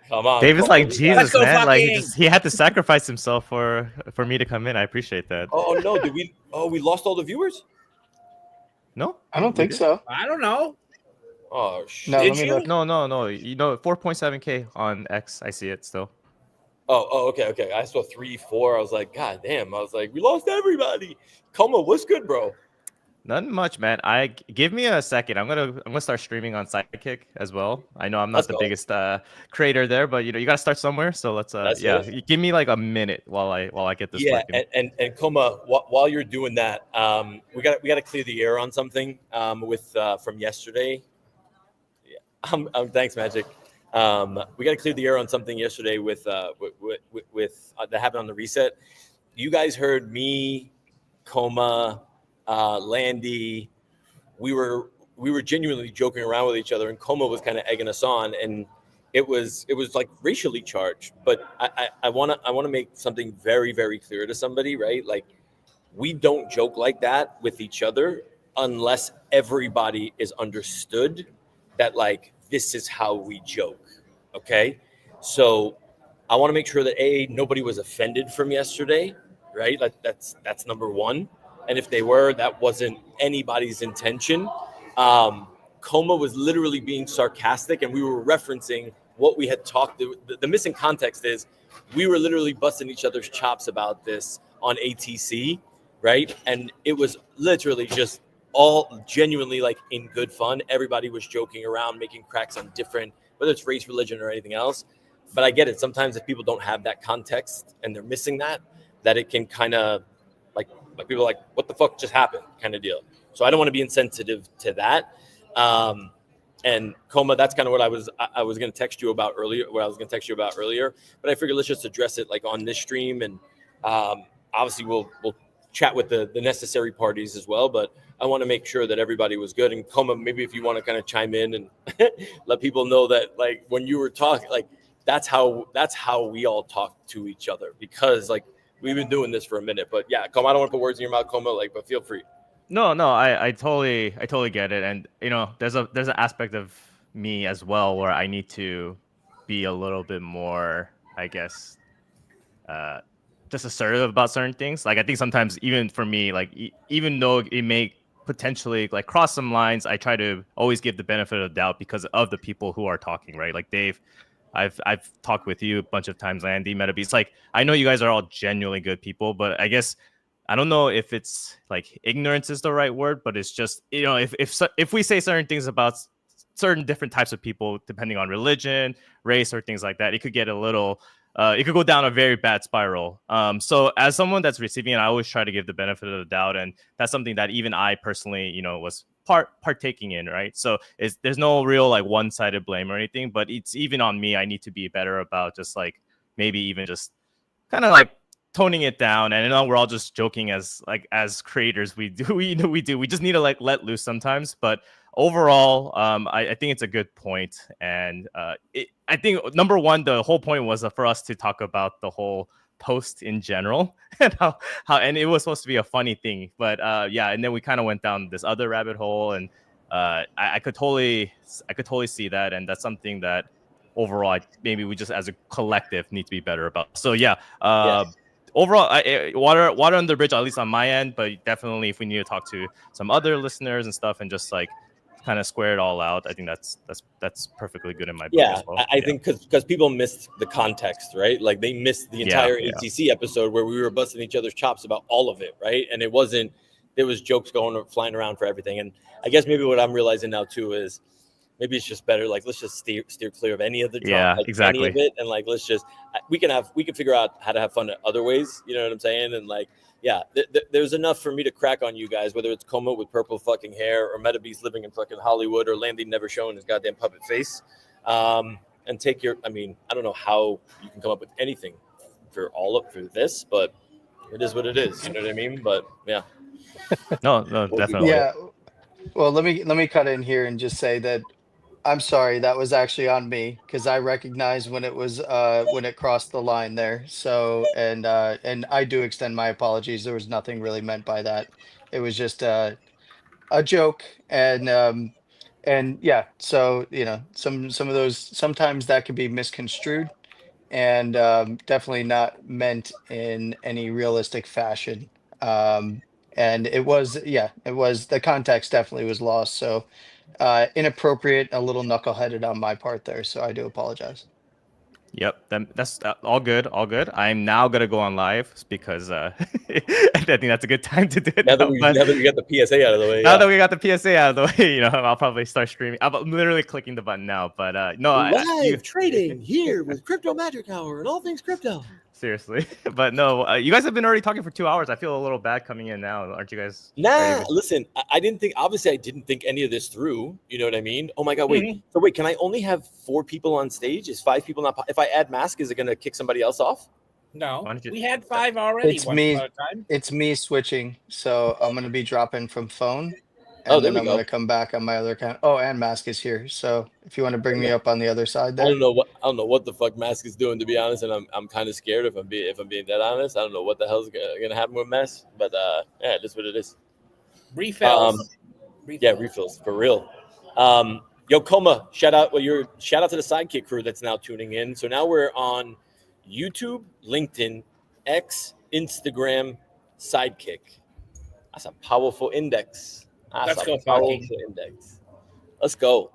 Come on. Dave is like Jesus, Let's go, man. Like fucking. he had to sacrifice himself for me to come in. I appreciate that. Oh no, did we? Oh, we lost all the viewers. No, I don't think so. I don't know. Oh shit. No, Did let me you? look. No. You know, 4.7K on X. I see it still. Oh, okay. I saw 3, 4. I was like, God damn. I was like, we lost everybody. Coma, what's good, bro? Nothing much, man. Give me a second. I'm gonna start streaming on Sidekick as well. I know I'm not the biggest creator there, but you gotta start somewhere. So let's give me like a minute while I get this. Yeah, working. and Coma, while you're doing that, we got to clear the air on something with from yesterday. Yeah, thanks, Magic. We got to clear the air on something yesterday with that happened on the reset. You guys heard me, Coma, Landy. We were genuinely joking around with each other, and Coma was kind of egging us on, and it was like racially charged. But I want to make something very, very clear to somebody, right? Like, we don't joke like that with each other unless everybody is understood that, like, this is how we joke. Okay, so I want to make sure that nobody was offended from yesterday, right? Like that's number one. And if they were, that wasn't anybody's intention. Coma was literally being sarcastic, and we were referencing what we had talked. The missing context is we were literally busting each other's chops about this on ATC, right? And it was literally just all genuinely like in good fun. Everybody was joking around, making cracks on different, whether it's race, religion, or anything else. But I get it. Sometimes if people don't have that context and they're missing that it can kind of like people are like, what the fuck just happened kind of deal. So I don't want to be insensitive to that. And Coma, that's kind of what I was going to text you about earlier, but I figured let's just address it like on this stream. And obviously we'll chat with the necessary parties as well, but I want to make sure that everybody was good. And Coma, maybe if you want to kind of chime in and let people know that, like, when you were talking, like, that's how we all talk to each other, because like we've been doing this for a minute. But yeah, Coma, I don't want to put words in your mouth, Coma, like, but feel free. No, I totally get it. And there's an aspect of me as well where I need to be a little bit more, I guess, just assertive about certain things. Like, I think sometimes even for me, like, even though it may potentially like cross some lines, I try to always give the benefit of the doubt because of the people who are talking, right? Like Dave, I've talked with you a bunch of times, Landy, Metabeats. Like, I know you guys are all genuinely good people, but I guess I don't know if it's like ignorance is the right word, but it's just, if we say certain things about certain different types of people, depending on religion, race, or things like that, it could get a little, it could go down a very bad spiral. So as someone that's receiving it, I always try to give the benefit of the doubt. And that's something that even I personally, was partaking in, right? So there's no real like one-sided blame or anything, but it's even on me. I need to be better about just like maybe even just kind of like toning it down. And we're all just joking as creators. We just need to like let loose sometimes. But overall, I think it's a good point. And I think number one, the whole point was for us to talk about the whole post in general and how and it was supposed to be a funny thing, but and then we kind of went down this other rabbit hole, and I could totally see that, and that's something that overall maybe we just as a collective need to be better about. So overall, water under the bridge, at least on my end, but definitely if we need to talk to some other listeners and stuff and just like kind of square it all out, I think that's perfectly good in my book as well. I think because people missed the context, right? Like they missed the entire ATC episode where we were busting each other's chops about all of it, right? And there was jokes flying around for everything. And I guess maybe what I'm realizing now too is maybe it's just better. Like, let's just steer clear of any of the drama, Yeah, like exactly. any of it, and like let's just we can figure out how to have fun other ways. You know what I'm saying? And like, yeah, there's enough for me to crack on you guys, whether it's Coma with purple fucking hair or MetaBeast living in fucking Hollywood or Landy never showing his goddamn puppet face. And take your, I mean, I don't know how you can come up with anything for this, but it is what it is. You know what I mean? But yeah. No, definitely. Yeah. Well, let me cut in here and just say that I'm sorry, that was actually on me because I recognized when it crossed the line there. So and I do extend my apologies. There was nothing really meant by that. It was just a joke and yeah, so some of those sometimes that could be misconstrued and definitely not meant in any realistic fashion. And it was, yeah, it was, the context definitely was lost. So inappropriate, a little knuckleheaded on my part there. So I do apologize. Yep, that's all good, all good. I'm now gonna go on live because I think that's a good time to do it. Now that we got the PSA out of the way. Now that we got the PSA out of the way, I'll probably start streaming. I'm literally clicking the button now, but no, live trading here with Crypto Magic Hour and all things crypto. Seriously, but no, you guys have been already talking for 2 hours. I feel a little bad coming in now. Aren't you guys? Nah, listen, I didn't think. Obviously, I didn't think any of this through. You know what I mean? Oh my god, wait. Mhm. So wait, can I only have 4 people on stage? Is 5 people not? If I add Mask, is it going to kick somebody else off? No, Why don't you- we had 5 already. It's once me. upon a time. It's me switching. So I'm going to be dropping from phone. Oh, And there then we I'm go. going to come back on my other account. Oh, and Mask is here. So if you want to bring me up on the other side I there. don't know what the fuck Mask is doing, to be honest, and I'm kind of scared if I'm being dead honest. I don't know what the hell's gonna happen with Mask, but yeah, it is what it is. Refills. Yeah, refills for real. Yo, Coma, shout out to the Sidekick crew that's now tuning in. So now we're on YouTube, LinkedIn, X, Instagram, Sidekick. That's a powerful index. Let's go, Funky. Index. Let's go.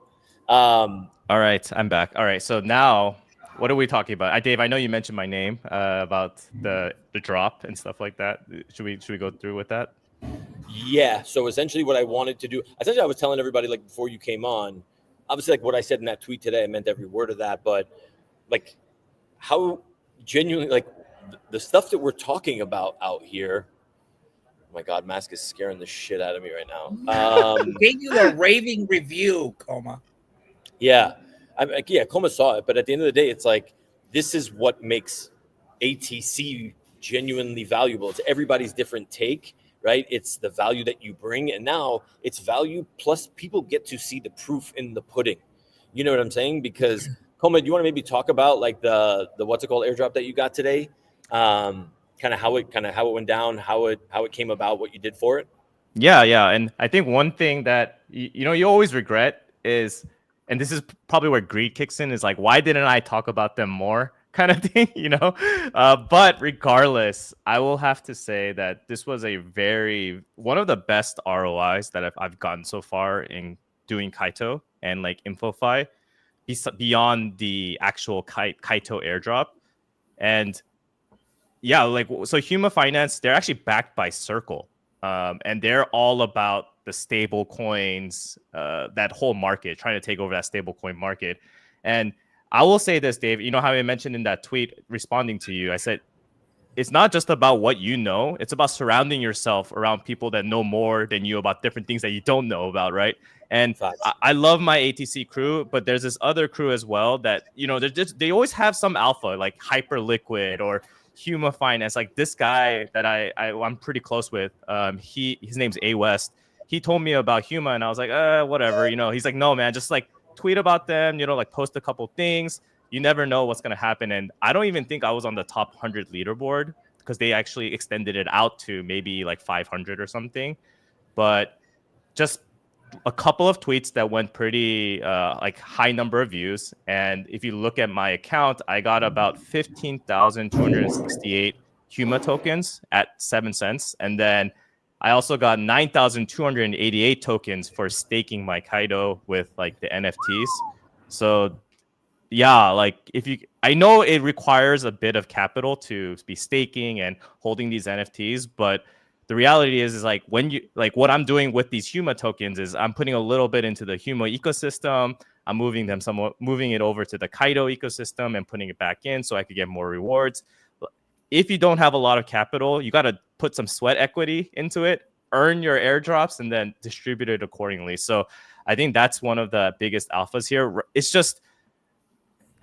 All right, I'm back. All right, so now what are we talking about? Dave, I know you mentioned my name about the drop and stuff like that. Should we go through with that? Yeah. So essentially, what I wanted to do, I was telling everybody like before you came on. Obviously, like what I said in that tweet today, I meant every word of that. But like, how genuinely, like the stuff that we're talking about out here. Oh my God, Mask is scaring the shit out of me right now. Gave you a raving review, Coma. Yeah, Coma saw it, but at the end of the day, it's like this is what makes ATC genuinely valuable. It's everybody's different take, right? It's the value that you bring, and now it's value plus people get to see the proof in the pudding. You know what I'm saying? Because Coma, do you want to maybe talk about like the what's it called airdrop that you got today? Kind of how it went down, how it came about, what you did for it. Yeah, and I think one thing that you always regret is, and this is probably where greed kicks in, is like, why didn't I talk about them more, kind of thing, But regardless, I will have to say that this was one of the best ROIs that I've gotten so far in doing Kaito and like InfoFi, beyond the actual Kaito airdrop. And yeah, like, so Huma Finance, they're actually backed by Circle. And they're all about the stable coins, that whole market, trying to take over that stable coin market. And I will say this, Dave, you know how I mentioned in that tweet responding to you, I said, it's not just about what you know, it's about surrounding yourself around people that know more than you about different things that you don't know about, right? And I love my ATC crew, but there's this other crew as well that, they always have some alpha, like Hyperliquid or Huma Finance. Like this guy that I'm pretty close with, his name's A West. He told me about Huma, and I was like, whatever, He's like, no, man, just like tweet about them, like post a couple things. You never know what's gonna happen. And I don't even think I was on the top 100 leaderboard because they actually extended it out to maybe like 500 or something. But just a couple of tweets that went pretty like high number of views. And if you look at my account, I got about 15,268 Huma tokens at 7 cents. And then I also got 9,288 tokens for staking my Kaido with like the NFTs. So yeah, like I know it requires a bit of capital to be staking and holding these NFTs, but the reality is like when you like what I'm doing with these Huma tokens is I'm putting a little bit into the Huma ecosystem. I'm moving it over to the Kaido ecosystem and putting it back in so I could get more rewards. If you don't have a lot of capital, you got to put some sweat equity into it, earn your airdrops, and then distribute it accordingly. So I think that's one of the biggest alphas here. It's just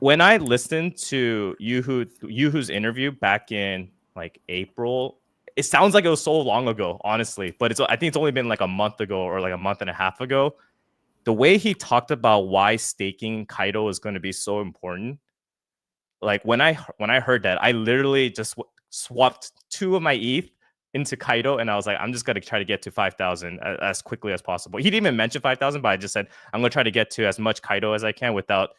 when I listened to Yuhu's interview back in like April, it sounds like it was so long ago, honestly. But I think it's only been like a month ago or like a month and a half ago. The way he talked about why staking Kaido is going to be so important, like when I heard that, I literally just swapped 2 of my ETH into Kaido, and I was like, I'm just gonna try to get to 5,000 as quickly as possible. He didn't even mention 5,000, but I just said I'm gonna try to get to as much Kaido as I can without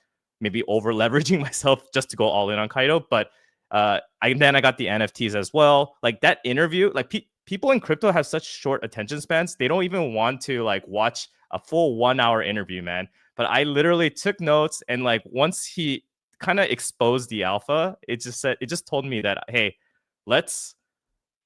maybe over leveraging myself just to go all in on Kaido. But I got the NFTs as well. Like that interview, like people in crypto have such short attention spans. They don't even want to like watch a full 1 hour interview, man. But I literally took notes, and like once he kind of exposed the alpha, it just told me that, hey, let's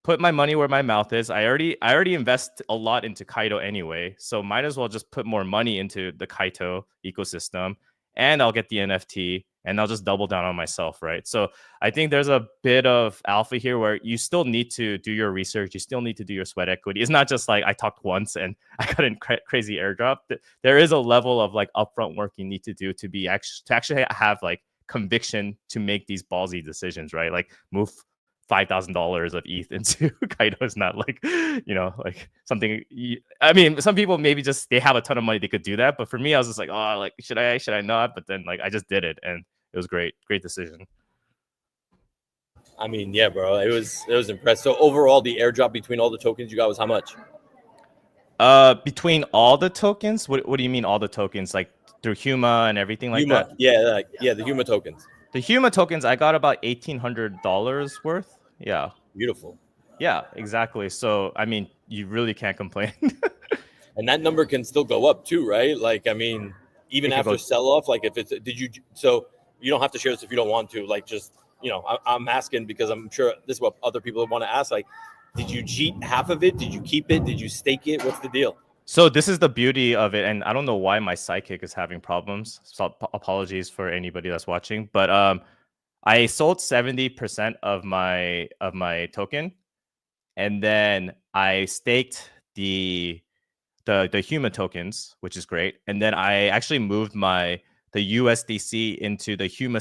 put my money where my mouth is. I already invest a lot into Kaido anyway, so might as well just put more money into the Kaido ecosystem, and I'll get the NFT, and I'll just double down on myself, right? So I think there's a bit of alpha here where you still need to do your research. You still need to do your sweat equity. It's not just like I talked once and I got a crazy airdrop. There is a level of like upfront work you need to do to actually have like conviction to make these ballsy decisions, right? Like move $5,000 of ETH into Kaido is not like, like something. I mean, some people maybe just they have a ton of money, they could do that. But for me, I was just like, oh, like should I not? But then like I just did it, and it was great decision. I mean, yeah, bro, it was impressive. So overall, the airdrop between all the tokens you got was how much? Between all the tokens, what do you mean all the tokens? Like through Huma and everything like that? Yeah, the Huma tokens. The Huma tokens, I got about $1,800 worth. Yeah. Beautiful. Yeah, exactly. So, I mean, you really can't complain. And that number can still go up too, right? Like, I mean, even after sell off, like if it's, so you don't have to share this if you don't want to, like just, I'm asking because I'm sure this is what other people want to ask. Like, did you cheat half of it? Did you keep it? Did you stake it? What's the deal? So this is the beauty of it. And I don't know why my sidekick is having problems. So apologies for anybody that's watching, but, I sold 70% of my token, and then I staked the Huma tokens, which is great. And then I actually moved the USDC into the Huma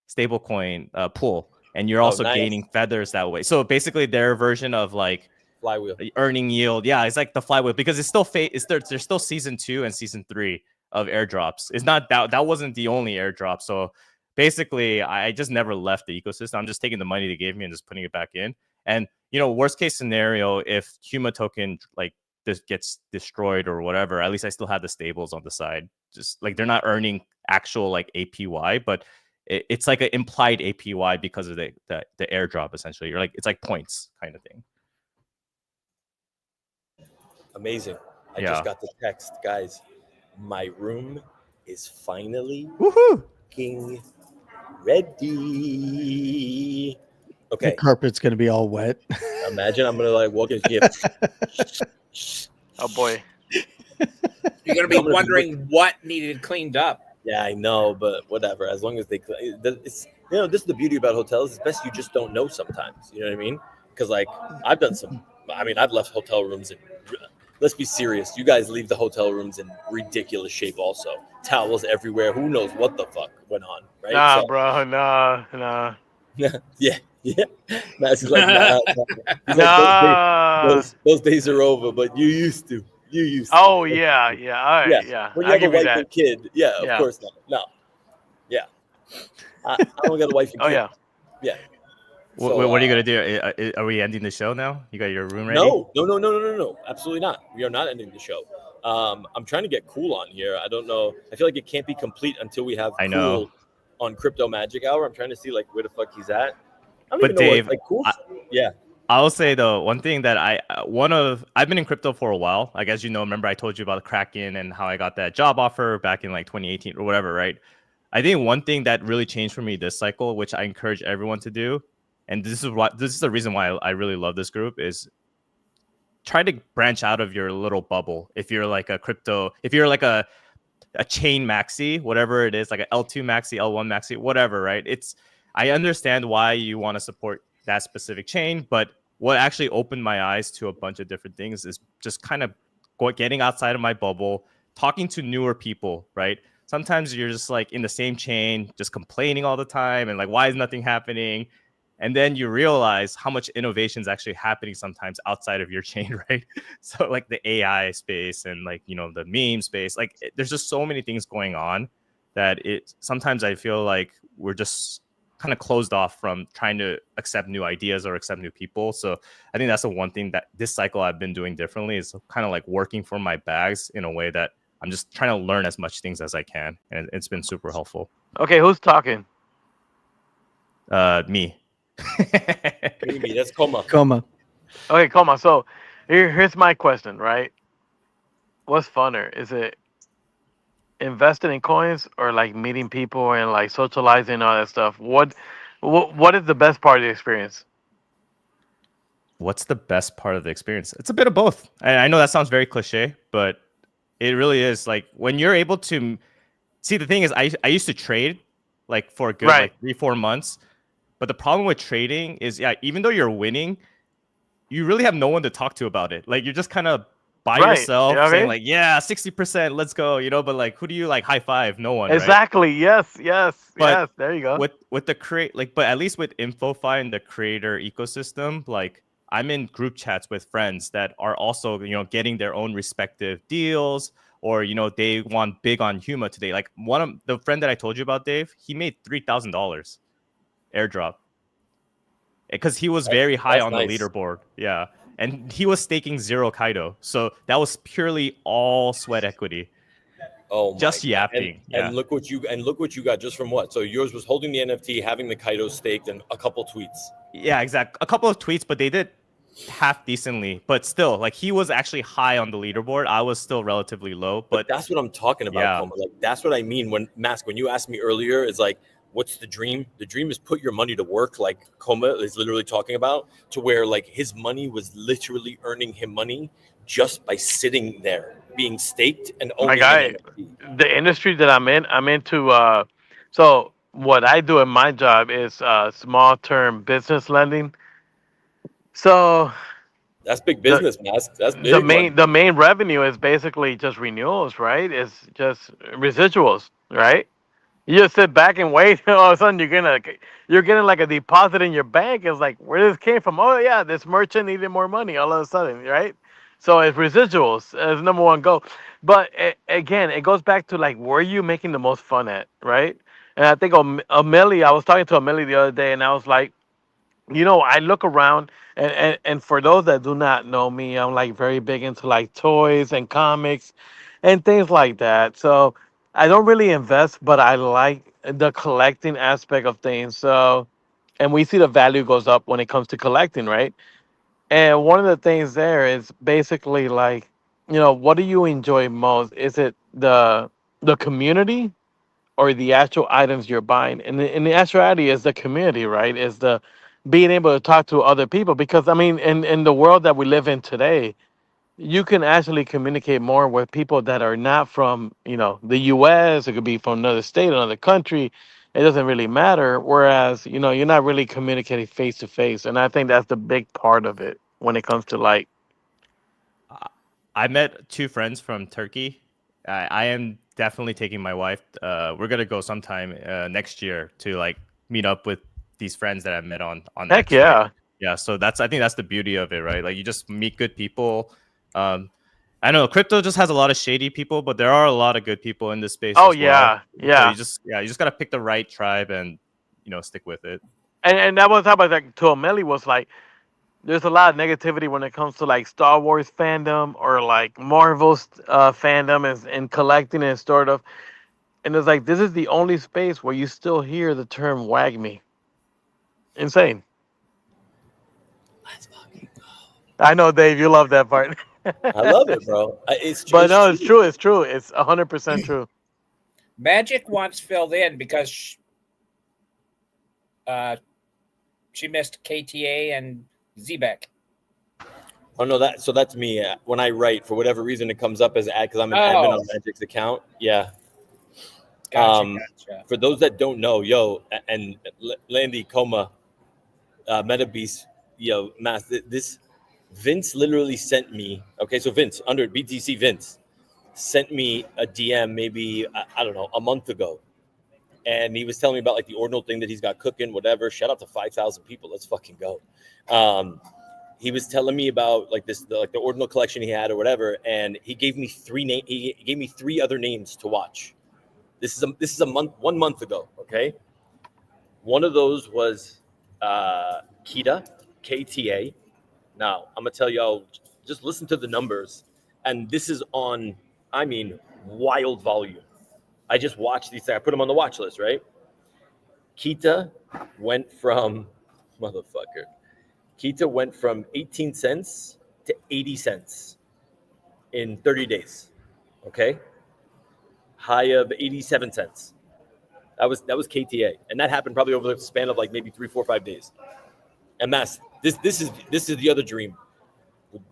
stablecoin pool, and you're also gaining feathers that way. So basically, their version of like flywheel earning yield, yeah, it's like the flywheel because it's still there's still season 2 and season 3 of airdrops. It's not that wasn't the only airdrop. So basically, I just never left the ecosystem. I'm just taking the money they gave me and just putting it back in. And worst case scenario, if Huma token like this gets destroyed or whatever, at least I still have the stables on the side. Just like they're not earning actual like APY, but it's like an implied APY because of the airdrop. Essentially, you're like it's like points kind of thing. Amazing. I just got the text, guys. My room is finally fucking ready. Okay. The carpet's gonna be all wet. Imagine I'm gonna like walk in here. Oh boy. You're gonna be wondering what needed cleaned up. Yeah, I know, but whatever. As long as they, it's this is the beauty about hotels. It's best you just don't know sometimes. You know what I mean? Because like I've done I've left hotel rooms in. Let's be serious. You guys leave the hotel rooms in ridiculous shape also. Towels everywhere. Who knows what the fuck went on, right? Nah, bro. Nah. Yeah. Matt's like, nah. He's like, those days are over, but you used to. Oh, yeah. All right, yeah. When you have a wife and kid. Yeah, of course not. No. Yeah. I don't got a wife and kid. Oh, yeah. Yeah. So, what are you gonna do? Are we ending the show now? You got your room ready? No. Absolutely not. We are not ending the show. I'm trying to get Cool on here. I don't know. I feel like it can't be complete until we have Cool on Crypto Magic Hour. I'm trying to see like where the fuck he's at. I don't even know Dave, what, like Cool. Yeah. I'll say though, one thing that I've been in crypto for a while. Like as you know, remember I told you about the Kraken and how I got that job offer back in like 2018 or whatever, right? I think one thing that really changed for me this cycle, which I encourage everyone to do, And this is the reason why I really love this group is try to branch out of your little bubble. If you're like a chain maxi, whatever it is, like an L2 maxi, L1 maxi, whatever, right? I understand why you want to support that specific chain, but what actually opened my eyes to a bunch of different things is just kind of getting outside of my bubble, talking to newer people, right? Sometimes you're just like in the same chain, just complaining all the time and like, why is nothing happening? And then you realize how much innovation is actually happening sometimes outside of your chain, right? So like the AI space and like, the meme space, like there's just so many things going on that sometimes I feel like we're just kind of closed off from trying to accept new ideas or accept new people. So I think that's the one thing that this cycle I've been doing differently is kind of like working for my bags in a way that I'm just trying to learn as much things as I can. And it's been super helpful. Okay, who's talking? Me. Maybe that's Coma. Okay, come on. So here's my question, right? What's funner? Is it investing in coins or like meeting people and like socializing and all that stuff? What is the best part of the experience? What's the best part of the experience? It's a bit of both. I know that sounds very cliche, but it really is. Like when you're able to see, the thing is, I used to trade like for a good like 3-4 months. But the problem with trading is, even though you're winning, you really have no one to talk to about it. Like you're just kind of by yourself saying like, 60%, let's go, but like, who do you like high five? No one. Exactly. Right? Yes. There you go. With the but at least with InfoFi and the creator ecosystem, like I'm in group chats with friends that are also, getting their own respective deals, or, they want big on Huma today. Like one of the friend that I told you about, Dave, he made $3,000 airdrop because he was very high on the leaderboard. Yeah. And he was staking 0 Kaido. So that was purely all sweat equity. Oh, just yapping. And look what you got just from what? So yours was holding the NFT, having the Kaido staked, and a couple tweets. Yeah, exactly. A couple of tweets, but they did half decently. But still, like he was actually high on the leaderboard. I was still relatively low. But that's what I'm talking about, Coma. Like that's what I mean when you asked me earlier, it's like, what's the dream? The dream is put your money to work, like Coma is literally talking about, to where like his money was literally earning him money just by sitting there, being staked and owning. The industry that I'm into. So what I do in my job is small term business lending. So that's big business, Mask. That's big. The main revenue is basically just renewals, right? It's just residuals, right? You just sit back and wait. All of a sudden, you're getting like a deposit in your bank. It's like, where this came from? Oh yeah, this merchant needed more money. All of a sudden, right? So it's residuals as number one goal. But again, it goes back to like, where are you making the most fun at, right? And I think Amelie, I was talking to Amelie the other day, and I was like, I look around, and for those that do not know me, I'm like very big into like toys and comics and things like that. So I don't really invest, but I like the collecting aspect of things. So, and we see the value goes up when it comes to collecting, right? And one of the things there is basically like, what do you enjoy most? Is it the community or the actual items you're buying? And the actuality is the community, right? Is the being able to talk to other people. Because I mean, in the world that we live in today, you can actually communicate more with people that are not from, the US. It could be from another state, another country. It doesn't really matter. Whereas, you're not really communicating face to face. And I think that's the big part of it when it comes to like. I met 2 friends from Turkey. I am definitely taking my wife. We're going to go sometime next year to like meet up with these friends that I've met on Heck yeah. Right? Yeah. So I think that's the beauty of it, right? Like you just meet good people. I know crypto just has a lot of shady people, but there are a lot of good people in this space. Oh as yeah, well. yeah. So you just gotta pick the right tribe and stick with it. And that was how about like to Amelie was like, there's a lot of negativity when it comes to like Star Wars fandom or like Marvel's fandom and collecting and sort of. And it's like this is the only space where you still hear the term "wag me." Insane. Let's fucking go. I know, Dave, you love that part. I love it, bro. It's true. It's true. It's 100% true. Magic wants filled in because she missed KTA and ZBEC. Oh no, that's me. When I write, for whatever reason, it comes up as ad because I'm an admin on Magic's account. Yeah. Gotcha. For those that don't know, and Landy, Coma, Meta Beast, Mass. This Vince literally sent me. Okay, so Vince under BTC Vince sent me a DM maybe I don't know a month ago, and he was telling me about like the ordinal thing that he's got cooking, whatever. Shout out to 5,000 people. Let's fucking go. He was telling me about like the ordinal collection he had or whatever, and he gave me he gave me 3 other names to watch. This is a month 1 month ago. Okay, one of those was KTA. Now I'm gonna tell y'all, just listen to the numbers, and this is on, I mean, wild volume. I just watched these. I put them on the watch list, right? Kita went from 18 cents to 80 cents in 30 days. Okay, high of 87 cents. That was KTA, and that happened probably over the span of like maybe 3, 4, 5 days. And Mass, this is the other dream.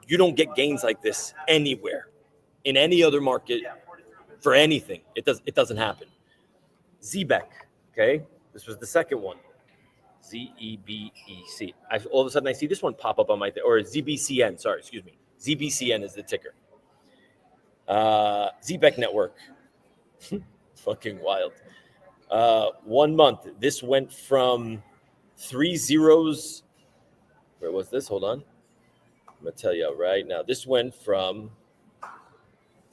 You don't get gains like this anywhere in any other market for anything. It doesn't happen. ZBEC, okay, this was the second one. ZEBEC. All of a sudden I see this one pop up on my or ZBCN. Sorry, excuse me. ZBCN is the ticker. ZBEC network. Fucking wild. 1 month. This went from 3 zeros. Where was this? Hold on. I'm gonna tell you right now. This went from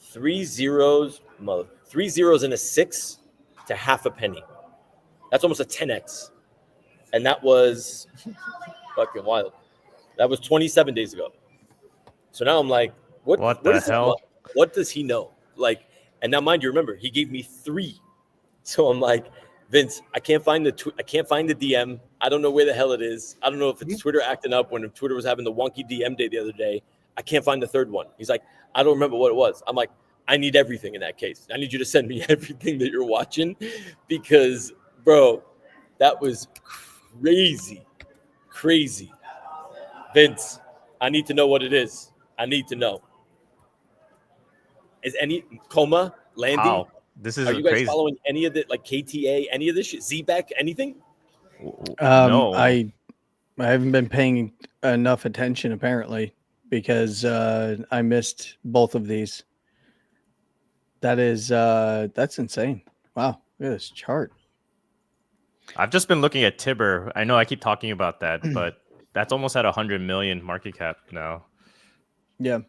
3 zeros and a 6 to half a penny. That's almost a 10x. And that was fucking wild. That was 27 days ago. So now I'm like, what the hell? What does he know? Like, and now mind you, remember, he gave me 3. So I'm like, Vince, I can't find the DM. I don't know where the hell it is. I don't know if it's Twitter acting up when Twitter was having the wonky DM day the other day. I can't find the third one. He's like, I don't remember what it was. I'm like, I need everything in that case. I need you to send me everything that you're watching because, bro, that was crazy. Vince, I need to know what it is. I need to know. Is any Coma, Landy? Wow. This is Are you guys crazy. following any of it, like KTA, any of this shit? ZBEC, anything? No. I haven't been paying enough attention apparently because I missed both of these. That's insane. Wow, look at this chart. I've just been looking at Tibber. I know I keep talking about that, but that's almost at 100 million market cap now. Yeah.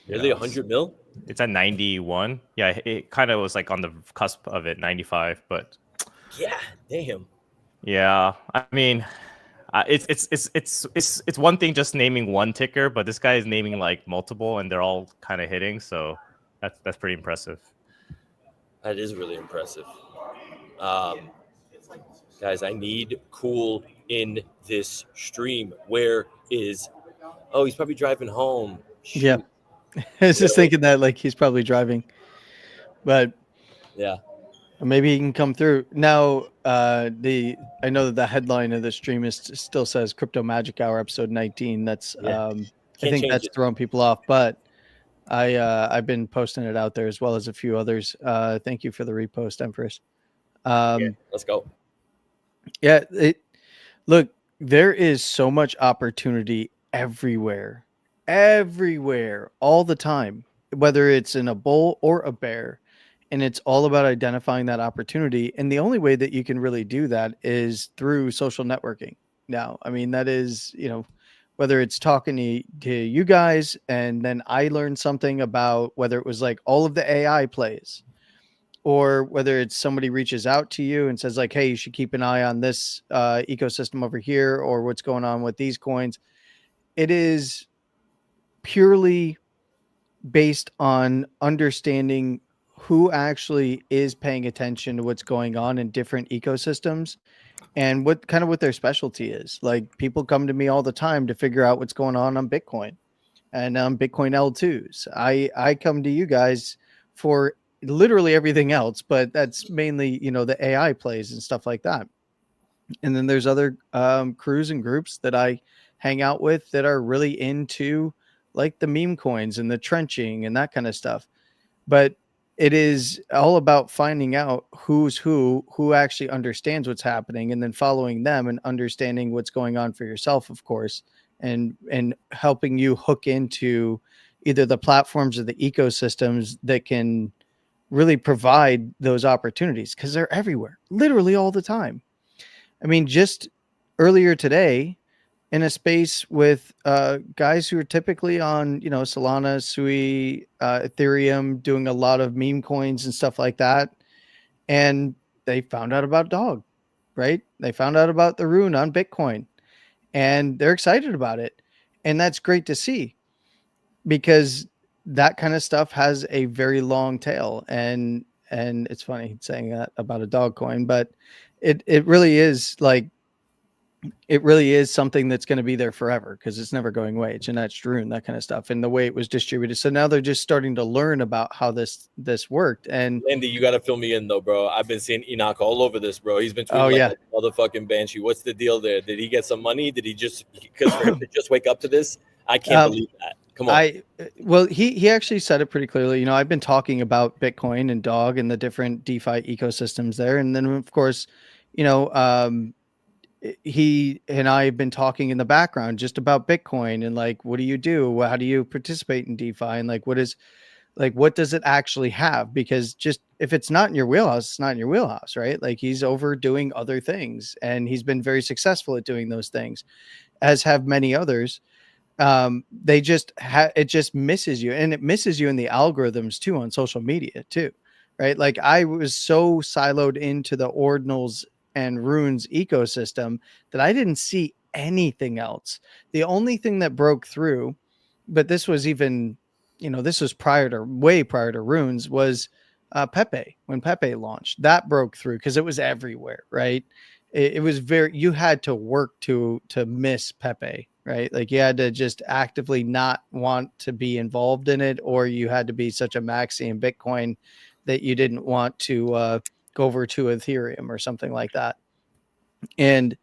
Nearly 100 mil? It's at 91. Yeah, it kind of was like on the cusp of it, 95. But yeah, damn. Yeah, I mean, it's one thing just naming one ticker, but this guy is naming like multiple, and they're all kind of hitting. So that's pretty impressive. That is really impressive. Guys, I need Cool in this stream. Where is? Oh, he's probably driving home. Shoot. Yeah. I was just thinking that like he's probably driving, but yeah, maybe he can come through now. I know that the headline of the stream still says Crypto Magic Hour episode 19. That's I think that's throwing people off, but I've been posting it out there as well as a few others. Thank you for the repost, Empress. Let's go. Yeah, look, there is so much opportunity everywhere, all the time, whether it's in a bull or a bear. And it's all about identifying that opportunity. And the only way that you can really do that is through social networking. Now, I mean, that is, whether it's talking to you guys, and then I learned something about whether it was like all of the AI plays, or whether it's somebody reaches out to you and says like, hey, you should keep an eye on this ecosystem over here, or what's going on with these coins. It is purely based on understanding who actually is paying attention to what's going on in different ecosystems and what their specialty is. Like, people come to me all the time to figure out what's going on Bitcoin and Bitcoin L2s. I come to you guys for literally everything else, but that's mainly, the AI plays and stuff like that. And then there's other crews and groups that I hang out with that are really into like the meme coins and the trenching and that kind of stuff. But it is all about finding out who's who actually understands what's happening, and then following them and understanding what's going on for yourself, of course, and helping you hook into either the platforms or the ecosystems that can really provide those opportunities, because they're everywhere, literally all the time. I mean, just earlier today, in a space with guys who are typically on, Solana, Sui, Ethereum, doing a lot of meme coins and stuff like that. And they found out about Dog, right? They found out about the Rune on Bitcoin, and they're excited about it. And that's great to see, because that kind of stuff has a very long tail. And it's funny saying that about a dog coin, but it really is like, it really is something that's going to be there forever, because it's never going away. Jeanette's Rune, that kind of stuff, and the way it was distributed. So now they're just starting to learn about how this worked. And Andy, you got to fill me in though, bro. I've been seeing Enoch all over this, bro. He's been tweeting like a motherfucking banshee. What's the deal there? Did he get some money? Did he just, because for him to just wake up to this, I can't believe that. Come on. Well, he actually said it pretty clearly. I've been talking about Bitcoin and Dog and the different DeFi ecosystems there, and then of course, he and I have been talking in the background just about Bitcoin and like, what do you do? How do you participate in DeFi? And like, what does it actually have? Because just if it's not in your wheelhouse, it's not in your wheelhouse, right? Like, he's over doing other things, and he's been very successful at doing those things, as have many others. They just it just misses you, and it misses you in the algorithms too, on social media too, right? Like, I was so siloed into the ordinals and Runes ecosystem that I didn't see anything else. The only thing that broke through, but this was even, this was way prior to Runes, was Pepe. When Pepe launched, that broke through because it was everywhere, right? It was you had to work to miss Pepe, right? Like, you had to just actively not want to be involved in it, or you had to be such a maxi in Bitcoin that you didn't want to go over to Ethereum or something like that. And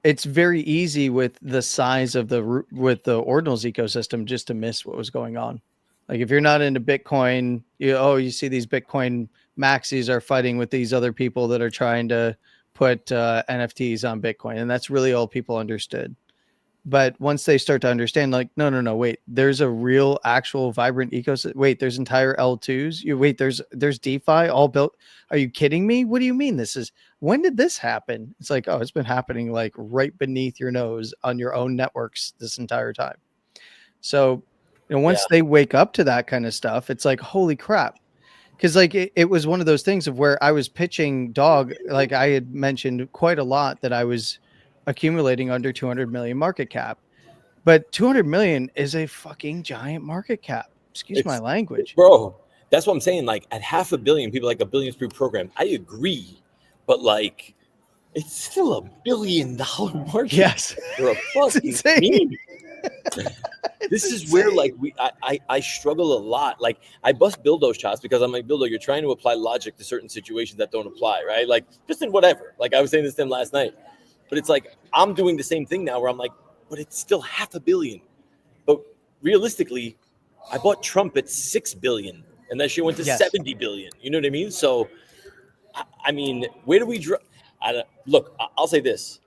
it's very easy with the size of the ordinals ecosystem just to miss what was going on. Like, if you're not into Bitcoin, you see these Bitcoin maxis are fighting with these other people that are trying to put NFTs on Bitcoin. And that's really all people understood. But once they start to understand, like, no, wait, there's a real, actual, vibrant ecosystem. Wait, there's entire L2s. There's DeFi all built. Are you kidding me? What do you mean when did this happen? It's like, oh, it's been happening like right beneath your nose on your own networks this entire time. So, once they wake up to that kind of stuff, it's like, holy crap. Because like it was one of those things of where I was pitching Dog, like I had mentioned quite a lot, that I was accumulating under 200 million market cap, but 200 million is a fucking giant market cap. Excuse my language, bro. That's what I'm saying. Like, at $500 million, people like a billion spree program. I agree, but like, it's still $1 billion market. Yes, for a fucking meme. This is where like I struggle a lot. Like, I bust Bildo shots because I'm like, Bildo, you're trying to apply logic to certain situations that don't apply, right? Like, just in whatever. Like, I was saying this to him last night. But it's like, I'm doing the same thing now where I'm like, but it's still $500 million. But realistically, I bought Trump at $6 billion, and that shit went to $70 billion. You know what I mean? So, I mean, where do we look? I'll say this: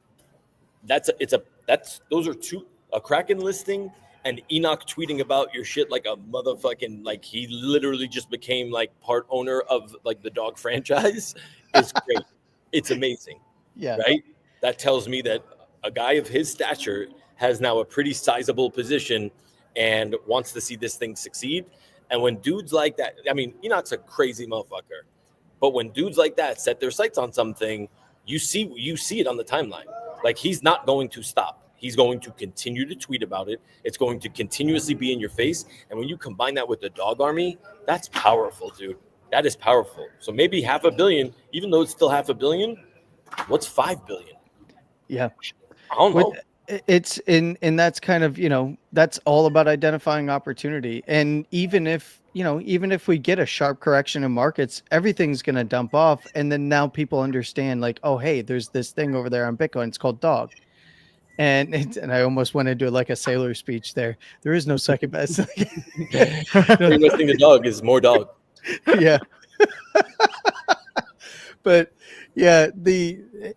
those are two, a Kraken listing and Enoch tweeting about your shit like a motherfucking, like, he literally just became like part owner of like the Dog franchise. Is great. It's amazing. Yeah. Right. That tells me that a guy of his stature has now a pretty sizable position and wants to see this thing succeed. And when dudes like that, I mean, Enoch's a crazy motherfucker, but when dudes like that set their sights on something, you see it on the timeline. Like, he's not going to stop. He's going to continue to tweet about it. It's going to continuously be in your face. And when you combine that with the Dog army, that's powerful, dude. That is powerful. So maybe $500 million, even though it's still $500 million, what's $5 billion? Yeah. I don't know. And that's kind of, that's all about identifying opportunity. And even if even if we get a sharp correction in markets, everything's going to dump off. And then now people understand like, oh, hey, there's this thing over there on Bitcoin. It's called dog. And I almost went into like a sailor speech there. There is no second best. You're listening to dog is more dog. Yeah. But yeah,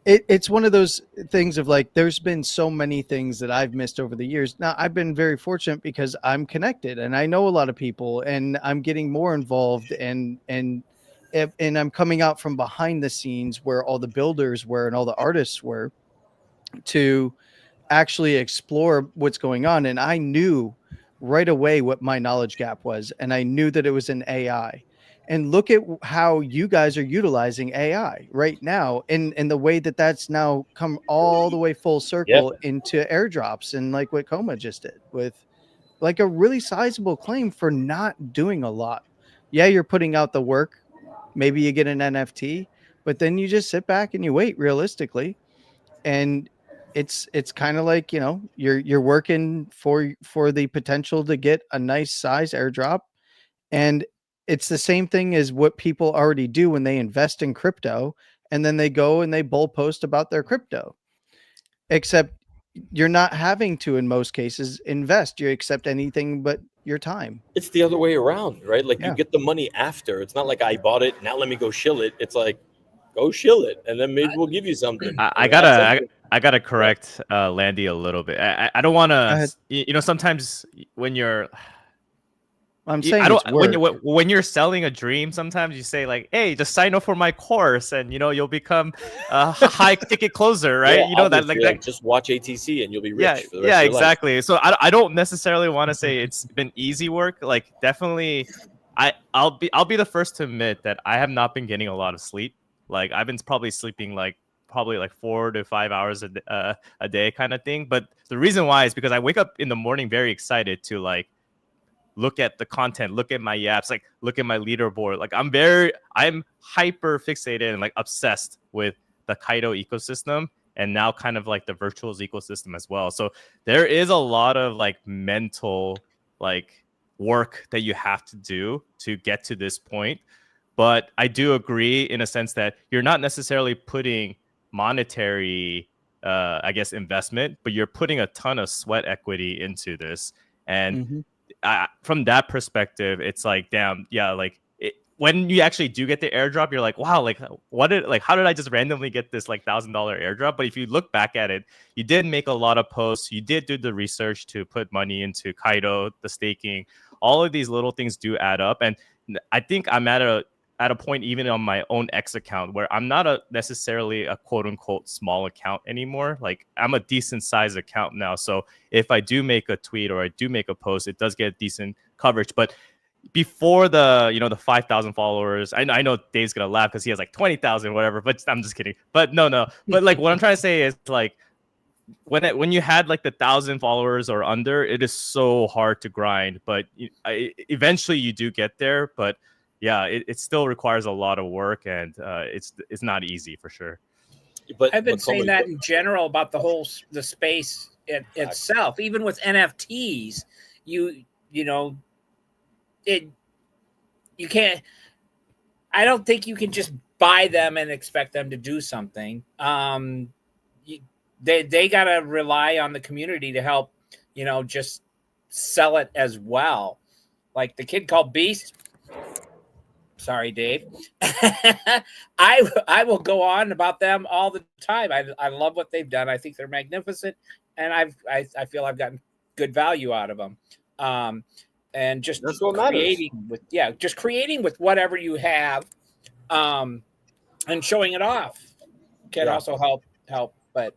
it's one of those things of like, there's been so many things that I've missed over the years. Now I've been very fortunate because I'm connected and I know a lot of people and I'm getting more involved and I'm coming out from behind the scenes where all the builders were and all the artists were to actually explore what's going on. And I knew right away what my knowledge gap was. And I knew that it was in AI. And look at how you guys are utilizing AI right now in the way that that's now come all the way full circle into airdrops and like what Coma just did with like a really sizable claim for not doing a lot. Yeah, you're putting out the work. Maybe you get an NFT, but then you just sit back and you wait realistically. And it's kind of like, you're working for the potential to get a nice size airdrop. And it's the same thing as what people already do when they invest in crypto and then they go and they bull post about their crypto, except you're not having to, in most cases, invest. You accept anything but your time. It's the other way around, right? Like you get the money after. It's not like I bought it, now let me go shill it. It's like, go shill it, and then maybe we'll give you something. I gotta correct Landy a little bit. I don't want to. Sometimes when you're, I'm saying when you're selling a dream, sometimes you say like, "Hey, just sign up for my course, and you'll become a high ticket closer, right?" That just watch ATC and you'll be rich. For the rest of your exactly. life. So I don't necessarily want to say it's been easy work. Like definitely, I'll be the first to admit that I have not been getting a lot of sleep. Like I've been probably sleeping like 4 to 5 hours a day kind of thing. But the reason why is because I wake up in the morning very excited to like look at the content, look at my yaps, like look at my leaderboard. Like I'm hyper fixated and like obsessed with the Kaido ecosystem and now kind of like the virtuals ecosystem as well. So there is a lot of like mental like work that you have to do to get to this point. But I do agree in a sense that you're not necessarily putting monetary, investment, but you're putting a ton of sweat equity into this. And from that perspective, it's like, damn, yeah, like when you actually do get the airdrop, you're like, wow, like how did I just randomly get this like $1,000 airdrop? But if you look back at it, you did make a lot of posts. You did do the research to put money into Kaido, the staking. All of these little things do add up. And I think I'm at a point even on my own X account where I'm not necessarily a quote unquote small account anymore. Like I'm a decent sized account now. So if I do make a tweet or I do make a post, it does get decent coverage. But before the 5,000 followers, I know Dave's going to laugh because he has like 20,000, whatever, but I'm just kidding. But no. But like what I'm trying to say is like, when you had like the 1,000 followers or under, it is so hard to grind, but eventually you do get there. But yeah, it still requires a lot of work, and it's not easy for sure. But I've been saying that in general about the space itself. Even with NFTs, you can't. I don't think you can just buy them and expect them to do something. They gotta rely on the community to help, just sell it as well. Like the kid called Beast. Sorry, Dave. I will go on about them all the time. I love what they've done. I think they're magnificent, and I feel I've gotten good value out of them. And just creating with whatever you have, and showing it off can also help. But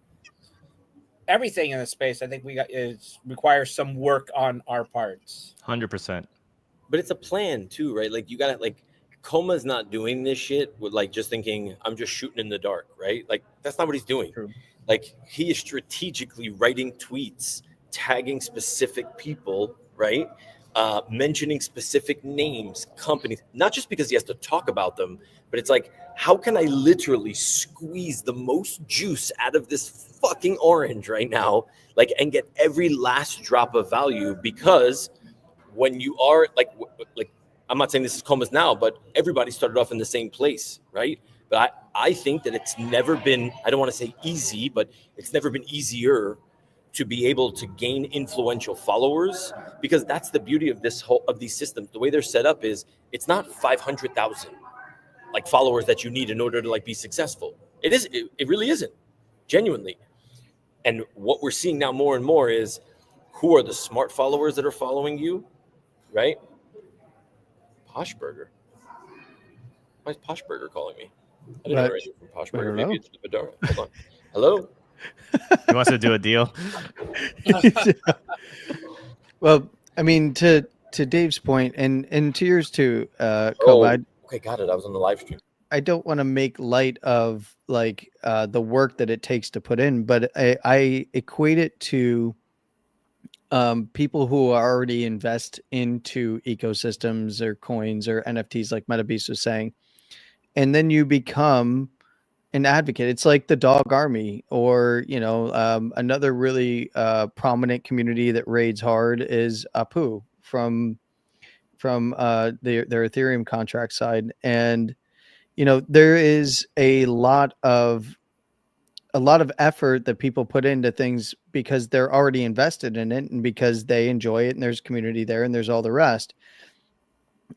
everything in the space, I think requires some work on our parts. 100%. But it's a plan too, right? Like you gotta Coma's not doing this shit with like just thinking I'm just shooting in the dark, right? Like that's not what he's doing. True. Like he is strategically writing tweets, tagging specific people, right? Mentioning specific names, companies, not just because he has to talk about them, but it's like, how can I literally squeeze the most juice out of this fucking orange right now, like, and get every last drop of value? Because when you are like I'm not saying this is Coma's now, but everybody started off in the same place, right? But I think that it's never been, I don't want to say easy, but it's never been easier to be able to gain influential followers, because that's the beauty of these systems. The way they're set up is it's not 500,000 like followers that you need in order to like be successful. It really isn't, genuinely. And what we're seeing now more and more is who are the smart followers that are following you, right? Poshburger. Why is Poshburger calling me? I didn't hear anything from Poshburger. don't Maybe know. it's the Fedora. Hold on. Hello? He wants to do a deal. Well, I mean, to Dave's point, and to yours too, Coma, Okay, got it. I was on the live stream. I don't want to make light of like the work that it takes to put in, but I equate it to people who already invest into ecosystems or coins or NFTs, like MetaBeast was saying, and then you become an advocate. It's like the dog army, or another really prominent community that raids hard is Apu from their Ethereum contract side. And there is a lot of effort that people put into things because they're already invested in it and because they enjoy it, and there's community there, and there's all the rest.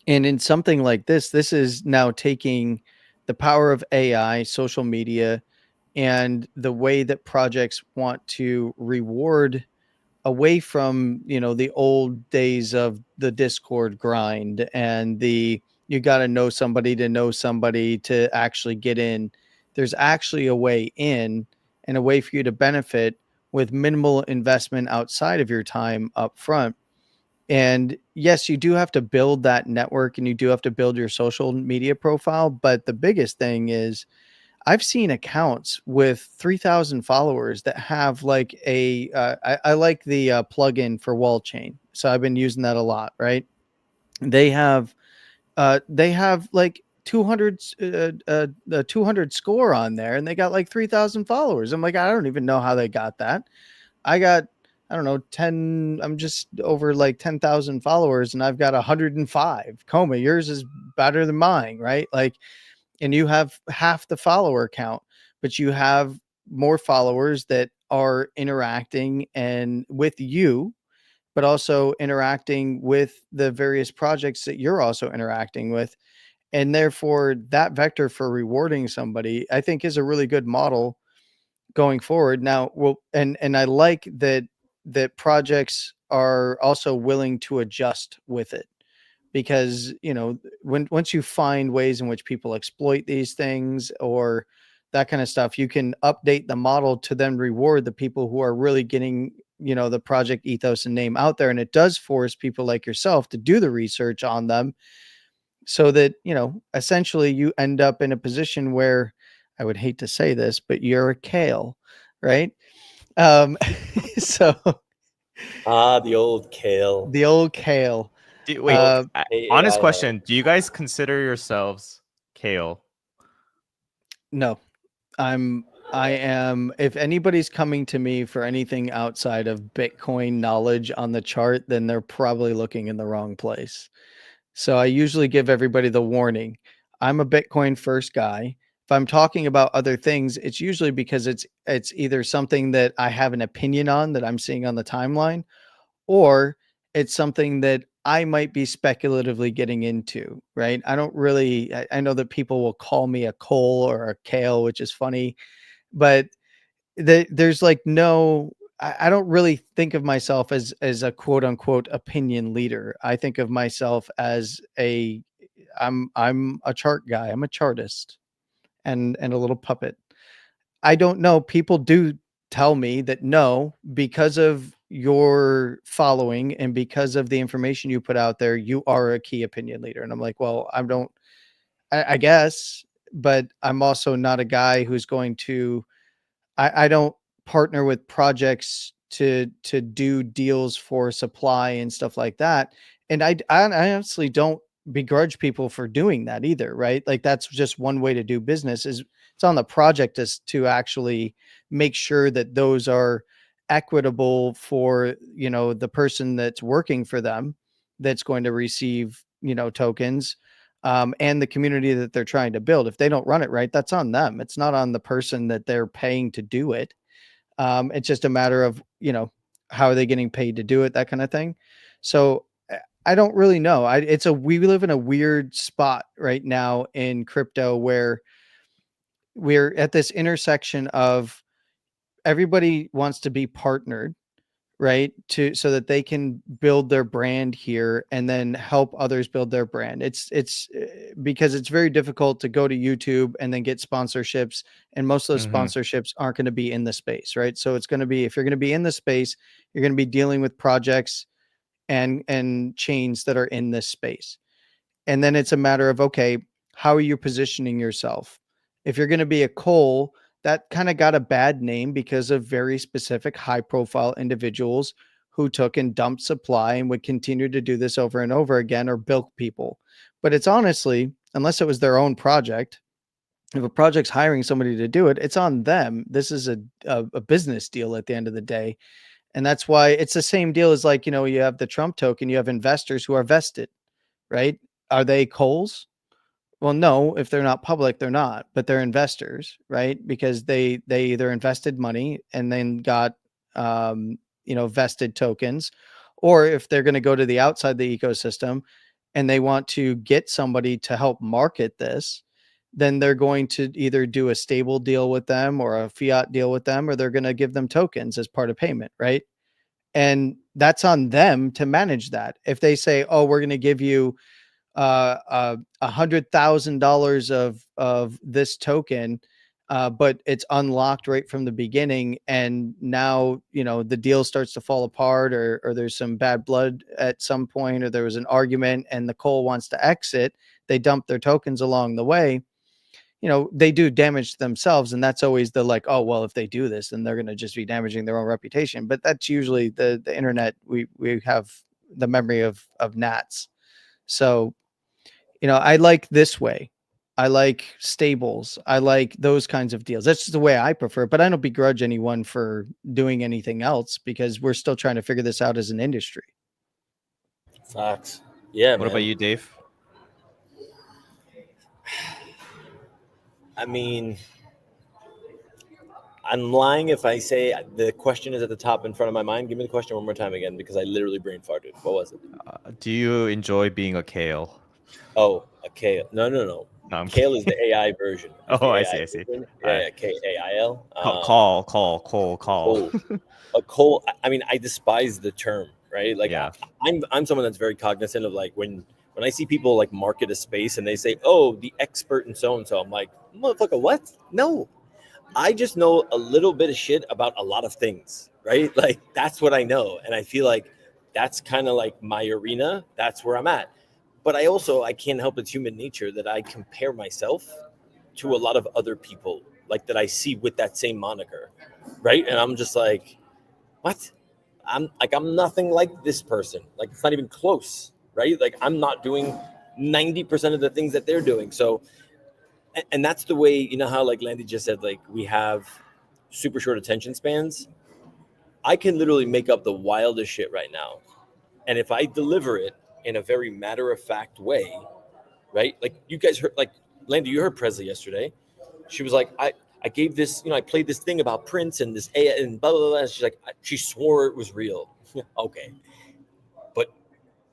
And in something like this is now taking the power of AI, social media, and the way that projects want to reward away from the old days of the Discord grind and you got to know somebody to actually get in. There's actually a way in, and a way for you to benefit with minimal investment outside of your time up front. And yes, you do have to build that network, and you do have to build your social media profile, but the biggest thing is I've seen accounts with 3,000 followers that have like I like the plugin for wall chain. So I've been using that a lot, right? They have like 200 score on there, and they got like 3,000 followers. I'm like, I don't even know how they got that. I don't know, I'm just over like 10,000 followers, and I've got 105. Coma, yours is better than mine, right? Like, and you have half the follower count, but you have more followers that are interacting and with you, but also interacting with the various projects that you're also interacting with. And therefore that vector for rewarding somebody, I think, is a really good model going forward. Now, and I like that projects are also willing to adjust with it, because once you find ways in which people exploit these things or that kind of stuff, you can update the model to then reward the people who are really getting the project ethos and name out there. And it does force people like yourself to do the research on them, so that essentially you end up in a position where, I would hate to say this, but you're a kale, right? So the old kale. Wait, honest I question: do you guys consider yourselves kale? No, I am. If anybody's coming to me for anything outside of Bitcoin knowledge on the chart, then they're probably looking in the wrong place. So I usually give everybody the warning. I'm a Bitcoin first guy. If I'm talking about other things, it's usually because it's either something that I have an opinion on that I'm seeing on the timeline, or it's something that I might be speculatively getting into, right? I don't really, I know that people will call me a Cole or a Kale, which is funny, but there's like no, I don't really think of myself as a quote unquote opinion leader. I think of myself as I'm a chart guy. I'm a chartist and a little puppet. I don't know. People do tell me that no, because of your following and because of the information you put out there, you are a key opinion leader. And I'm like, well, I guess, but I'm also not a guy who's going to, I don't partner with projects to do deals for supply and stuff like that. And I honestly don't begrudge people for doing that either, right? Like, that's just one way to do business. Is it's on the project to actually make sure that those are equitable for the person that's working for them, that's going to receive tokens, and the community that they're trying to build. If they don't run it right, that's on them. It's not on the person that they're paying to do it. It's just a matter of, how are they getting paid to do it, that kind of thing. So I don't really know. We live in a weird spot right now in crypto where we're at this intersection of everybody wants to be partnered, right? So that they can build their brand here and then help others build their brand. It's because it's very difficult to go to YouTube and then get sponsorships, and most of those sponsorships aren't going to be in the space, right? So it's going to be, if you're going to be in the space, you're going to be dealing with projects and chains that are in this space. And then it's a matter of, okay, how are you positioning yourself? If you're going to be a coal, that kind of got a bad name because of very specific high profile individuals who took and dumped supply and would continue to do this over and over again, or bilk people. But it's honestly, unless it was their own project, if a project's hiring somebody to do it, it's on them. This is a business deal at the end of the day. And that's why it's the same deal as, like, you have the Trump token, you have investors who are vested, right? Are they coals? Well, no, if they're not public, they're not, but they're investors, right? Because they either invested money and then got, vested tokens, or if they're going to go to the outside the ecosystem and they want to get somebody to help market this, then they're going to either do a stable deal with them or a fiat deal with them, or they're going to give them tokens as part of payment, right? And that's on them to manage that. If they say, oh, we're going to give you $100,000 of this token, but it's unlocked right from the beginning, and now the deal starts to fall apart, or there's some bad blood at some point, or there was an argument and the coal wants to exit, they dump their tokens along the way. They do damage to themselves, and that's always the, like, oh, well, if they do this, then they're going to just be damaging their own reputation. But that's usually the internet. We have the memory of gnats. So I like this way. I like stables. I like those kinds of deals. That's just the way I prefer, but I don't begrudge anyone for doing anything else, because we're still trying to figure this out as an industry. Facts. Yeah. What about you, Dave? I mean, I'm lying if I say the question is at the top in front of my mind. Give me the question one more time again, because I literally brain farted. What was it? Do you enjoy being a kale? Oh, a kale. No. Kale is the AI version. Oh, I see. Yeah, K-A-I-L. Call. A coal. I mean, I despise the term, right? Like, yeah. I'm someone that's very cognizant of, like, when I see people like market a space and they say, oh, the expert and so, I'm like, motherfucker, what? No, I just know a little bit of shit about a lot of things, right? Like, that's what I know. And I feel like that's kind of like my arena. That's where I'm at. But I can't help, it's human nature that I compare myself to a lot of other people, like, that I see with that same moniker, right? And I'm just like, what? I'm nothing like this person. Like, it's not even close, right? Like, I'm not doing 90% of the things that they're doing. So, and that's the way, how, like Landy just said, like, we have super short attention spans. I can literally make up the wildest shit right now. And if I deliver it in a very matter-of-fact way, right? Like, you guys heard, like, Landy, you heard Presley yesterday. She was like, I gave this, I played this thing about Prince and this and blah, blah, blah. She's like, she swore it was real. Okay. But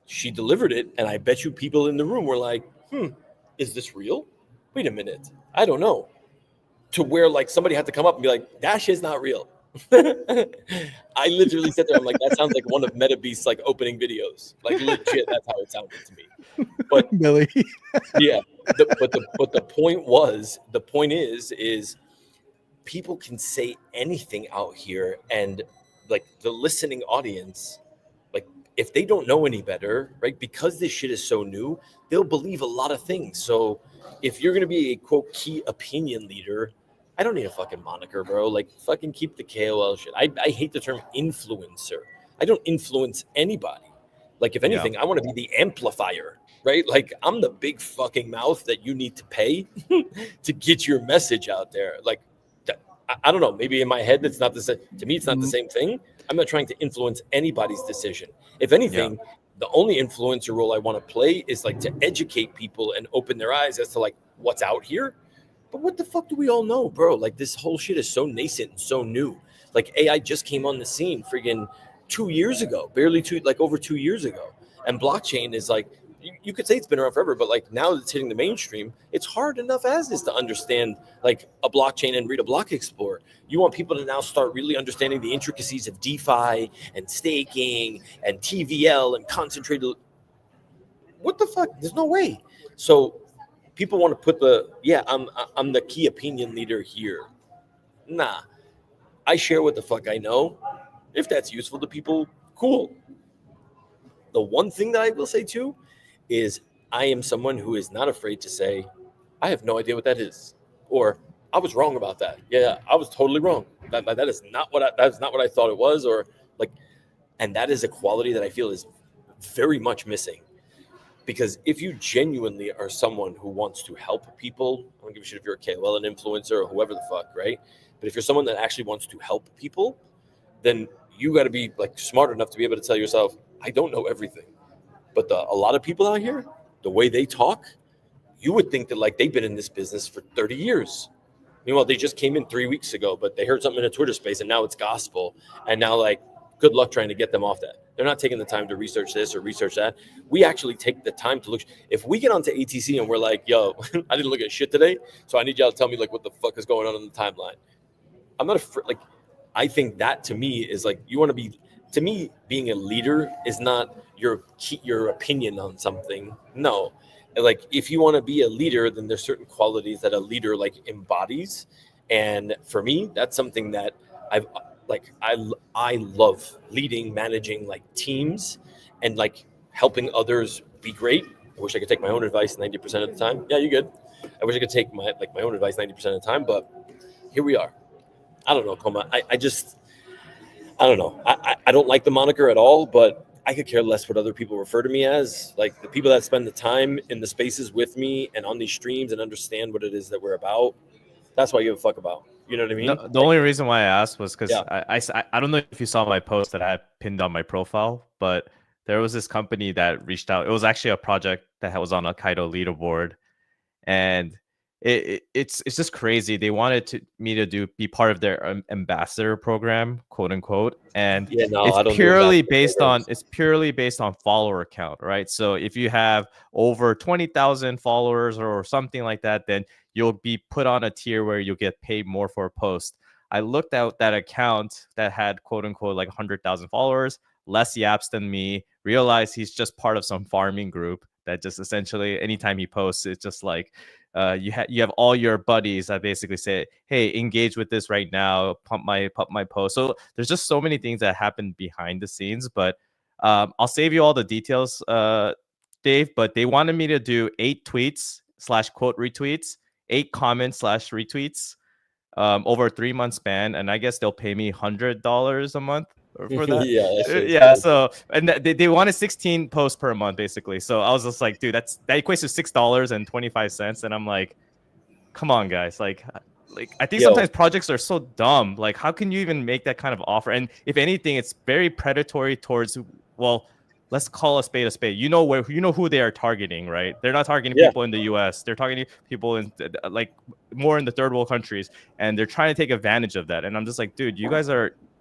she delivered it, and I bet you people in the room were like, is this real? Wait a minute. I don't know. To where, like, somebody had to come up and be like, that shit's not real. I literally sat there, I'm like, that sounds like one of MetaBeast's, like, opening videos. Like, legit, that's how it sounded to me. But Billy. Yeah. But the point is people can say anything out here, and, like, the listening audience, like, if they don't know any better, right? Because this shit is so new, they'll believe a lot of things. So if you're going to be a, quote, key opinion leader, I don't need a fucking moniker, bro. Like, fucking keep the KOL shit. I hate the term influencer. I don't influence anybody. Like, if anything, I want to be the amplifier, right? Like, I'm the big fucking mouth that you need to pay to get your message out there. Like, I don't know. Maybe in my head, it's not the same. To me, it's not the same thing. I'm not trying to influence anybody's decision. If anything, The only influencer role I want to play is like to educate people and open their eyes as to like what's out here. But what the fuck do we all know, bro? Like this whole shit is so nascent and so new. Like AI just came on the scene friggin' 2 years ago, over 2 years ago. And blockchain is like, you could say it's been around forever, but like now that it's hitting the mainstream, it's hard enough as is to understand like a blockchain and read a block explorer. You want people to now start really understanding the intricacies of DeFi and staking and TVL and concentrated. What the fuck? There's no way. So people want to put I'm the key opinion leader here. Nah, I share what the fuck I know. If that's useful to people, cool. The one thing that I will say too is I am someone who is not afraid to say, I have no idea what that is, or I was wrong about that. Yeah, I was totally wrong. That is not what I thought it was, or like, and that is a quality that I feel is very much missing. Because if you genuinely are someone who wants to help people, I don't give a shit if you're a KOL, an influencer, or whoever the fuck, right? But if you're someone that actually wants to help people, then you got to be like smart enough to be able to tell yourself, I don't know everything. But a lot of people out here, the way they talk, you would think that like they've been in this business for 30 years. Meanwhile, they just came in 3 weeks ago, but they heard something in a Twitter space and now it's gospel. And now like, good luck trying to get them off that. They're not taking the time to research this or research that. We actually take the time to look. If we get onto ATC and we're like, yo, I didn't look at shit today, so I need y'all to tell me like what the fuck is going on the timeline. I'm not afraid. Like, I think that to me is like, you want to be, to me, being a leader is not your opinion on something. No. Like, if you want to be a leader, then there's certain qualities that a leader like embodies. And for me, that's something that I love leading, managing like teams and like helping others be great. I wish I could take my own advice 90% of the time. Yeah, you good. I wish I could take my own advice 90% of the time, but here we are. I don't know, Coma. I don't know. I don't like the moniker at all, but I could care less what other people refer to me as. Like the people that spend the time in the spaces with me and on these streams and understand what it is that we're about. That's what I give a fuck about. You know what I mean? The only reason why I asked was because Yeah. I don't know if you saw my post that I had pinned on my profile, but there was this company that reached out. It was actually a project that was on a Kaido leaderboard, and it's just crazy. They wanted me to be part of their ambassador program, quote unquote, and Yeah, no, I it's don't do purely ambassador based on follower count, right? So if you have over 20,000 followers or something like that, then you'll be put on a tier where you'll get paid more for a post. I looked at that account that had quote unquote like 100,000 followers, less yaps than me, realized he's just part of some farming group that just essentially anytime he posts, it's just like you have all your buddies that basically say, hey, engage with this right now, pump my post. So there's just so many things that happen behind the scenes, but I'll save you all the details, Dave, but they wanted me to do 8 tweets / quote retweets, 8 comments / retweets over a 3-month span, and I guess they'll pay me $100 a month for that. Yeah. So and they wanted 16 posts per month basically. So I was just like, dude, that equates to $6.25, and I'm like, come on, guys, like I think sometimes projects are so dumb. Like, how can you even make that kind of offer? And if anything, it's very predatory towards, well, let's call a spade a spade. You know who they are targeting, right? They're not targeting people in the US. They're targeting people in like more in the third world countries, and they're trying to take advantage of that. And I'm just like, dude,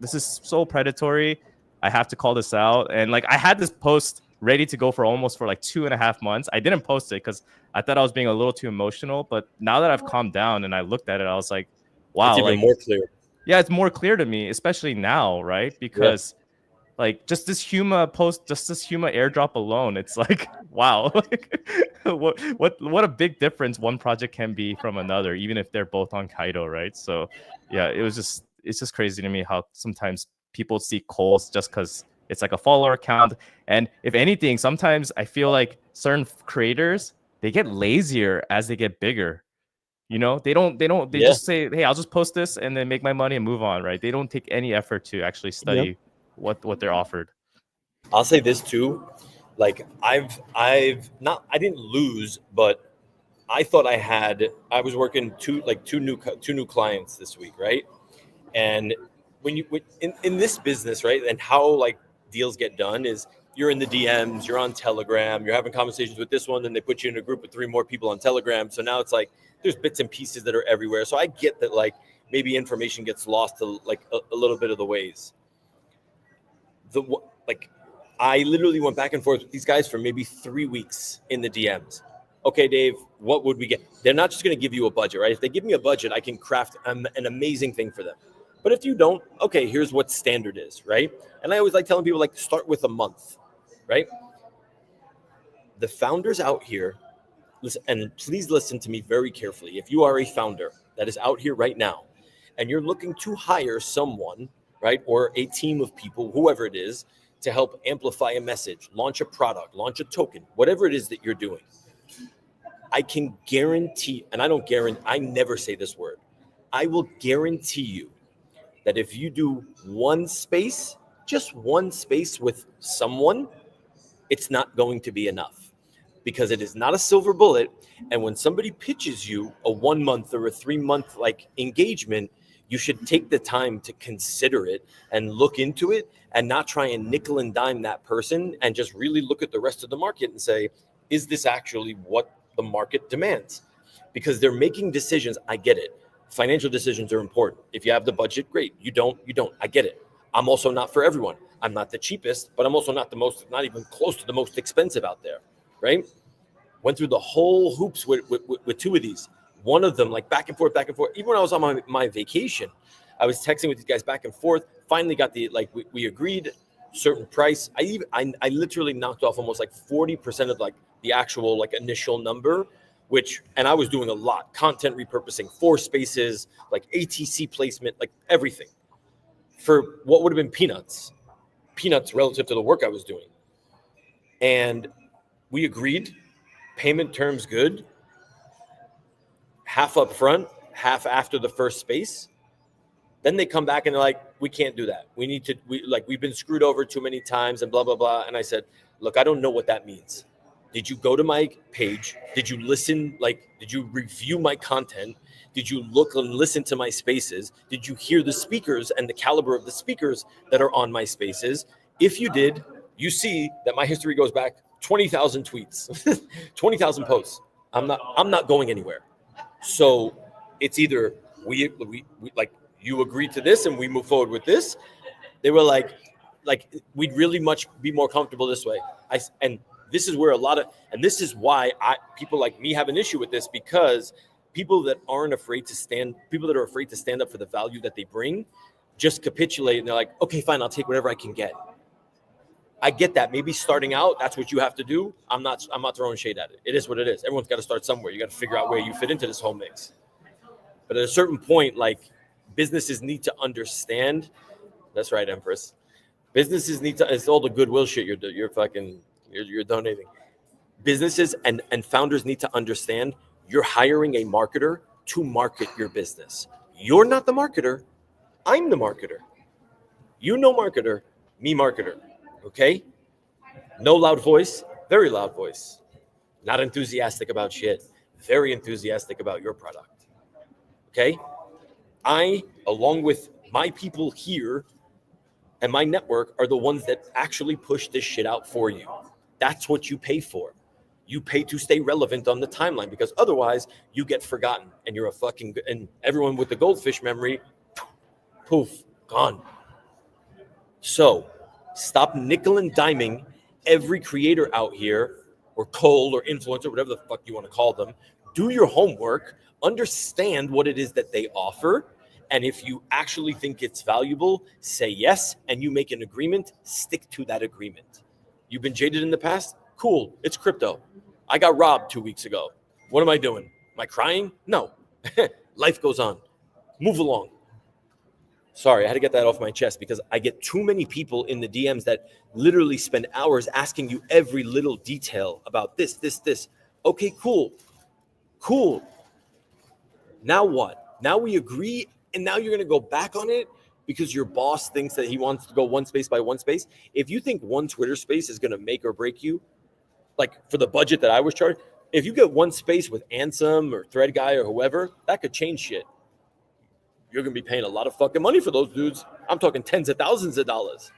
this is so predatory. I have to call this out. And like, I had this post ready to go for almost like 2.5 months. I didn't post it because I thought I was being a little too emotional. But now that I've calmed down and I looked at it, I was like, wow, it's even more clear. Yeah, it's more clear to me, especially now, right? Because like just this Huma airdrop alone, it's like, wow, what a big difference one project can be from another, even if they're both on Kaido, right? So yeah, it's just crazy to me how sometimes people see calls just because it's like a follower count. And if anything, sometimes I feel like certain creators, they get lazier as they get bigger. You know, they just say, hey, I'll just post this and then make my money and move on, right? They don't take any effort to actually study what they're offered. I'll say this too, like I didn't lose, but I thought I was working two new clients this week, right? And when in this business, right, and how like deals get done is you're in the DMs, you're on Telegram, you're having conversations with this one, then they put you in a group with 3 more people on Telegram. So now it's like there's bits and pieces that are everywhere. So I get that, like, maybe information gets lost to like a little bit of the ways. I literally went back and forth with these guys for maybe 3 weeks in the DMs. Okay, Dave, what would we get? They're not just going to give you a budget, right? If they give me a budget, I can craft an amazing thing for them. But if you don't, okay, here's what standard is, right? And I always like telling people, like, start with a month, right? The founders out here, listen, and please listen to me very carefully. If you are a founder that is out here right now and you're looking to hire someone, right, or a team of people, whoever it is, to help amplify a message, launch a product, launch a token, whatever it is that you're doing, I can guarantee, and I never say this word, I will guarantee you that if you do one space, just one space with someone, it's not going to be enough, because it is not a silver bullet. And when somebody pitches you a 1 month or a 3 month like engagement, you should take the time to consider it and look into it, and not try and nickel and dime that person, and just really look at the rest of the market and say, is this actually what the market demands? Because they're making decisions. I get it. Financial decisions are important. If you have the budget, great. You don't. I get it. I'm also not for everyone. I'm not the cheapest, but I'm also not even close to the most expensive out there, right? Went through the whole hoops with 2 of these. One of them, like, back and forth. Even when I was on my vacation, I was texting with these guys back and forth. Finally got we agreed certain price. I literally knocked off almost like 40% of like the actual like initial number, and I was doing a lot, content repurposing, 4 spaces, like ATC placement, like everything, for what would have been peanuts relative to the work I was doing. And we agreed, payment terms good, half up front, half after the first space. Then they come back and they're like, we can't do that. We've been screwed over too many times and blah, blah, blah. And I said, look, I don't know what that means. Did you go to my page? Did you listen? Did you review my content? Did you look and listen to my spaces? Did you hear the speakers and the caliber of the speakers that are on my spaces? If you did, you see that my history goes back 20,000 tweets, 20,000 posts. I'm not going anywhere. So it's either we you agree to this and we move forward with this. They were like we'd really much be more comfortable this way. And this is where this is why people like me have an issue with this, because people that are afraid to stand up for the value that they bring just capitulate, and they're like, okay, fine, I'll take whatever I can get. I get that. Maybe starting out, that's what you have to do. I'm not throwing shade at it. It is what it is. Everyone's got to start somewhere. You got to figure out where you fit into this whole mix. But at a certain point, like, businesses need to understand. That's right, Empress. Businesses need to. It's all the goodwill shit you're donating. Businesses and founders need to understand you're hiring a marketer to market your business. You're not the marketer. I'm the marketer. You know marketer, me marketer. Okay? No loud voice, very loud voice. Not enthusiastic about shit. Very enthusiastic about your product. Okay? I, along with my people here and my network, are the ones that actually push this shit out for you. That's what you pay for. You pay to stay relevant on the timeline, because otherwise you get forgotten and you're and everyone with the goldfish memory, poof, gone. So stop nickel and diming every creator out here, or Cole or influencer, whatever the fuck you want to call them. Do your homework, understand what it is that they offer. And if you actually think it's valuable, say yes, and you make an agreement, stick to that agreement. You've been jaded in the past? Cool, it's crypto. I got robbed 2 weeks ago. What am I doing? Am I crying? No. Life goes on. Move along. Sorry, I had to get that off my chest, because I get too many people in the DMs that literally spend hours asking you every little detail about this. Okay, cool. Now what? Now we agree, and now you're going to go back on it because your boss thinks that he wants to go one space by one space. If you think one Twitter space is going to make or break you, like for the budget that I was charged, if you get one space with Ansem or Thread Guy or whoever, that could change shit. You're going to be paying a lot of fucking money for those dudes. I'm talking tens of thousands of dollars,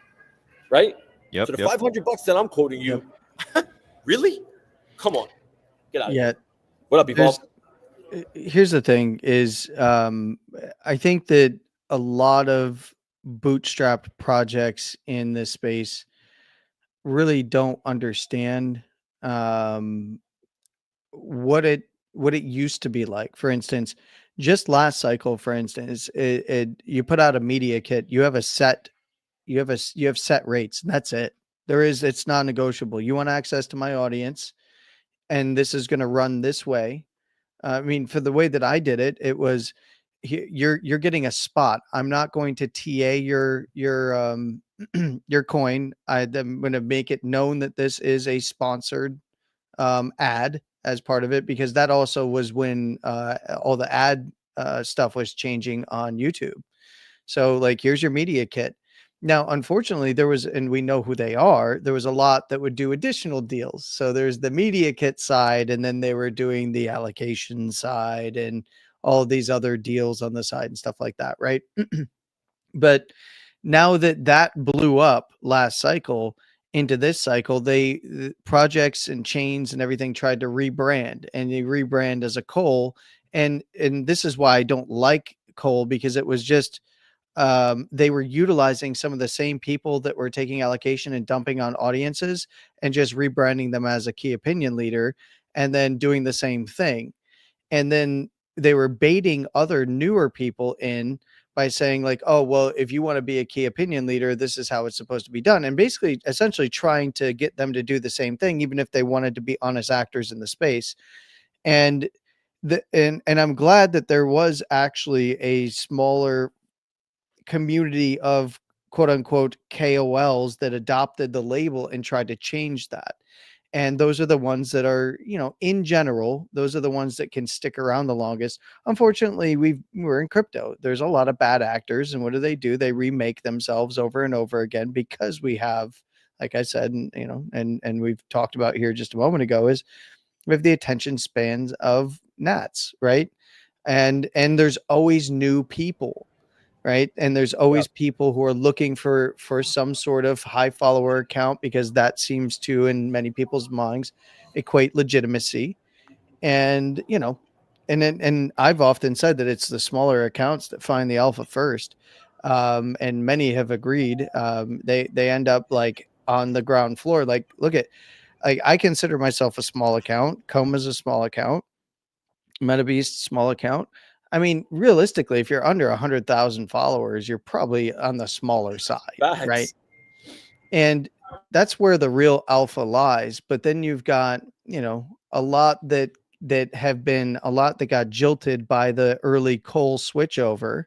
right? Yep. So the Yep. $500 that I'm quoting you, really? Come on, get out of Yeah. here. What up, Evolve? Here's the thing is I think that a lot of bootstrapped projects in this space really don't understand um, what it used to be like. For instance, just last cycle, for instance, you put out a media kit, you have set rates, and that's it. It's non-negotiable. You want access to my audience, and this is going to run this way. I mean, for the way that I did it, it was you're getting a spot. I'm not going to TA your your coin. I'm going to make it known that this is a sponsored ad as part of it, because that also was when all the ad stuff was changing on YouTube. So like, here's your media kit. Now, unfortunately, and we know who they are, there was a lot that would do additional deals. So there's the media kit side, and then they were doing the allocation side and all of these other deals on the side and stuff like that, right? But now that blew up last cycle into this cycle, the projects and chains and everything tried to rebrand, and they rebrand as a Cole. And this is why I don't like Cole, because it was just they were utilizing some of the same people that were taking allocation and dumping on audiences and just rebranding them as a key opinion leader, and then doing the same thing. And then they were baiting other newer people in by saying like, oh, well, if you want to be a key opinion leader, this is how it's supposed to be done. And basically, essentially trying to get them to do the same thing, even if they wanted to be honest actors in the space. And and I'm glad that there was actually a smaller community of quote unquote KOLs that adopted the label and tried to change that. And those are the ones that are, in general, those are the ones that can stick around the longest. Unfortunately, we're in crypto. There's a lot of bad actors. And what do? They remake themselves over and over again, because we have, like I said, and we've talked about here just a moment ago, is we have the attention spans of gnats, right? And there's always new people, right? And there's always people who are looking for some sort of high follower account, because that seems to, in many people's minds, equate legitimacy. And and I've often said that it's the smaller accounts that find the alpha first, and many have agreed. They end up like on the ground floor. Like, look at, like, I consider myself a small account. Coma's a small account. MetaBeast, small account. I mean, realistically, if you're under 100,000 followers, you're probably on the smaller side, right? And that's where the real alpha lies. But then you've got, a lot that got jilted by the early Cole switchover,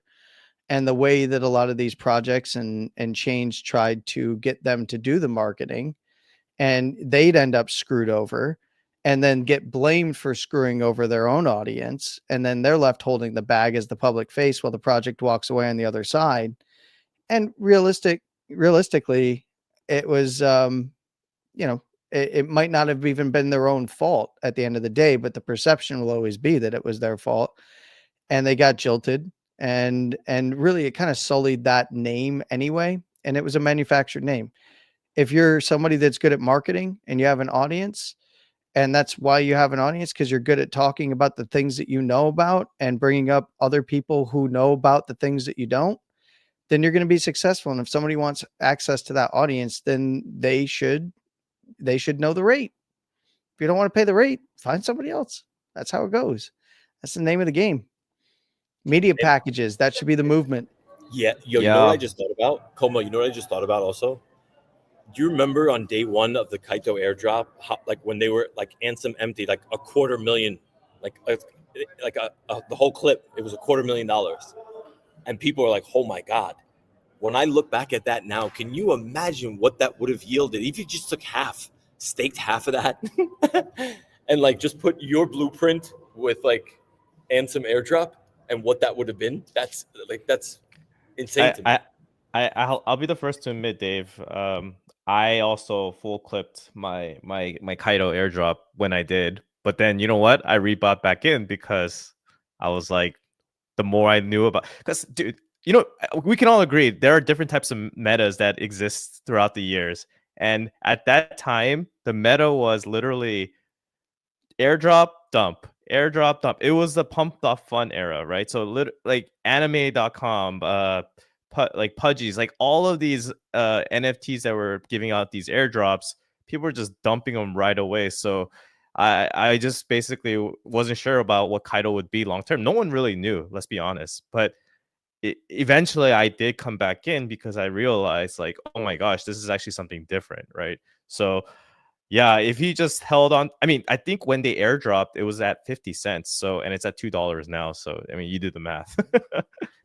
and the way that a lot of these projects and change tried to get them to do the marketing, and they'd end up screwed over, and then get blamed for screwing over their own audience. And then they're left holding the bag as the public face while the project walks away on the other side. And realistically, it was, it might not have even been their own fault at the end of the day, but the perception will always be that it was their fault, and they got jilted. And really, it kind of sullied that name anyway. And it was a manufactured name. If you're somebody that's good at marketing and you have an audience, and that's why you have an audience, because you're good at talking about the things that you know about and bringing up other people who know about the things that you don't, then you're going to be successful. And if somebody wants access to that audience, then they should know the rate. If you don't want to pay the rate, find somebody else. That's how it goes. That's the name of the game. Media packages, that should be the movement. Yeah. You know what I just thought about? Coma, you know what I just thought about also? Do you remember on day one of the Kaito airdrop, like when they were like Ansem empty, like $250,000, the whole clip, it was $250,000. And people are like, oh my God. When I look back at that now, can you imagine what that would have yielded if you just took staked half of that and like just put your blueprint with like Ansem airdrop and what that would have been? That's insane to me. I'll be the first to admit, Dave. I also full clipped my Kaido airdrop when I did, but then you know what? I rebought back in because I was like, the more I knew about, because dude, we can all agree there are different types of metas that exist throughout the years, And at that time, the meta was literally airdrop, dump, airdrop, dump. It was the pumped off fun era, right? So like anime.com, like Pudgies, like all of these NFTs that were giving out these airdrops, people were just dumping them right away. So I just basically wasn't sure about what Kaido would be long term. No one really knew, let's be honest. But eventually I did come back in because I realized, like, oh my gosh, this is actually something different, right? So yeah, if he just held on, I mean, I think when they airdropped, it was at 50 cents. So, and it's at $2 now. So, I mean, you do the math.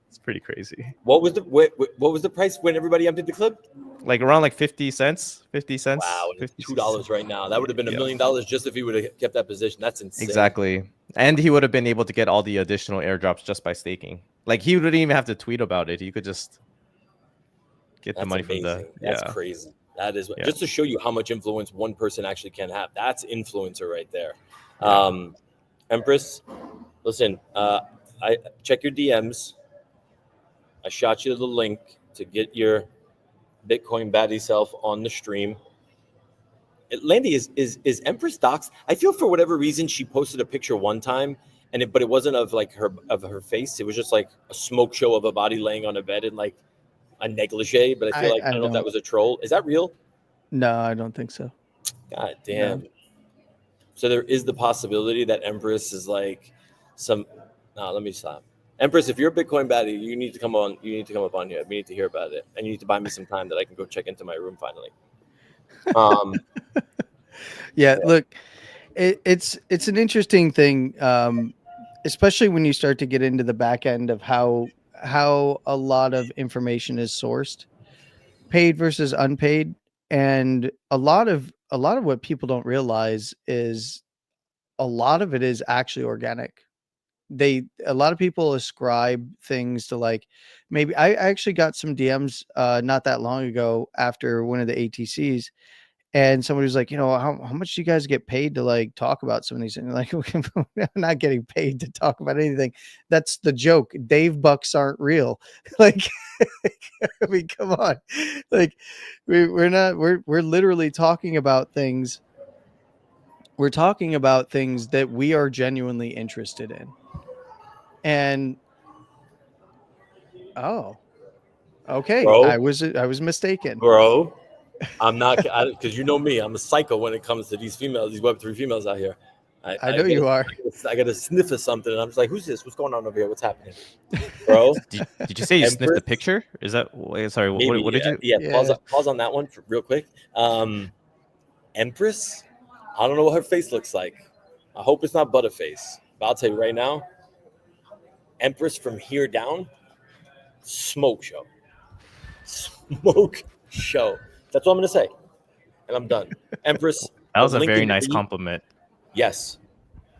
It's pretty crazy. What was the price when everybody emptied the clip? Like around like 50 cents. 50 cents. Wow, and it's 50 $2 right now. That would have been $1 million just if he would have kept that position. That's insane. Exactly. And he would have been able to get all the additional airdrops just by staking. Like he wouldn't even have to tweet about it. He could just get the money amazing. from the. That's crazy. That is just to show you how much influence one person actually can have. That's influencer right there. Yeah. Empress, listen, I check your DMs. I shot you the link to get your Bitcoin baddie self on the stream. Landy, is Empress doxed? I feel for whatever reason she posted a picture one time, but it wasn't of like her face. It was just like a smoke show of a body laying on a bed in like a negligee. But I feel like I don't know if that was a troll. Is that real? No, I don't think so. God damn. No. So there is the possibility that Empress is like some. No, let me stop. Empress, if you're a Bitcoin baddie, you need to come on. You need to come up on here. We need to hear about it, and you need to buy me some time that I can go check into my room finally. Yeah, look, it's an interesting thing, especially when you start to get into the back end of how a lot of information is sourced, paid versus unpaid, and a lot of what people don't realize is a lot of it is actually organic. A lot of people ascribe things to, like, maybe I actually got some DMs not that long ago after one of the ATCs, and somebody was like, how much do you guys get paid to like talk about some of these things? Like, we're not getting paid to talk about anything. That's the joke. Dave bucks aren't real. Like, I mean, come on. Like, we're literally talking about things. We're talking about things that we are genuinely interested in. And okay, bro, I was mistaken, bro. I'm not, because you know me, I'm a psycho when it comes to these females, these Web3 females out here. I know you are. I got to sniff of something, and I'm just like, who's this? What's going on over here? What's happening, bro? Did you say you sniffed the picture? Is that sorry? Maybe, what did you? Yeah, pause on that one real quick. Empress, I don't know what her face looks like. I hope it's not Butterface, but I'll tell you right now, Empress from here down, smoke show. Smoke show. That's what I'm going to say. And I'm done. Empress. That was a very nice compliment. Yes.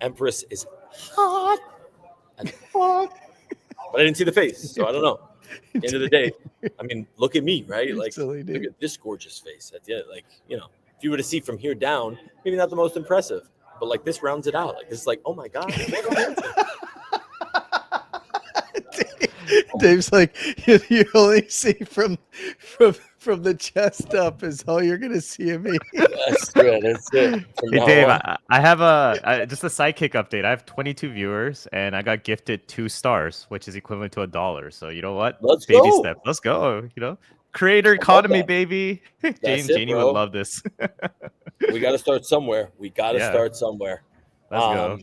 Empress is hot. And hot. But I didn't see the face, so I don't know. At the end of the day, I mean, look at me, right? Like, look at this gorgeous face. At the end, like, if you were to see from here down, maybe not the most impressive, but like this rounds it out. Like, this is like, oh my God. Dave's like, you only see from the chest up is all you're gonna see of me. That's good. That's it. Hey Dave, I have just a sidekick update. I have 22 viewers and I got gifted 2 stars, which is equivalent to $1. So you know what? Let's Baby go. step. Let's go. Creator economy, baby. Janie would love this. We got to start somewhere. Start somewhere. Let's go.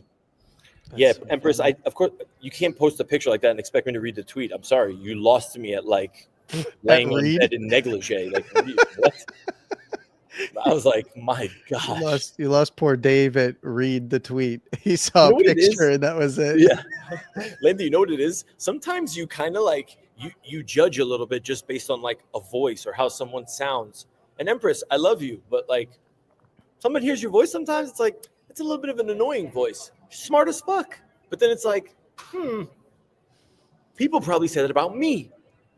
Yeah, Empress, of course, you can't post a picture like that and expect me to read the tweet. I'm sorry. You lost me at like laying on bed in negligee. Like, what? I was like, my gosh. You lost poor Dave at read the tweet. He saw a picture and that was it. Yeah. Lindy, you know what it is? Sometimes you kind of like, you judge a little bit just based on like a voice or how someone sounds. And Empress, I love you, but like someone hears your voice sometimes, it's like, it's a little bit of an annoying voice. Smart as fuck. But then it's like, people probably say that about me.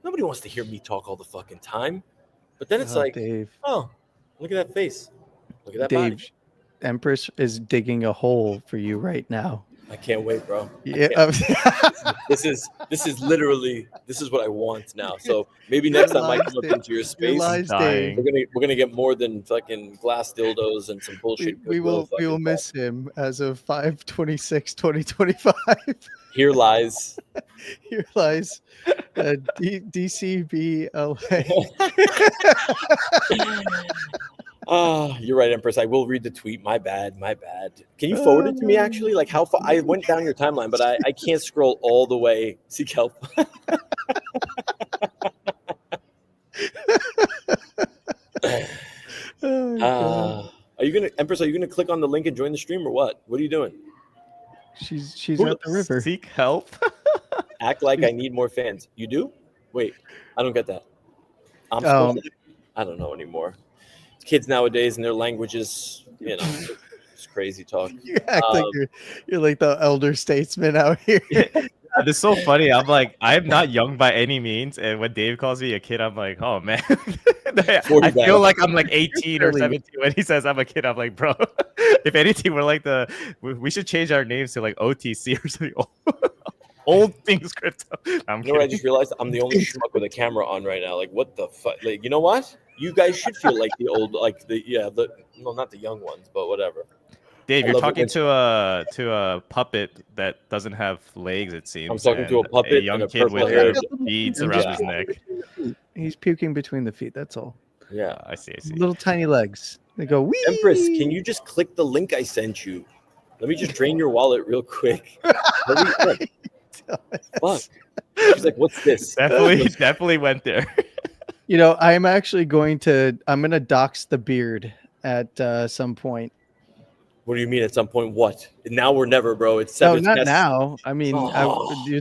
Nobody wants to hear me talk all the fucking time. But then it's like, Dave. Oh, look at that face. Look at that Dave, body. Empress is digging a hole for you right now. I can't wait, bro. Yeah. This is literally what I want now. So maybe next time I come up into your space, lies, Dave. we're gonna get more than fucking glass dildos and some bullshit. We will miss him as of 5/26/2025. Here lies. Here lies DCBLA. You're right, Empress. I will read the tweet. My bad. Can you forward it to me, actually? Like, how far? I went down your timeline, but I can't scroll all the way. See, Kelp. Are you gonna, Empress? Are you gonna click on the link and join the stream, or what? What are you doing? She's at the river. Seek help. Act like I need more fans. You do? Wait, I don't get that. I'm supposed to, I don't know anymore. Kids nowadays and their languages, you know, it's crazy talk. You act like you're like the elder statesman out here. It's so funny. I'm like, I'm not young by any means, and when Dave calls me a kid, I'm like, oh man. I feel like I'm like 18 or 17 when he says I'm a kid. I'm like, bro, if anything, we should change our names to like OTC or something. Old things crypto. You know what I just realized? I'm the only schmuck with a camera on right now. Like, what the fuck? Like, you know what? You guys should feel like the old, like well, not the young ones, but whatever. Dave, you're talking to a puppet that doesn't have legs. It seems. I'm talking to a puppet, a young kid with beads around his neck. He's puking between the feet. That's all. Yeah, I see. Little tiny legs. They go. Wee! Empress, can you just click the link I sent you? Let me just drain your wallet real quick. Fuck. She's like, what's this? Definitely went there. You know, I'm actually going to dox the beard at some point. What do you mean at some point? What? Now or never, bro. It's no, not now. I mean,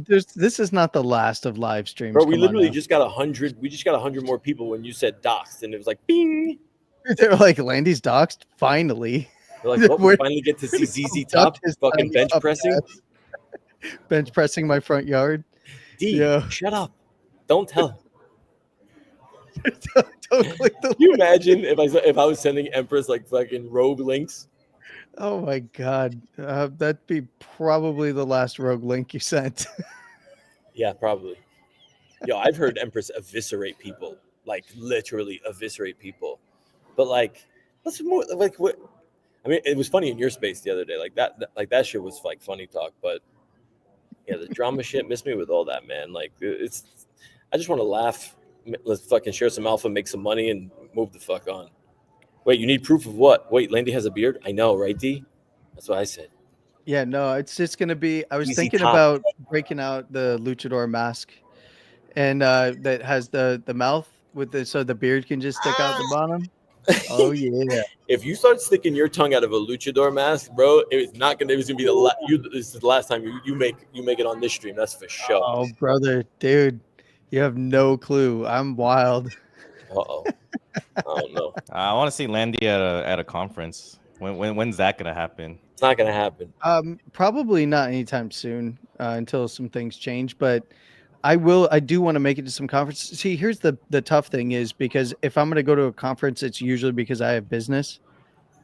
this is not the last of live streams. Bro, we literally just got 100. We just got 100 more people when you said doxed, and it was like, bing. They're like, Landy's doxed. Finally. They're like, well, we finally get to see ZZ Top fucking bench pressing. Bench pressing my front yard. Shut up. Don't tell him. Don't click the Can you imagine if I was sending Empress like fucking rogue links? Oh my god, that'd be probably the last rogue link you sent. Yeah, probably. Yo, I've heard Empress eviscerate people, like literally eviscerate people. But like, that's more like what? I mean, it was funny in your space the other day. Like that shit was like funny talk. But yeah, the drama shit missed me with all that, man. Like I just want to laugh. Let's fucking share some alpha, make some money, and move the fuck on. Wait, you need proof of what? Wait, Landy has a beard? I know, right, D? That's what I said. Yeah, no, it's just going to be... I was Easy thinking top. about breaking out the luchador mask. And that has the mouth with so the beard can just stick out the bottom. Oh, yeah. If you start sticking your tongue out of a luchador mask, bro, it's not going to... It's going to be the last... This is the last time you make it on this stream. That's for sure. Oh, brother. Dude, you have no clue. I'm wild. Uh-oh. I don't know. I want to see Landy at a conference. When's that gonna happen? It's not gonna happen. Probably not anytime soon until some things change. But I do want to make it to some conference. See, here's the tough thing is because if I'm gonna go to a conference, it's usually because I have business,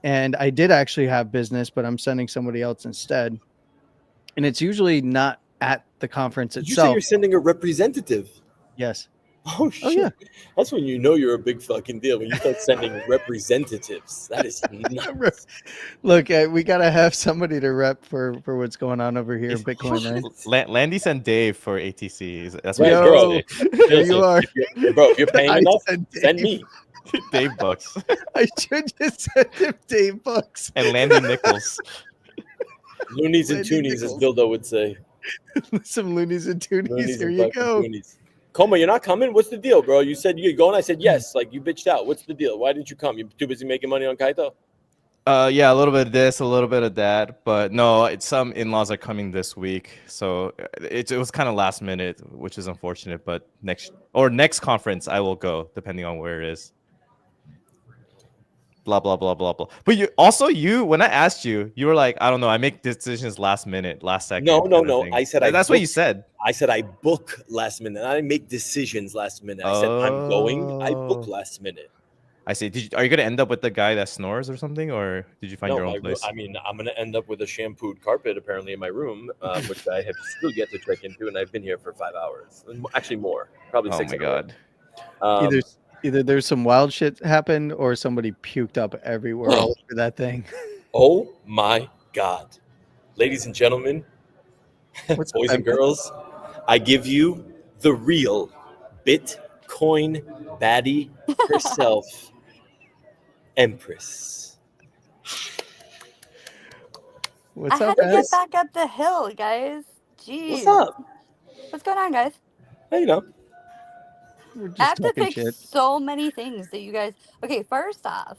and I did actually have business, but I'm sending somebody else instead, and it's usually not at the conference itself. You say you're sending a representative. Yes. Oh shit! Oh, yeah. That's when you know you're a big fucking deal, when you start sending representatives. That is nuts. Look, we gotta have somebody to rep for what's going on over here in Bitcoin, right? Landy sent Dave for ATC. That's Right, what bro. There you are, bro. If you're paying I enough, sent send me. Dave Bucks I should just send him Dave Bucks and Landy Nichols. Loonies and Landy toonies, as Nichols. Dildo would say. Some loonies and toonies. Loonies Here and you fucking go. toonies. Coma, you're not coming? What's the deal, bro? You said you're going. I said yes. Like, you bitched out. What's the deal? Why didn't you come? You too busy making money on Kaito? Yeah, a little bit of this, a little bit of that, but no, some in-laws are coming this week, so it was kind of last minute, which is unfortunate. But next conference, I will go, depending on where it is. Blah blah blah blah blah. But when I asked you, you were like, I don't know, I make decisions last minute, last second. No. I said that's what you said. I said I book last minute. I make decisions last minute. I said I'm going. I book last minute. I see. Are you gonna end up with the guy that snores or something, or did you find No, your own place? I mean, I'm going to end up with a shampooed carpet apparently in my room, which I have still yet to check into, and I've been here for 5 hours. Actually, more, probably Oh 6 my hours. god. Either there's some wild shit happened or somebody puked up everywhere all over that thing. Oh my God. Ladies and gentlemen, boys and girls, I give you the real Bitcoin baddie herself, Empress. What's I up, had to get guys? back up the hill, guys. Jeez. What's up? What's going on, guys? Hey, you know. We're I just have to talking fix shit. so many things that you guys. Okay, first off,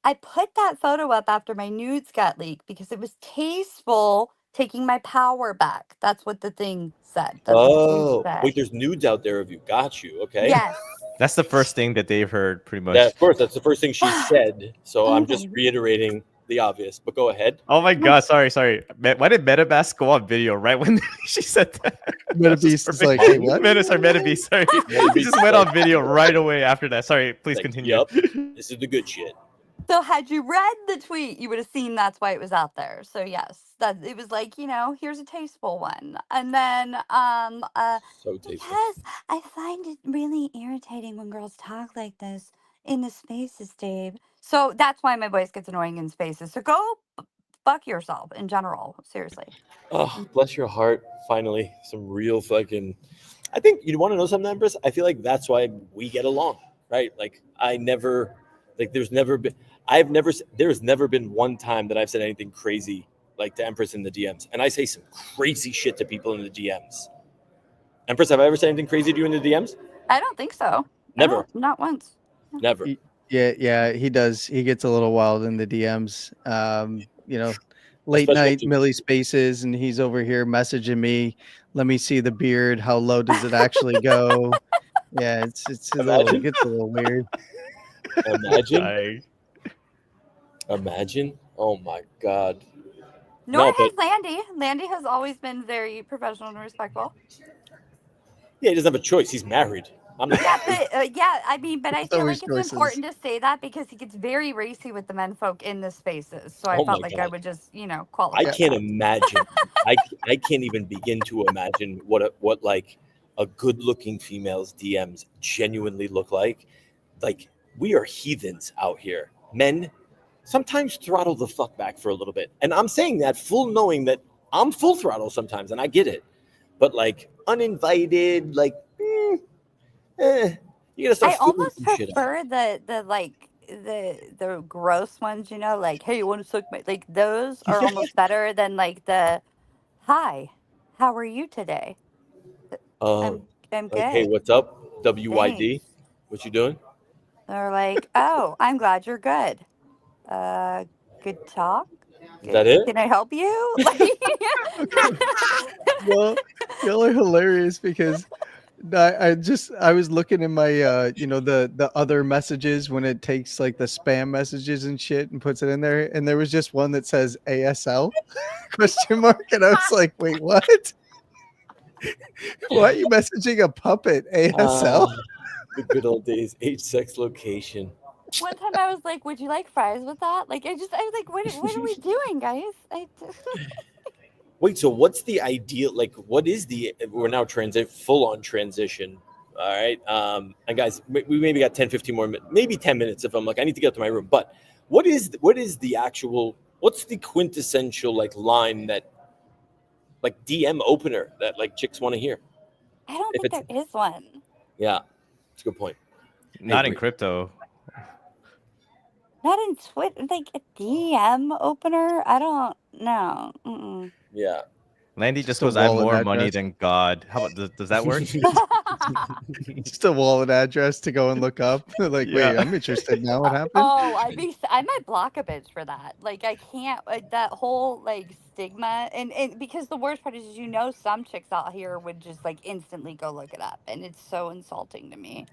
I put that photo up after my nudes got leaked because it was tasteful taking my power back. That's what the thing said. That's what the tweet Oh, said. wait, there's nudes out there of you. Got you. Okay. Yes. That's the first thing that they've heard, pretty much. Yeah, of course. That's the first thing she said. So I'm just Mhm. reiterating the obvious, but go ahead. Oh my god, sorry. Why did MetaMask go on video right when she said that? MetaBeast is like, hey, what? MetaBeast, sorry. He just went on video right away after that. Sorry, please continue. Yep. This is the good shit. So had you read the tweet, you would have seen that's why it was out there. So yes, that it was like, here's a tasteful one. And then So tasteful. because I find it really irritating when girls talk like this in the spaces, Dave. So that's why my voice gets annoying in spaces. So go fuck yourself in general. Seriously. Oh, bless your heart. Finally, some real fucking. I think you want to know something, Empress? I feel like that's why we get along, right? Like there's never been one time that I've said anything crazy like to Empress in the DMs, and I say some crazy shit to people in the DMs. Empress, have I ever said anything crazy to you in the DMs? I don't think so. Never. Not once. Never. Yeah, he does. He gets a little wild in the DMs. Late Especially night if you- Millie Spaces, and he's over here messaging me. Let me see the beard. How low does it actually go? Yeah, it gets a little weird. Imagine. Oh my God. Nor has Landy. Landy has always been very professional and respectful. Yeah, he doesn't have a choice. He's married. I'm not. Yeah, but I feel always like it's important to say that because he gets very racy with the menfolk in the spaces. So I Oh felt my like God. I would just, qualify. I can't that. imagine. I can't even begin to imagine what like a good-looking female's DMs genuinely look like. Like, we are heathens out here. Men sometimes throttle the fuck back for a little bit, and I'm saying that full knowing that I'm full throttle sometimes, and I get it. But like uninvited, like, you gotta start. I almost prefer the gross ones, like, hey, you want to suck my, like, those are almost better than like the, hi, how are you today? I'm like, good. hey, what's up? WYD, Thanks. what you doing? They're like, oh, I'm glad you're good. Good talk. Is that it? Can I help you? Well, y'all are hilarious because I was looking in my the other messages when it takes like the spam messages and shit and puts it in there, and there was just one that says ASL question mark, and I was like, wait, what? Why are you messaging a puppet ASL? The good old days, age, sex, location. One time I was like, would you like fries with that? Like, I was like, what are we doing, guys? Wait, so what's the ideal? Like, what is we're now full on transition. All right. And guys, we maybe got 10, 15 more minutes, maybe 10 minutes if I'm like, I need to get up to my what's the quintessential like line that like DM opener that like chicks want to hear? I don't think there is one. Yeah, that's a good point. Not in crypto. Not in Twitter, like a DM opener. I don't know. Mm-mm. Yeah. Landy just goes, I have more money than God. How about does that work? Just a wallet address to go and look up. Like, wait, I'm interested now. What happened? Oh, I might block a bitch for that. Like, I can't, like, that whole like stigma, and because the worst part is, some chicks out here would just like instantly go look it up, and it's so insulting to me.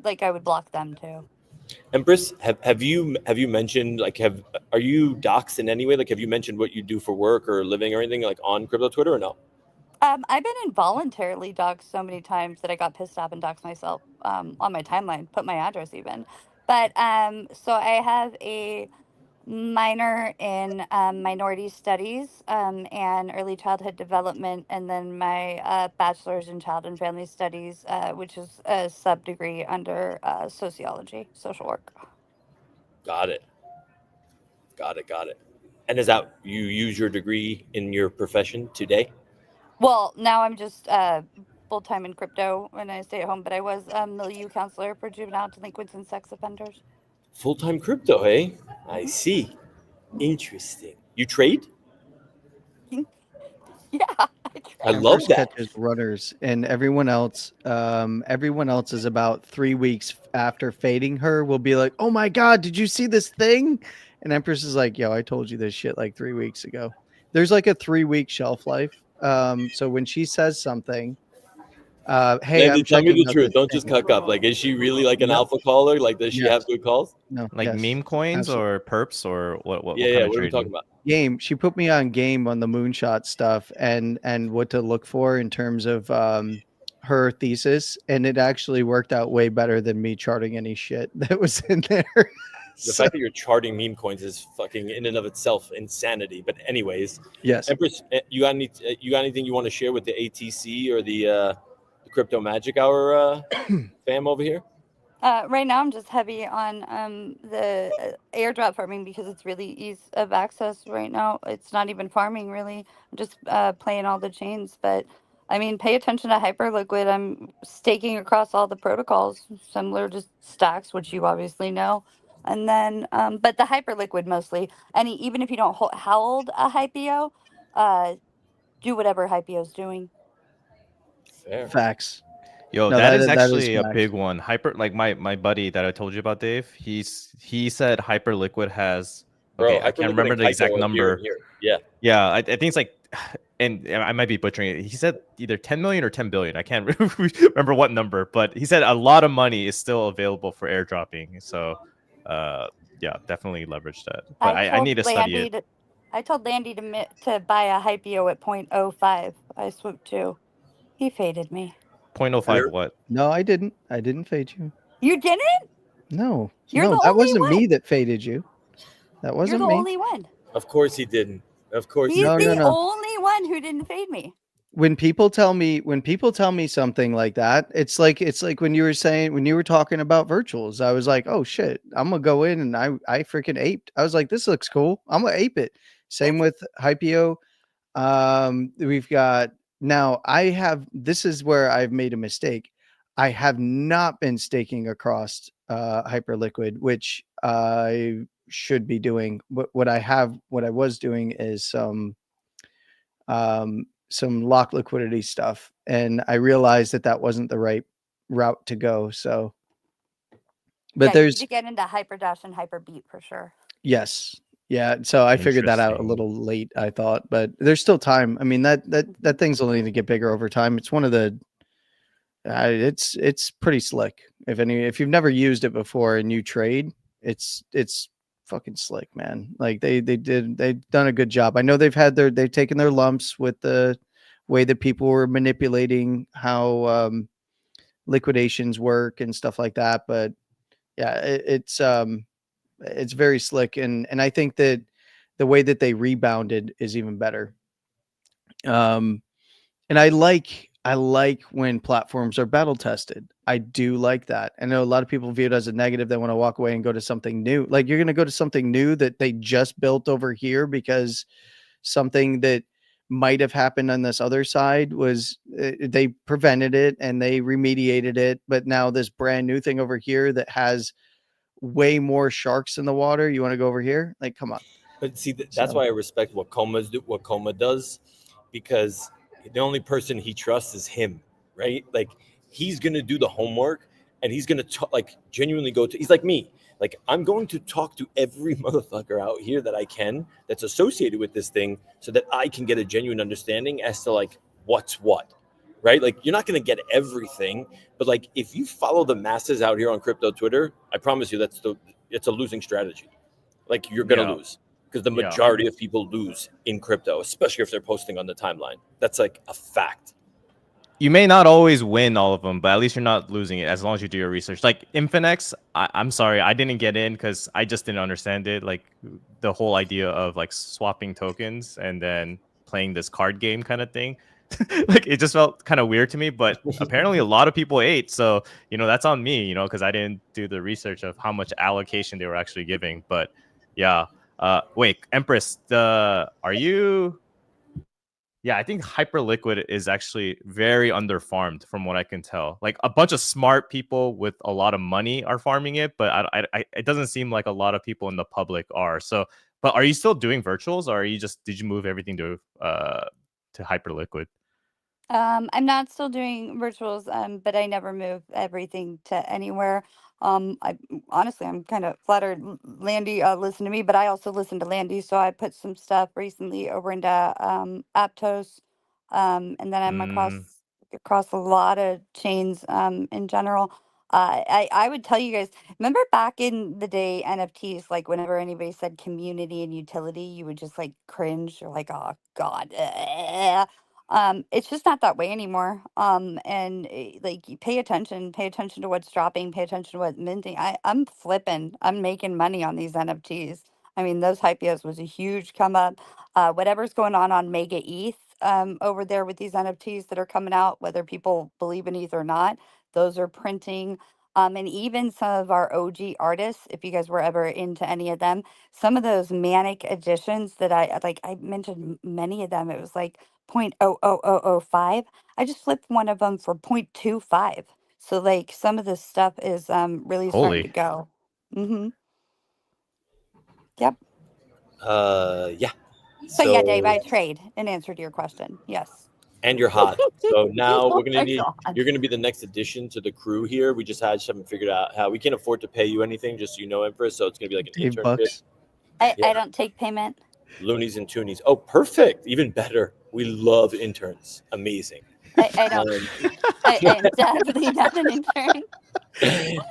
Like, I would block them too. Empress, have you mentioned like are you doxxed in any way? Like, have you mentioned what you do for work or living or anything like on crypto Twitter or no? I've been involuntarily doxxed so many times that I got pissed off and doxed myself on my timeline, put my address even. But so I have a minor in minority studies and early childhood development, and then my bachelor's in child and family studies, which is a sub degree under sociology, social work. Got it. Got it. Got it. And is that you use your degree in your profession today? Well, now I'm just full time in crypto when I stay at home, but I was a milieu counselor for juvenile delinquents and sex offenders. Full-time crypto, hey? I Mhm. see. Interesting. You trade? Yeah, I I trade. love Empress that. catches runners, and everyone else is about 3 weeks after fading her will be like, "Oh my god, did you see this thing?" And Empress is like, "Yo, I told you this shit like 3 weeks ago." There's like a 3 week shelf life. So when she says something, hey, Landy, I'm tell me checking the out truth. this Don't just thing. cuck up. Like, is she really like an No, alpha caller? Like, does she have yes, good calls? no, Like yes, meme coins absolutely. or perps or what Yeah, kind yeah. of What are we talking trading? about? Game. She put me on game on the moonshot stuff and what to look for in terms of her thesis, and it actually worked out way better than me charting any shit that was in there. The So fact that you're charting meme coins is fucking in and of itself insanity. But anyways, yes, Empress, you got anything you want to share with the ATC or the Crypto Magic Hour fam over here? Right now, I'm just heavy on the airdrop farming because it's really ease of access right now. It's not even farming really. I'm just playing all the chains. But I mean, pay attention to Hyperliquid. I'm staking across all the protocols, similar to Stacks, which you obviously know. And then, but the Hyperliquid mostly. And even if you don't hold a Hypeo, do whatever Hypeo's doing. Fair. facts. Yo, No, that is that is actually a facts. big one. Hyper, like my buddy that I told you about, Dave. He said Hyperliquid has. Bro, Okay, I can't Hyperliquid remember and the exact Kaito are here and number. here. Yeah. Yeah, I think it's like, and I might be butchering it. He said either 10 million or 10 billion. I can't remember what number, but he said a lot of money is still available for airdropping. So, yeah, definitely leverage that. But I need to study it. I told Landy to buy a Hypeo at 0.05. I swooped too. He faded me. 0.05 what? No, I didn't. I didn't fade you. You didn't? No, You're the that only wasn't me one. that faded you. That You're wasn't the me. only one. Of course he didn't. Of course he He's No, didn't. the no. only one who didn't fade me. When people tell me something like that, it's like when you were talking about virtuals. I was like, oh shit, I'm gonna go in and I freaking aped. I was like, this looks cool. I'm gonna ape it. Same with Hypeo. We've got now. This is where I've made a mistake. I have not been staking across Hyperliquid, which I should be doing. What I was doing is some lock liquidity stuff, and I realized that wasn't the right route to go. So, but Yeah, you need there's to get into Hyperdash and Hyperbeat for sure. yes, yeah. So I figured that out a Interesting. little late, I thought, but there's still time. I mean that thing's only going to get bigger over time. It's one of the it's pretty slick. If you've never used it before and you trade, it's fucking slick, man. Like they've done a good job. I know they've taken their lumps with the way that people were manipulating how liquidations work and stuff like that, but yeah, it's very slick, and I think that the way that they rebounded is even better. And I like when platforms are battle tested. I do like that. I know a lot of people view it as a negative. They want to walk away and go to something new. Like you're going to go to something new that they just built over here because something that might have happened on this other side was they prevented it and they remediated it. But now this brand new thing over here that has way more sharks in the water. You want to go over here? Like, come on. But see, that's why I respect what Coma does, because the only person he trusts is him, right? Like he's gonna do the homework, and he's gonna like genuinely go to. He's like me. Like I'm going to talk to every motherfucker out here that I can that's associated with this thing, so that I can get a genuine understanding as to like what's what, right? Like you're not gonna get everything, but like if you follow the masses out here on crypto Twitter, I promise you it's a losing strategy. Like you're gonna lose. because the majority of people lose in crypto, especially if they're posting on the timeline. That's like a fact. You may not always win all of them, but at least you're not losing it as long as you do your research. Like Infinex, I'm sorry, I didn't get in because I just didn't understand it. Like the whole idea of like swapping tokens and then playing this card game kind of thing. Like it just felt kind of weird to me, but apparently a lot of people ate. So, that's on me, because I didn't do the research of how much allocation they were actually giving. But yeah. Wait, Empress, are you... Yeah, I think Hyperliquid is actually very underfarmed from what I can tell. Like a bunch of smart people with a lot of money are farming it, but it doesn't seem like a lot of people in the public are. So, but are you still doing virtuals, or did you move everything to Hyperliquid? I'm not still doing virtuals, but I never move everything to anywhere. Honestly, I'm kind of flattered Landy listened to me, but I also listen to Landy, so I put some stuff recently over into Aptos, and then I'm across a lot of chains in general. I would tell you guys, remember back in the day, NFTs, like whenever anybody said community and utility, you would just like cringe. You're like, oh God. It's just not that way anymore. And like you pay attention to what's dropping, pay attention to what's minting. I'm flipping, I'm making money on these NFTs. I mean, those hypios was a huge come up. Whatever's going on Mega ETH over there with these NFTs that are coming out, whether people believe in ETH or not, those are printing. And even some of our OG artists, if you guys were ever into any of them, some of those manic additions that I mentioned many of them, it was like 0.00005. I just flipped one of them for 0.25. So like some of this stuff is really starting to go. Yep. Yeah. So yeah, Dave, I trade in answer to your question. Yes. And you're hot. So now Oh we're gonna my need. God. You're gonna be the next addition to the crew here. We just haven't figured out how. We can't afford to pay you anything, just so you know, Empress. So it's gonna be like an Dave internship. Bucks. I don't take payment. Loonies and toonies. Oh, perfect. Even better. We love interns. Amazing. I don't. I am definitely not an intern.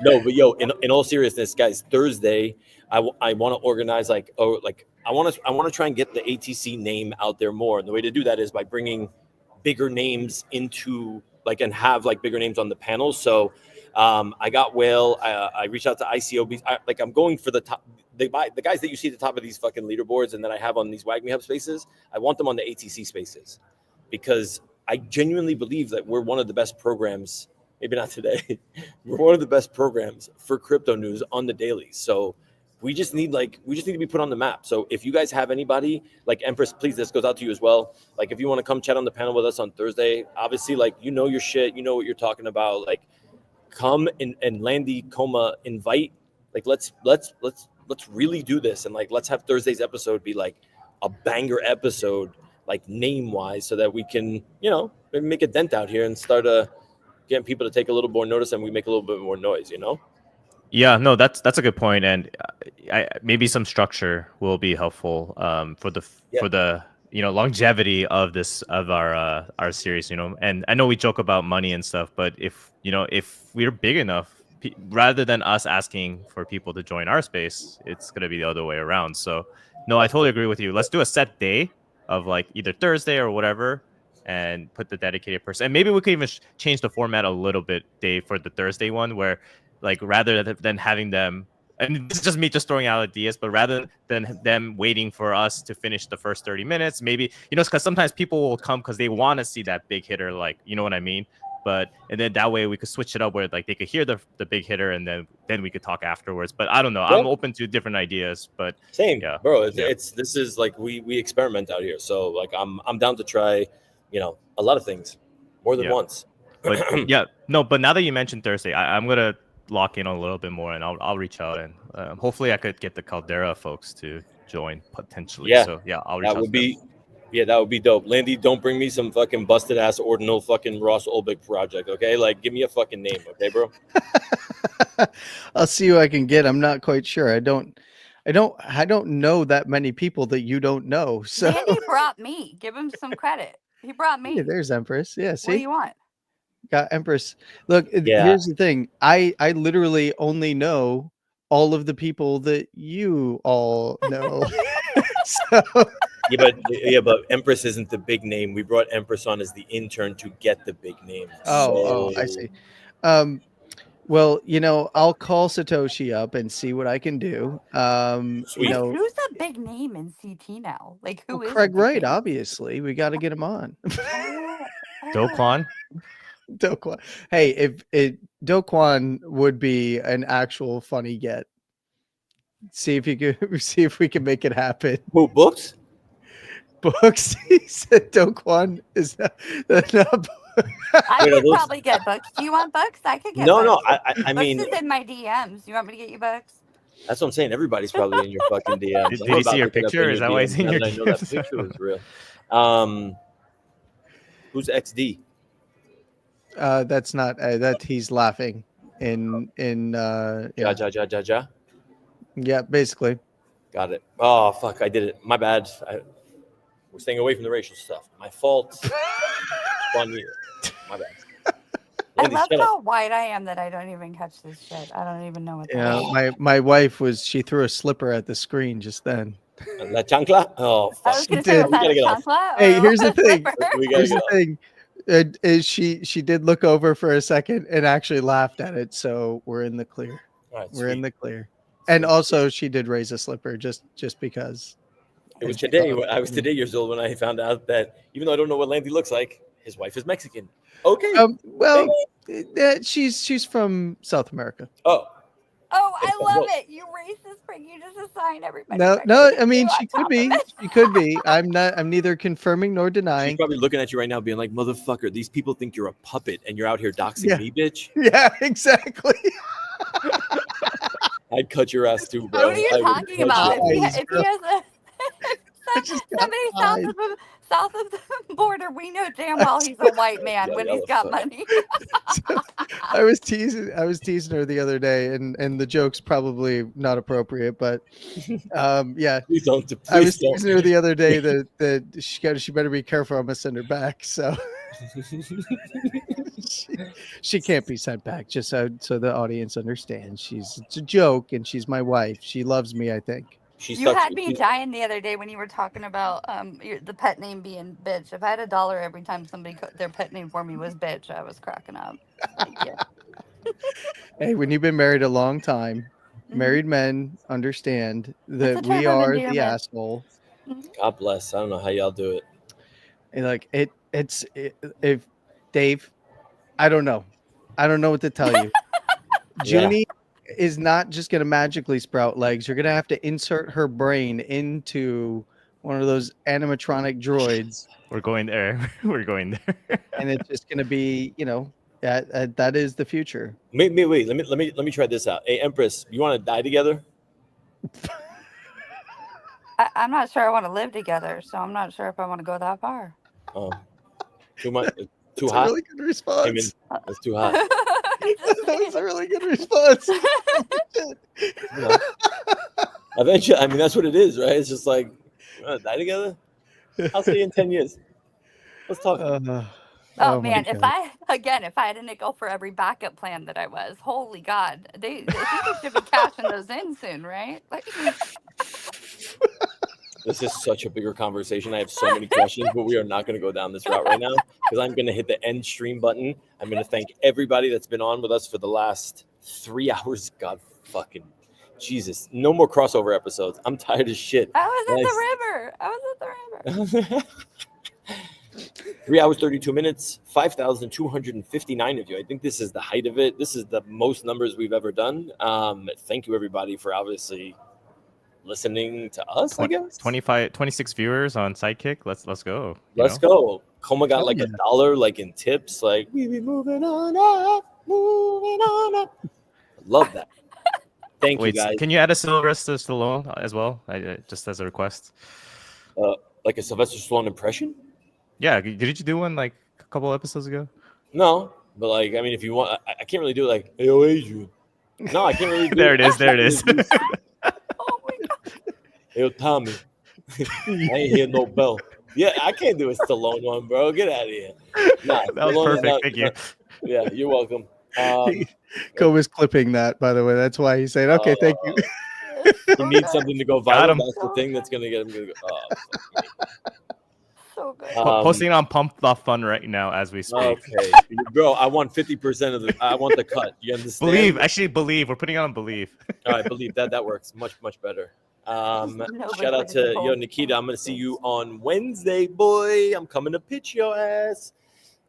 No, but yo, in all seriousness, guys, Thursday, I want to organize I want to try and get the ATC name out there more. And the way to do that is by bringing bigger names into and have bigger names on the panel. So I got Whale. I reached out to ICOB. I'm going for the top. The guys that you see at the top of these fucking leaderboards and that I have on these WAGMI Hub spaces, I want them on the ATC spaces because I genuinely believe that we're one of the best programs. Maybe not today. We're one of the best programs for crypto news on the daily. So we just need to be put on the map. So if you guys have anybody like Empress, please, this goes out to you as well. Like if you want to come chat on the panel with us on Thursday, obviously you know your shit, you know what you're talking about. Like come and Landy, Coma, invite. Like let's really do this and let's have Thursday's episode be a banger episode, name wise, so that we can maybe make a dent out here and start getting people to take a little more notice and we make a little bit more noise, Yeah, no, that's a good point, and maybe some structure will be helpful for the longevity of our series, And I know we joke about money and stuff, but if we're big enough, rather than us asking for people to join our space, it's gonna be the other way around. So, no, I totally agree with you. Let's do a set day of either Thursday or whatever, and put the dedicated person. And maybe we could even change the format a little bit, Dave, for the Thursday one, where rather than having them, and this is just me just throwing out ideas, but rather than them waiting for us to finish the first 30 minutes, maybe, because sometimes people will come because they want to see that big hitter, you know what I mean? And then that way we could switch it up where they could hear the big hitter and then we could talk afterwards. But I don't know. Yeah. I'm open to different ideas, but same, yeah, bro. This is we experiment out here. So I'm down to try, a lot of things more than once. But but now that you mentioned Thursday, I'm going to lock in a little bit more and I'll reach out and hopefully I could get the Caldera folks to join potentially. Yeah. So yeah, I'll reach out. That would be dope. Landy, don't bring me some fucking busted ass ordinal fucking Ross Ulbeck project, okay? Give me a fucking name, okay, bro? I'll see who I can get. I'm not quite sure. I don't know that many people that you don't know. So Landy brought me. Give him some credit. He brought me. Yeah, there's Empress. Yeah, see? What do you want? Got Empress. Look, here's the thing. I literally only know all of the people that you all know. So Yeah, but Empress isn't the big name. We brought Empress on as the intern to get the big name. I see. Well, I'll call Satoshi up and see what I can do. Sweet. Who's a big name in CT now? Like, who is a Craig big Wright, name? obviously, we got to get him on. Do Kwon. Do Kwon. Hey, if Do Kwon would be an actual funny get. See if we can make it happen. Who, books? Books. He said Do Kwon is not I Wait, are could those- probably get books. Do you want books? I could get No, books. I Books mean, is in my DMs. You want me to get you books? that's what I'm saying. Everybody's probably in your fucking DMs. Did I'm he about see your looking up picture? in Is your that why he's DMs in now your that I know that DMs? picture was real. Who's XD? that's not that he's laughing in Ja, ja, ja, ja, ja. yeah, basically. Got it. Oh, fuck. I did it. My bad. We're staying away from the racial stuff. My fault. Fun year. My bad. I Andy, love shut up. how white I am that I don't even catch this shit. I don't even know what that Yeah, is. my wife she threw a slipper at the screen just then. La chancla? Oh, I fuck. was going She to say, did. was We that gotta a get off. chancla? Hey, or here's the a thing. slipper? We gotta Here's get the off. thing. Is she did look over for a second and actually laughed at it, so we're in the clear. All right, We're in sweet. the clear. And Sweet. also she did raise a slipper just because. It was And she today. thought- I was today years old when I found out that even though I don't know what Landy looks like, his wife is Mexican. Okay. Well, she's from South America. Oh, Oh, It's I love real. it. You racist prick. You just assign everybody. No, Mexican I mean too she on could top be. of it. She could be. I'm neither confirming nor she's denying. probably looking at you right now, being like, "Motherfucker, these people think you're a puppet, and you're out here doxing Yeah. me, bitch." Yeah, exactly. I'd cut your ass too, bro. What are you I would talking cut about? your Eyes, If bro. he has a I just got somebody eyes. south of the border, we know damn well he's a white man Yeah, when y'all he's are got fucked. money. I was teasing her the other day, and the joke's probably not appropriate, but yeah, Please don't. I was Please don't. teasing her the other day that she better be careful. I'm gonna send her back. So she can't be sent back. Just so the audience understands, it's a joke, and she's my wife. She loves me, I think. She's You such- had me she's- dying the other day when you were talking about the pet name being bitch. If I had $1 every time somebody their pet name for me was bitch, I was cracking up. Thank you. Hey, when you've been married a long time, Mhm. married men understand that a we term of are the endearment. asshole. God bless. I don't know how y'all do it. And like if Dave, I don't know what to tell you. Yeah. Junie is not just gonna magically sprout legs. You're gonna have to insert her brain into one of those animatronic droids, We're going there. We're going there. and it's just gonna be, that is the future. Wait. Let me try this out. Hey, Empress, you want to die together? I'm not sure I want to live together, so I'm not sure if I want to go that far. Oh, too much. Too That's hot. a really good response. I mean, it's too hot. That was a really good response. You know. Eventually, I mean, that's what it is, right? It's just like, you want to die together? I'll see you in 10 years. Let's talk. Oh, my man, if God. I had a nickel for every backup plan that I was, holy God, I think they should be cashing those in soon, right? Like, This is such a bigger conversation. I have so many questions, but we are not going to go down this route right now because I'm going to hit the end stream button. I'm going to thank everybody that's been on with us for the last 3 hours. God fucking Jesus. No more crossover episodes. I'm tired as shit. I was at the river. 3 hours, 32 minutes, 5,259 of you. I think this is the height of it. This is the most numbers we've ever done. Thank you, everybody, for obviously listening to us, I guess. 26 viewers on Sidekick. Let's go. Let's go. Coma got like yeah. $1 like in tips. Like, we be moving on up, moving on up. Love that. Thank Wait, you, guys. can you add a Sylvester Stallone as well? Just as a request. Like a Sylvester Stallone impression? Yeah, did you do one like a couple episodes ago? No, but like, I mean, if you want, I can't really do it like, hey, yo, Adrian. No, I can't really do There it is. There it is. Oh my God. Hey, yo, Tommy. I ain't hear no bell. Yeah, I can't do a Stallone one, bro. Get out of here. Nah, That was Stallone is perfect. not- Thank you. Yeah, you're welcome. Coma's clipping that, by the way. That's why he's saying, okay, thank you. He needs something to go Got viral. him. That's the thing that's gonna get him to go. Oh, fuck me. So good. Posting on Pump the Fun right now as we speak. Okay, bro. I want 50% of the. I want the cut. You understand? Believe. We're putting it on Believe. All right, believe that works much better. No Shout out to liquidity Nikita. I'm gonna see you on Wednesday, boy. I'm coming to pitch your ass,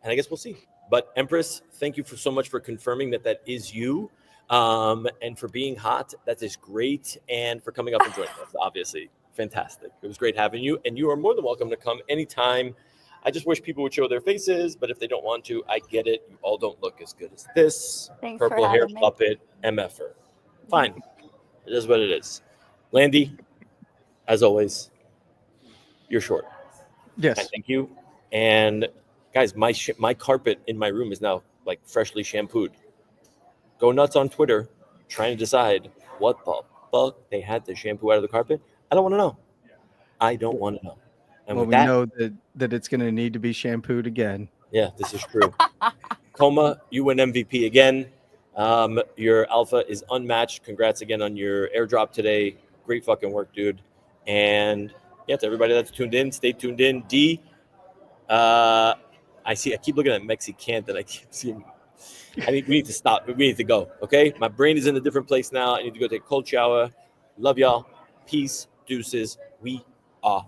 and I guess we'll see. But Empress, thank you so much for confirming that is you, and for being hot. That is great, and for coming up and joining us. Obviously, fantastic. It was great having you, and you are more than welcome to come anytime. I just wish people would show their faces, but if they don't want to, I get it. You all don't look as good as this Thanks for purple hair having me. puppet MFer. Fine, it is what it is. Landy, as always, you're short. Yes. I thank you. And guys, my carpet in my room is now like freshly shampooed. Go nuts on Twitter, trying to decide what the fuck they had to shampoo out of the carpet. I don't want to know. I don't want to know. And Well, with we that, know that it's going to need to be shampooed again. yeah, this is true. Coma, you win MVP again. Your alpha is unmatched. Congrats again on your airdrop today. Great fucking work, dude. And yeah, to everybody that's tuned in, stay tuned in. D, I keep looking at Mexicant and I keep seeing. We need to stop. We need to go. Okay, my brain is in a different place now. I need to go take a cold shower. Love y'all. Peace. Deuces. We are